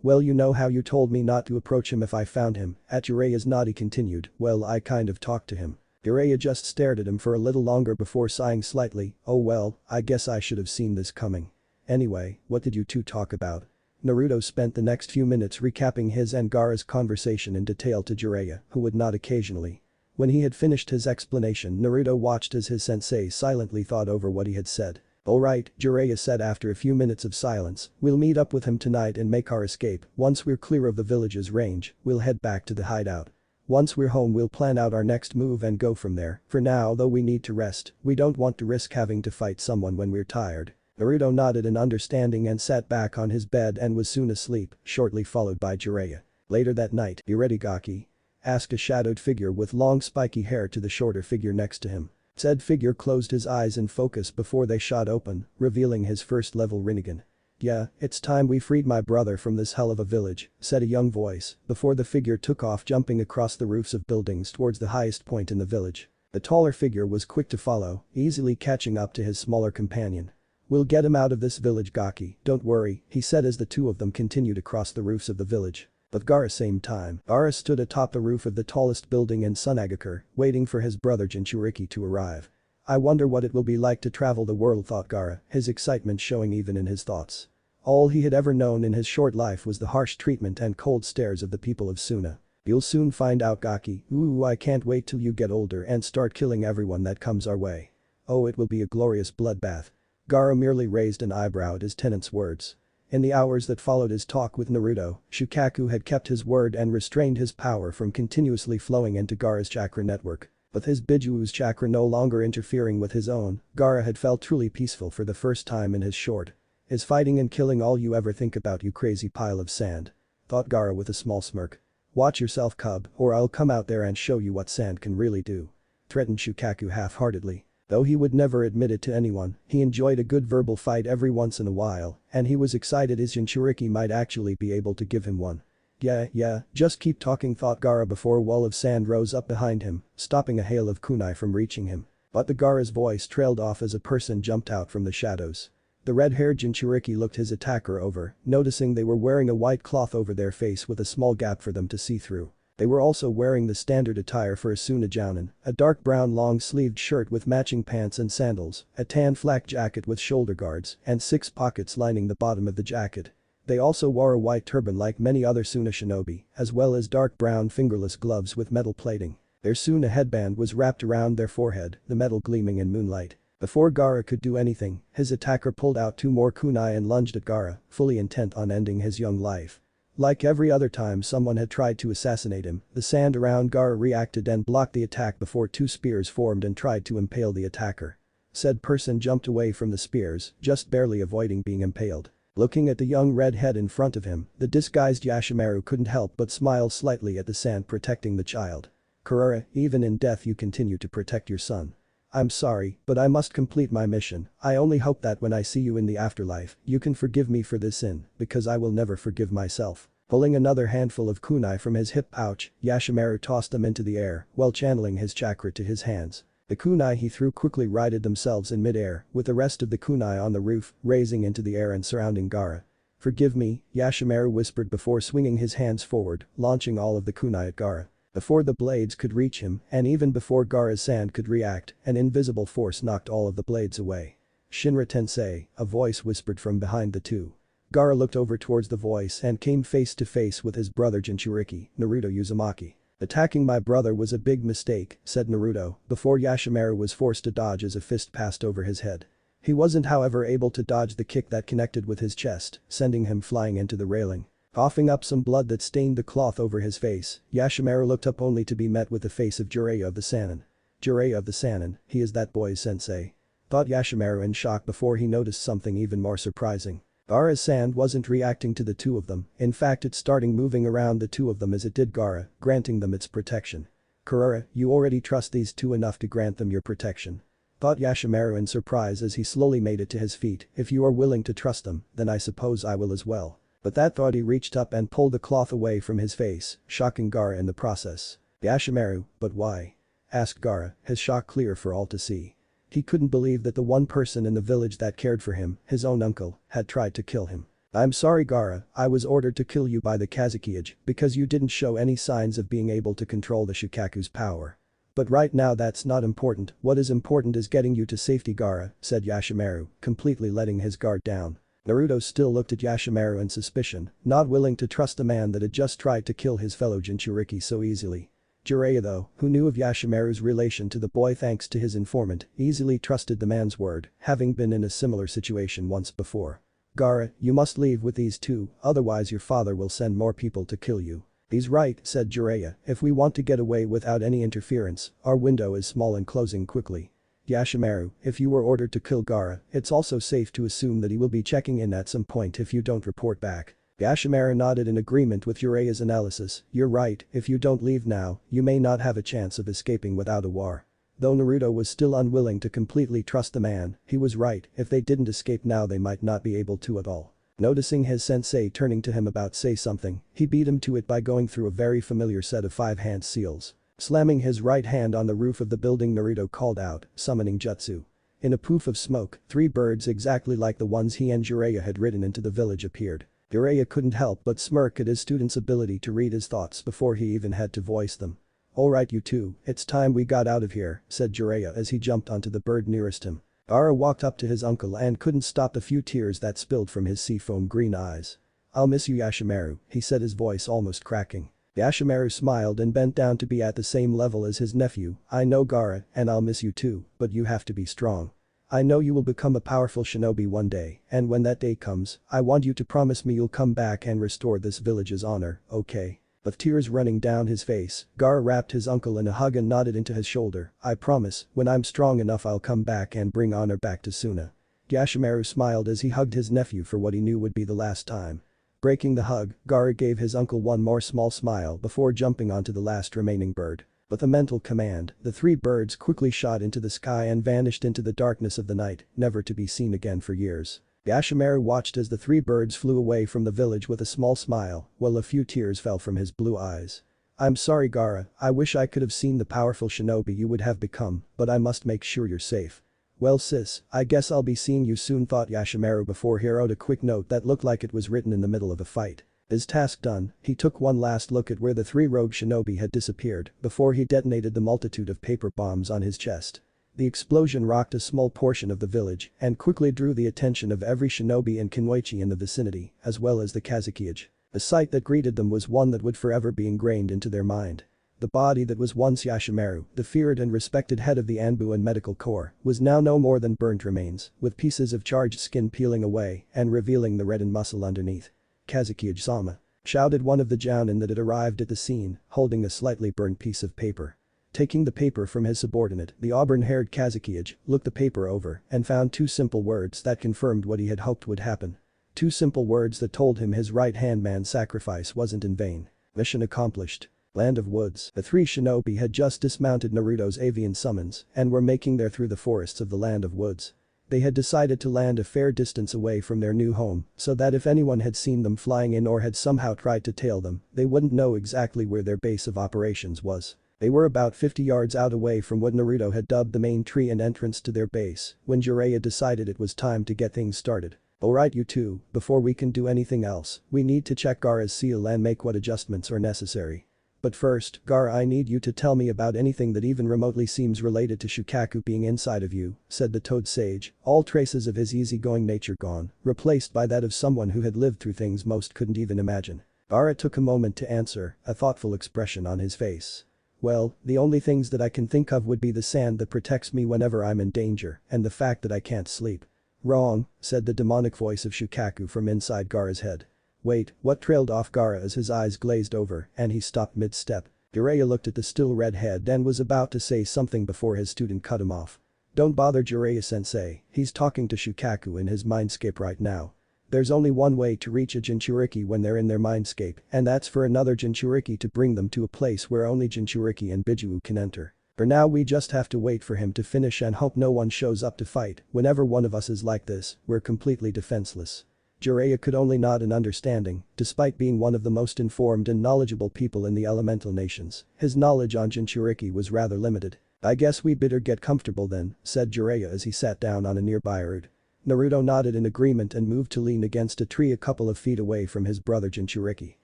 Well you know how you told me not to approach him if I found him." At Jiraiya's nod he continued, "Well I kind of talked to him." Jiraiya just stared at him for a little longer before sighing slightly. "Oh well, I guess I should have seen this coming. Anyway, what did you two talk about?" Naruto spent the next few minutes recapping his and Gaara's conversation in detail to Jiraiya, who would nod occasionally. When he had finished his explanation, Naruto watched as his sensei silently thought over what he had said. "Alright," Jiraiya said after a few minutes of silence, "we'll meet up with him tonight and make our escape. Once we're clear of the village's range, we'll head back to the hideout. Once we're home we'll plan out our next move and go from there. For now though we need to rest, we don't want to risk having to fight someone when we're tired." Naruto nodded in understanding and sat back on his bed and was soon asleep, shortly followed by Jiraiya. Later that night, "You ready Gaki?" asked a shadowed figure with long spiky hair to the shorter figure next to him. Said figure closed his eyes in focus before they shot open, revealing his first-level Rinnegan. "Yeah, it's time we freed my brother from this hell of a village," said a young voice, before the figure took off jumping across the roofs of buildings towards the highest point in the village. The taller figure was quick to follow, easily catching up to his smaller companion. "We'll get him out of this village Gaki, don't worry," he said as the two of them continued across the roofs of the village. But Gaara same time, Gaara stood atop the roof of the tallest building in Tsunagaku, waiting for his brother Jinchuriki to arrive. "I wonder what it will be like to travel the world," thought Gaara, his excitement showing even in his thoughts. All he had ever known in his short life was the harsh treatment and cold stares of the people of Suna. "You'll soon find out Gaki, ooh I can't wait till you get older and start killing everyone that comes our way. Oh it will be a glorious bloodbath." Gaara merely raised an eyebrow at his tenant's words. In the hours that followed his talk with Naruto, Shukaku had kept his word and restrained his power from continuously flowing into Gaara's chakra network. With his bijju's chakra no longer interfering with his own, Gaara had felt truly peaceful for the first time in his short Is fighting and killing all you ever think about, you crazy pile of sand? Thought Gaara with a small smirk. Watch yourself, cub, or I'll come out there and show you what sand can really do. Threatened Shukaku half-heartedly. Though he would never admit it to anyone, he enjoyed a good verbal fight every once in a while, and he was excited his Jinchuriki might actually be able to give him one. Yeah, just keep talking, thought Gaara before a wall of sand rose up behind him, stopping a hail of kunai from reaching him. But the Gaara's voice trailed off as a person jumped out from the shadows. The red-haired Jinchuriki looked his attacker over, noticing they were wearing a white cloth over their face with a small gap for them to see through. They were also wearing the standard attire for a Jounin, a dark brown long-sleeved shirt with matching pants and sandals, a tan flak jacket with shoulder guards, and 6 pockets lining the bottom of the jacket. They also wore a white turban like many other Suna shinobi, as well as dark brown fingerless gloves with metal plating. Their Suna headband was wrapped around their forehead, the metal gleaming in moonlight. Before Gaara could do anything, his attacker pulled out 2 more kunai and lunged at Gaara, fully intent on ending his young life. Like every other time someone had tried to assassinate him, the sand around Gaara reacted and blocked the attack before 2 spears formed and tried to impale the attacker. Said person jumped away from the spears, just barely avoiding being impaled. Looking at the young redhead in front of him, the disguised Yashamaru couldn't help but smile slightly at the sand protecting the child. Karara, even in death you continue to protect your son. I'm sorry, but I must complete my mission. I only hope that when I see you in the afterlife, you can forgive me for this sin, because I will never forgive myself. Pulling another handful of kunai from his hip pouch, Yashamaru tossed them into the air while channeling his chakra to his hands. The kunai he threw quickly righted themselves in mid-air, with the rest of the kunai on the roof, raising into the air and surrounding Gaara. Forgive me, Yashamaru whispered before swinging his hands forward, launching all of the kunai at Gaara. Before the blades could reach him, and even before Gaara's sand could react, an invisible force knocked all of the blades away. Shinra Tensei, a voice whispered from behind the two. Gaara looked over towards the voice and came face to face with his brother Jinchuriki, Naruto Uzumaki. Attacking my brother was a big mistake, said Naruto, before Yashamaru was forced to dodge as a fist passed over his head. He wasn't however able to dodge the kick that connected with his chest, sending him flying into the railing. Coughing up some blood that stained the cloth over his face, Yashamaru looked up only to be met with the face of Jiraiya of the Sannin. Jiraiya of the Sannin, he is that boy's sensei. Thought Yashamaru in shock before he noticed something even more surprising. Gaara's sand wasn't reacting to the two of them, in fact it starting moving around the two of them as it did Gaara, granting them its protection. Karara, you already trust these two enough to grant them your protection. Thought Yashamaru in surprise as he slowly made it to his feet, if you are willing to trust them, then I suppose I will as well. But that thought he reached up and pulled the cloth away from his face, shocking Gaara in the process. Yashamaru, but why? Asked Gaara, his shock clear for all to see. He couldn't believe that the one person in the village that cared for him, his own uncle, had tried to kill him. I'm sorry Gaara, I was ordered to kill you by the Kazekage because you didn't show any signs of being able to control the Shukaku's power. But right now that's not important, what is important is getting you to safety Gaara, said Yashamaru, completely letting his guard down. Naruto still looked at Yashamaru in suspicion, not willing to trust the man that had just tried to kill his fellow Jinchuriki so easily. Jiraiya though, who knew of Yashamaru's relation to the boy thanks to his informant, easily trusted the man's word, having been in a similar situation once before. Gaara, you must leave with these two, otherwise your father will send more people to kill you. He's right, said Jiraiya, if we want to get away without any interference, our window is small and closing quickly. Yashamaru, if you were ordered to kill Gaara, it's also safe to assume that he will be checking in at some point if you don't report back. Yashamaru nodded in agreement with Jiraiya's analysis, you're right, if you don't leave now, you may not have a chance of escaping without a war. Though Naruto was still unwilling to completely trust the man, he was right, if they didn't escape now they might not be able to at all. Noticing his sensei turning to him about say something, he beat him to it by going through a very familiar set of 5-hand seals. Slamming his right hand on the roof of the building Naruto called out, summoning jutsu. In a poof of smoke, 3 birds exactly like the ones he and Jiraiya had ridden into the village appeared. Jiraiya couldn't help but smirk at his student's ability to read his thoughts before he even had to voice them. Alright you two, it's time we got out of here, said Jiraiya as he jumped onto the bird nearest him. Gaara walked up to his uncle and couldn't stop the few tears that spilled from his seafoam green eyes. I'll miss you Yashamaru, he said his voice almost cracking. Yashamaru smiled and bent down to be at the same level as his nephew, I know Gaara, and I'll miss you too, but you have to be strong. I know you will become a powerful shinobi one day, and when that day comes, I want you to promise me you'll come back and restore this village's honor, okay? With tears running down his face, Gaara wrapped his uncle in a hug and nodded into his shoulder, I promise, when I'm strong enough I'll come back and bring honor back to Suna. Yashamaru smiled as he hugged his nephew for what he knew would be the last time. Breaking the hug, Gaara gave his uncle one more small smile before jumping onto the last remaining bird. With a mental command, the 3 birds quickly shot into the sky and vanished into the darkness of the night, never to be seen again for years. Yashamaru watched as the 3 birds flew away from the village with a small smile, while a few tears fell from his blue eyes. "I'm sorry Gaara, I wish I could have seen the powerful shinobi you would have become, but I must make sure you're safe." "Well sis, I guess I'll be seeing you soon," thought Yashamaru before he wrote a quick note that looked like it was written in the middle of a fight. His task done, he took one last look at where the 3 rogue shinobi had disappeared before he detonated the multitude of paper bombs on his chest. The explosion rocked a small portion of the village and quickly drew the attention of every shinobi and kunoichi in the vicinity, as well as the Kazukiage. The sight that greeted them was one that would forever be ingrained into their mind. The body that was once Yashamaru, the feared and respected head of the Anbu and Medical Corps, was now no more than burnt remains, with pieces of charged skin peeling away and revealing the reddened muscle underneath. "Kazukiage-sama," shouted one of the jounin that had arrived at the scene, holding a slightly burned piece of paper. Taking the paper from his subordinate, the auburn-haired Kazukiage looked the paper over and found 2 simple words that confirmed what he had hoped would happen. 2 simple words that told him his right-hand man's sacrifice wasn't in vain. Mission accomplished. Land of Woods. The 3 shinobi had just dismounted Naruto's avian summons and were making their through the forests of the Land of Woods. They had decided to land a fair distance away from their new home so that if anyone had seen them flying in or had somehow tried to tail them, they wouldn't know exactly where their base of operations was. They were about 50 yards out away from what Naruto had dubbed the main tree and entrance to their base when Jiraiya decided it was time to get things started. "Alright you two, before we can do anything else, we need to check Gaara's seal and make what adjustments are necessary. But first, Gaara, I need you to tell me about anything that even remotely seems related to Shukaku being inside of you," said the Toad Sage, all traces of his easygoing nature gone, replaced by that of someone who had lived through things most couldn't even imagine. Gaara took a moment to answer, a thoughtful expression on his face. "Well, the only things that I can think of would be the sand that protects me whenever I'm in danger, and the fact that I can't sleep." "Wrong," said the demonic voice of Shukaku from inside Gaara's head. "Wait, what?" trailed off Gaara as his eyes glazed over and he stopped mid-step. Jiraiya looked at the still red head and was about to say something before his student cut him off. "Don't bother Jiraiya-sensei, he's talking to Shukaku in his mindscape right now. There's only one way to reach a Jinchuriki when they're in their mindscape, and that's for another Jinchuriki to bring them to a place where only Jinchuriki and bijju can enter. For now we just have to wait for him to finish and hope no one shows up to fight. Whenever one of us is like this, we're completely defenseless." Jiraiya could only nod in understanding, despite being one of the most informed and knowledgeable people in the elemental nations. His knowledge on Jinchuriki was rather limited. "I guess we better get comfortable then," said Jiraiya as he sat down on a nearby root. Naruto nodded in agreement and moved to lean against a tree a couple of feet away from his brother Jinchuriki.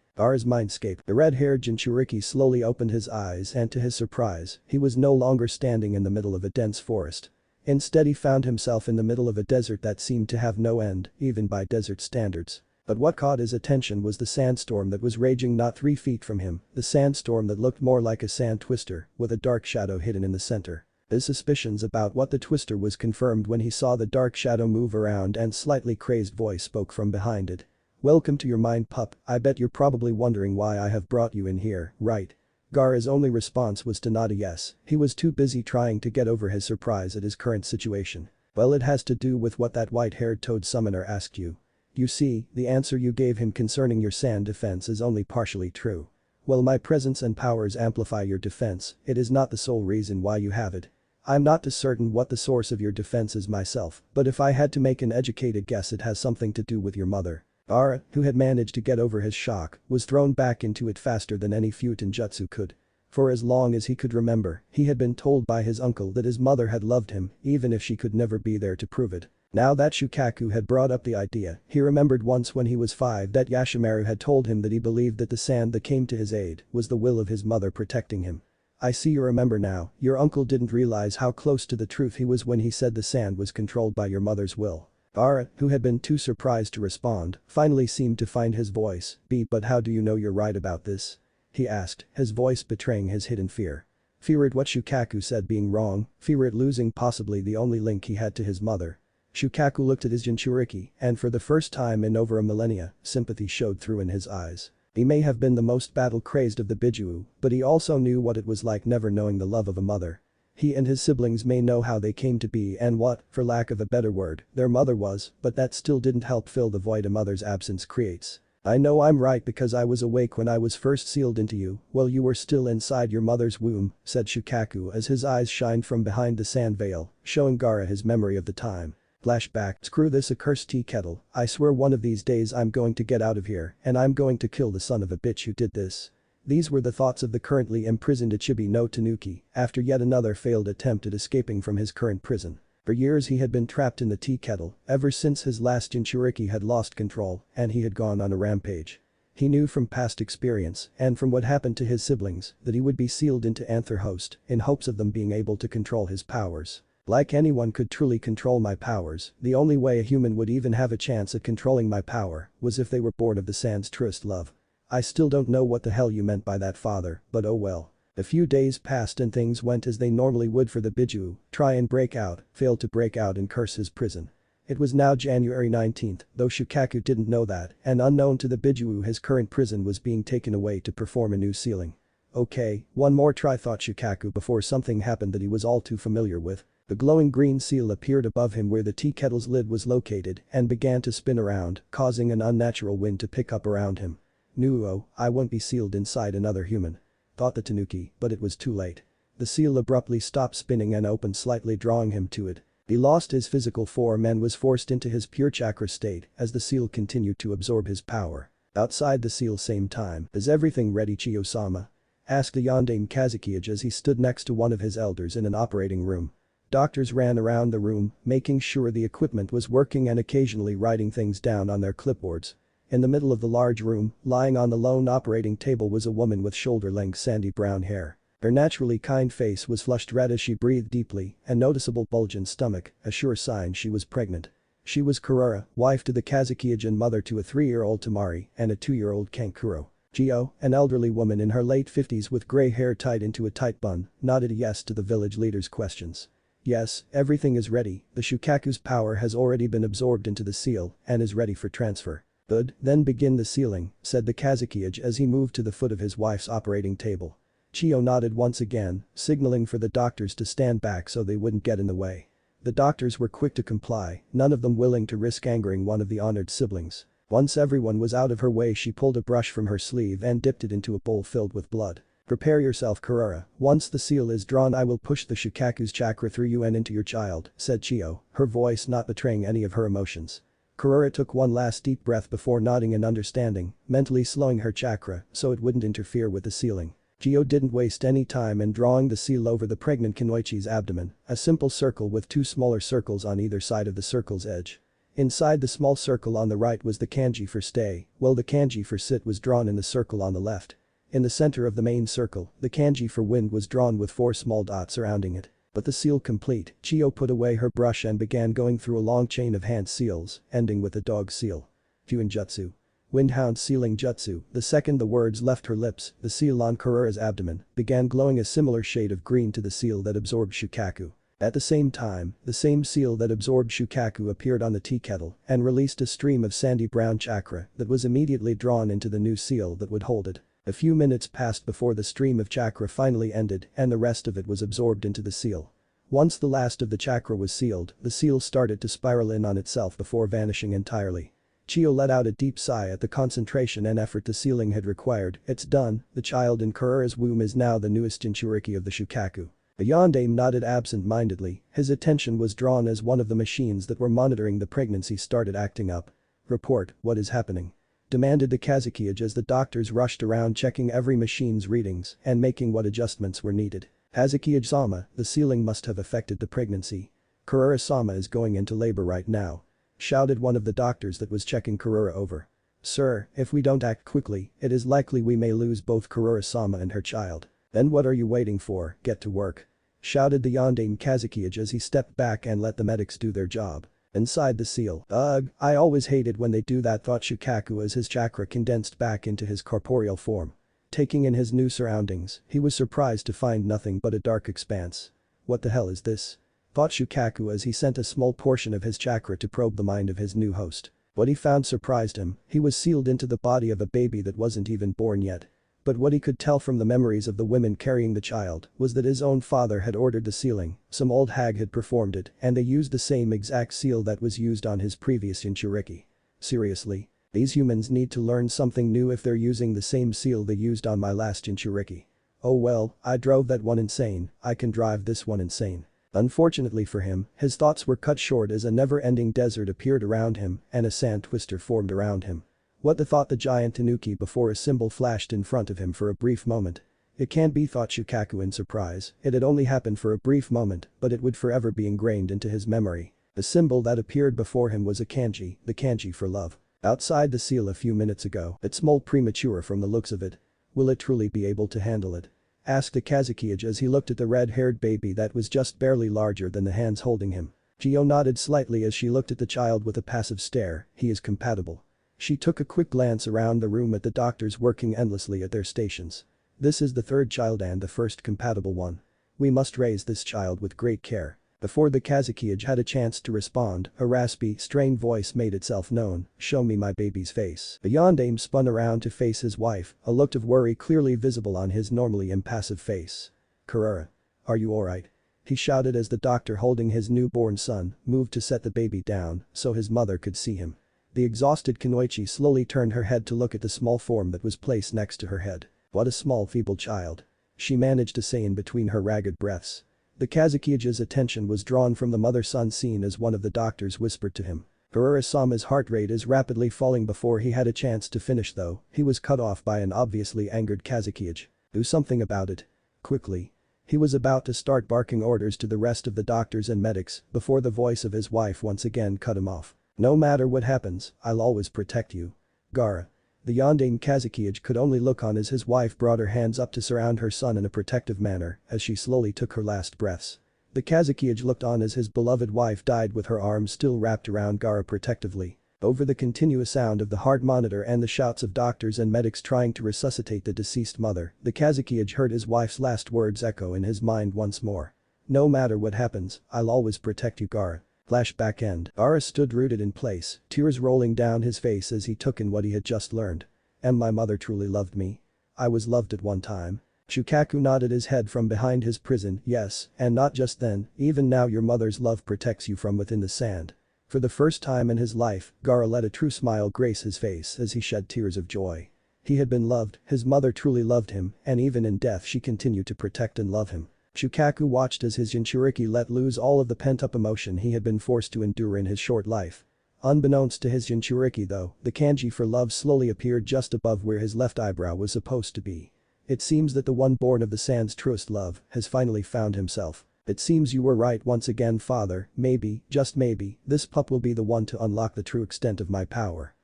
Gaara's mindscape. The red-haired Jinchuriki slowly opened his eyes and to his surprise, he was no longer standing in the middle of a dense forest. Instead he found himself in the middle of a desert that seemed to have no end, even by desert standards. But what caught his attention was the sandstorm that was raging not 3 feet from him, the sandstorm that looked more like a sand twister, with a dark shadow hidden in the center. His suspicions about what the twister was confirmed when he saw the dark shadow move around and slightly crazed voice spoke from behind it. "Welcome to your mind, pup, I bet you're probably wondering why I have brought you in here, right?" Gaara's only response was to nod a yes, he was too busy trying to get over his surprise at his current situation. "Well, it has to do with what that white-haired toad summoner asked you. You see, the answer you gave him concerning your sand defense is only partially true. While my presence and powers amplify your defense, it is not the sole reason why you have it. I'm not too certain what the source of your defense is myself, but if I had to make an educated guess it has something to do with your mother." Gaara, who had managed to get over his shock, was thrown back into it faster than any Futon jutsu could. For as long as he could remember, he had been told by his uncle that his mother had loved him, even if she could never be there to prove it. Now that Shukaku had brought up the idea, he remembered once when he was 5 that Yashamaru had told him that he believed that the sand that came to his aid was the will of his mother protecting him. "I see you remember now, your uncle didn't realize how close to the truth he was when he said the sand was controlled by your mother's will." Gaara, who had been too surprised to respond, finally seemed to find his voice. "But how do you know you're right about this?" he asked, his voice betraying his hidden fear. Fear at what Shukaku said being wrong, fear at losing possibly the only link he had to his mother. Shukaku looked at his Jinchuriki, and for the first time in over a millennia, sympathy showed through in his eyes. He may have been the most battle-crazed of the bijuu, but he also knew what it was like never knowing the love of a mother. He and his siblings may know how they came to be and what, for lack of a better word, their mother was, but that still didn't help fill the void a mother's absence creates. I know I'm right because I was awake when I was first sealed into you, while you were still inside your mother's womb, said Shukaku as his eyes shined from behind the sand veil, showing Gaara his memory of the time. Flashback, screw this accursed tea kettle, I swear one of these days I'm going to get out of here and I'm going to kill the son of a bitch who did this. These were the thoughts of the currently imprisoned Ichibi no Tanuki after yet another failed attempt at escaping from his current prison. For years he had been trapped in the tea kettle, ever since his last Jinchuriki had lost control and he had gone on a rampage. He knew from past experience and from what happened to his siblings that he would be sealed into Anther Host in hopes of them being able to control his powers. Like anyone could truly control my powers, the only way a human would even have a chance at controlling my power was if they were born of the sand's truest love. I still don't know what the hell you meant by that, father, but oh well. A few days passed and things went as they normally would for the bijju, try and break out, fail to break out and curse his prison. It was now January 19th, though Shukaku didn't know that, and unknown to the bijuu his current prison was being taken away to perform a new sealing. Okay, one more try, thought Shukaku before something happened that he was all too familiar with. The glowing green seal appeared above him where the tea kettle's lid was located and began to spin around, causing an unnatural wind to pick up around him. No, I won't be sealed inside another human, thought the Tanuki, but it was too late. The seal abruptly stopped spinning and opened slightly, drawing him to it. He lost his physical form and was forced into his pure chakra state as the seal continued to absorb his power. Outside the seal same time, is everything ready, Chiyo-sama? Asked the yondaime Kazukiage as he stood next to one of his elders in an operating room. Doctors ran around the room, making sure the equipment was working and occasionally writing things down on their clipboards. In the middle of the large room, lying on the lone operating table was a woman with shoulder-length sandy brown hair. Her naturally kind face was flushed red as she breathed deeply, a noticeable bulge in stomach, a sure sign she was pregnant. She was Kurara, wife to the Kazukiage and mother to a 3-year-old Tamari and a 2-year-old Kankuro. Gio, an elderly woman in her late 50s with grey hair tied into a tight bun, nodded yes to the village leader's questions. Yes, everything is ready, the Shukaku's power has already been absorbed into the seal and is ready for transfer. Good, then begin the sealing, said the Kazukiage as he moved to the foot of his wife's operating table. Chiyo nodded once again, signaling for the doctors to stand back so they wouldn't get in the way. The doctors were quick to comply, none of them willing to risk angering one of the honored siblings. Once everyone was out of her way, she pulled a brush from her sleeve and dipped it into a bowl filled with blood. Prepare yourself, Kurara, once the seal is drawn I will push the Shukaku's chakra through you and into your child, said Chiyo, her voice not betraying any of her emotions. Kurara took one last deep breath before nodding in understanding, mentally slowing her chakra so it wouldn't interfere with the sealing. Chiyo didn't waste any time in drawing the seal over the pregnant Kunoichi's abdomen, a simple circle with 2 smaller circles on either side of the circle's edge. Inside the small circle on the right was the kanji for stay, while the kanji for sit was drawn in the circle on the left. In the center of the main circle, the kanji for wind was drawn with 4 small dots surrounding it. But the seal complete, Chiyo put away her brush and began going through a long chain of hand seals, ending with a dog seal. Fuin Jutsu. Windhound sealing jutsu. The second the words left her lips, the seal on Kurara's abdomen began glowing a similar shade of green to the seal that absorbed Shukaku. At the same time, the same seal that absorbed Shukaku appeared on the tea kettle and released a stream of sandy brown chakra that was immediately drawn into the new seal that would hold it. A few minutes passed before the stream of chakra finally ended and the rest of it was absorbed into the seal. Once the last of the chakra was sealed, the seal started to spiral in on itself before vanishing entirely. Chiyo let out a deep sigh at the concentration and effort the sealing had required. It's done, the child in Kurara's womb is now the newest Jinchuriki of the Shukaku. A yondaime nodded absent-mindedly, his attention was drawn as one of the machines that were monitoring the pregnancy started acting up. Report, what is happening? Demanded the Kazukiage as the doctors rushed around checking every machine's readings and making what adjustments were needed. Kazukiage-sama, the sealing must have affected the pregnancy. Kurara-sama is going into labor right now. Shouted one of the doctors that was checking Kurara over. Sir, if we don't act quickly, it is likely we may lose both Kurara-sama and her child. Then what are you waiting for, get to work. Shouted the yondaime Kazukiage as he stepped back and let the medics do their job. Inside the seal. Ugh, I always hated when they do that, thought Shukaku as his chakra condensed back into his corporeal form. Taking in his new surroundings, he was surprised to find nothing but a dark expanse. What the hell is this? Thought Shukaku as he sent a small portion of his chakra to probe the mind of his new host. What he found surprised him, he was sealed into the body of a baby that wasn't even born yet. But what he could tell from the memories of the women carrying the child was that his own father had ordered the sealing, some old hag had performed it, and they used the same exact seal that was used on his previous Jinchuriki. Seriously? These humans need to learn something new if they're using the same seal they used on my last Jinchuriki. Oh well, I drove that one insane, I can drive this one insane. Unfortunately for him, his thoughts were cut short as a never-ending desert appeared around him and a sand twister formed around him. What the thought the giant tanuki before a symbol flashed in front of him for a brief moment. It can't be, thought Shukaku in surprise, it had only happened for a brief moment but it would forever be ingrained into his memory. The symbol that appeared before him was a kanji, the kanji for love. Outside the seal a few minutes ago, it smelled premature from the looks of it. Will it truly be able to handle it? Asked Akazuki as he looked at the red-haired baby that was just barely larger than the hands holding him. Gio nodded slightly as she looked at the child with a passive stare, he is compatible. She took a quick glance around the room at the doctors working endlessly at their stations. This is the third child and the first compatible one. We must raise this child with great care. Before the Kazuki had a chance to respond, a raspy, strained voice made itself known, show me my baby's face. The yondaime spun around to face his wife, a look of worry clearly visible on his normally impassive face. Karura. Are you alright? He shouted as the doctor holding his newborn son moved to set the baby down so his mother could see him. The exhausted Kunoichi slowly turned her head to look at the small form that was placed next to her head. What a small feeble child. She managed to say in between her ragged breaths. The Kazuki's attention was drawn from the mother-son scene as one of the doctors whispered to him. Karura-sama's heart rate is rapidly falling before he had a chance to finish though, he was cut off by an obviously angered Kazuki. Do something about it. Quickly. He was about to start barking orders to the rest of the doctors and medics before the voice of his wife once again cut him off. No matter what happens, I'll always protect you. Gaara. The yondaime Kazuki could only look on as his wife brought her hands up to surround her son in a protective manner as she slowly took her last breaths. The Kazuki looked on as his beloved wife died with her arms still wrapped around Gaara protectively. Over the continuous sound of the heart monitor and the shouts of doctors and medics trying to resuscitate the deceased mother, the Kazuki heard his wife's last words echo in his mind once more. No matter what happens, I'll always protect you, Gaara. Flashback end. Gaara stood rooted in place, tears rolling down his face as he took in what he had just learned. And my mother truly loved me. I was loved at one time. Shukaku nodded his head from behind his prison, yes, and not just then, even now your mother's love protects you from within the sand. For the first time in his life, Gaara let a true smile grace his face as he shed tears of joy. He had been loved, his mother truly loved him, and even in death she continued to protect and love him. Shukaku watched as his Jinchuriki let loose all of the pent-up emotion he had been forced to endure in his short life. Unbeknownst to his Jinchuriki though, the kanji for love slowly appeared just above where his left eyebrow was supposed to be. It seems that the one born of the sand's truest love has finally found himself. It seems you were right once again, father, maybe, just maybe, this pup will be the one to unlock the true extent of my power.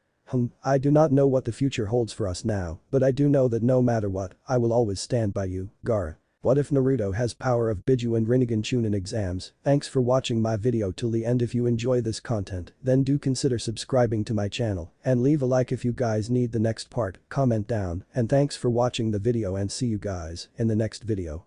I do not know what the future holds for us now, but I do know that no matter what, I will always stand by you, Gaara. What if Naruto has power of bijju and Rinnegan chunin exams? Thanks for watching my video till the end. If you enjoy this content, then do consider subscribing to my channel and leave a like if you guys need the next part, comment down, and thanks for watching the video and see you guys in the next video.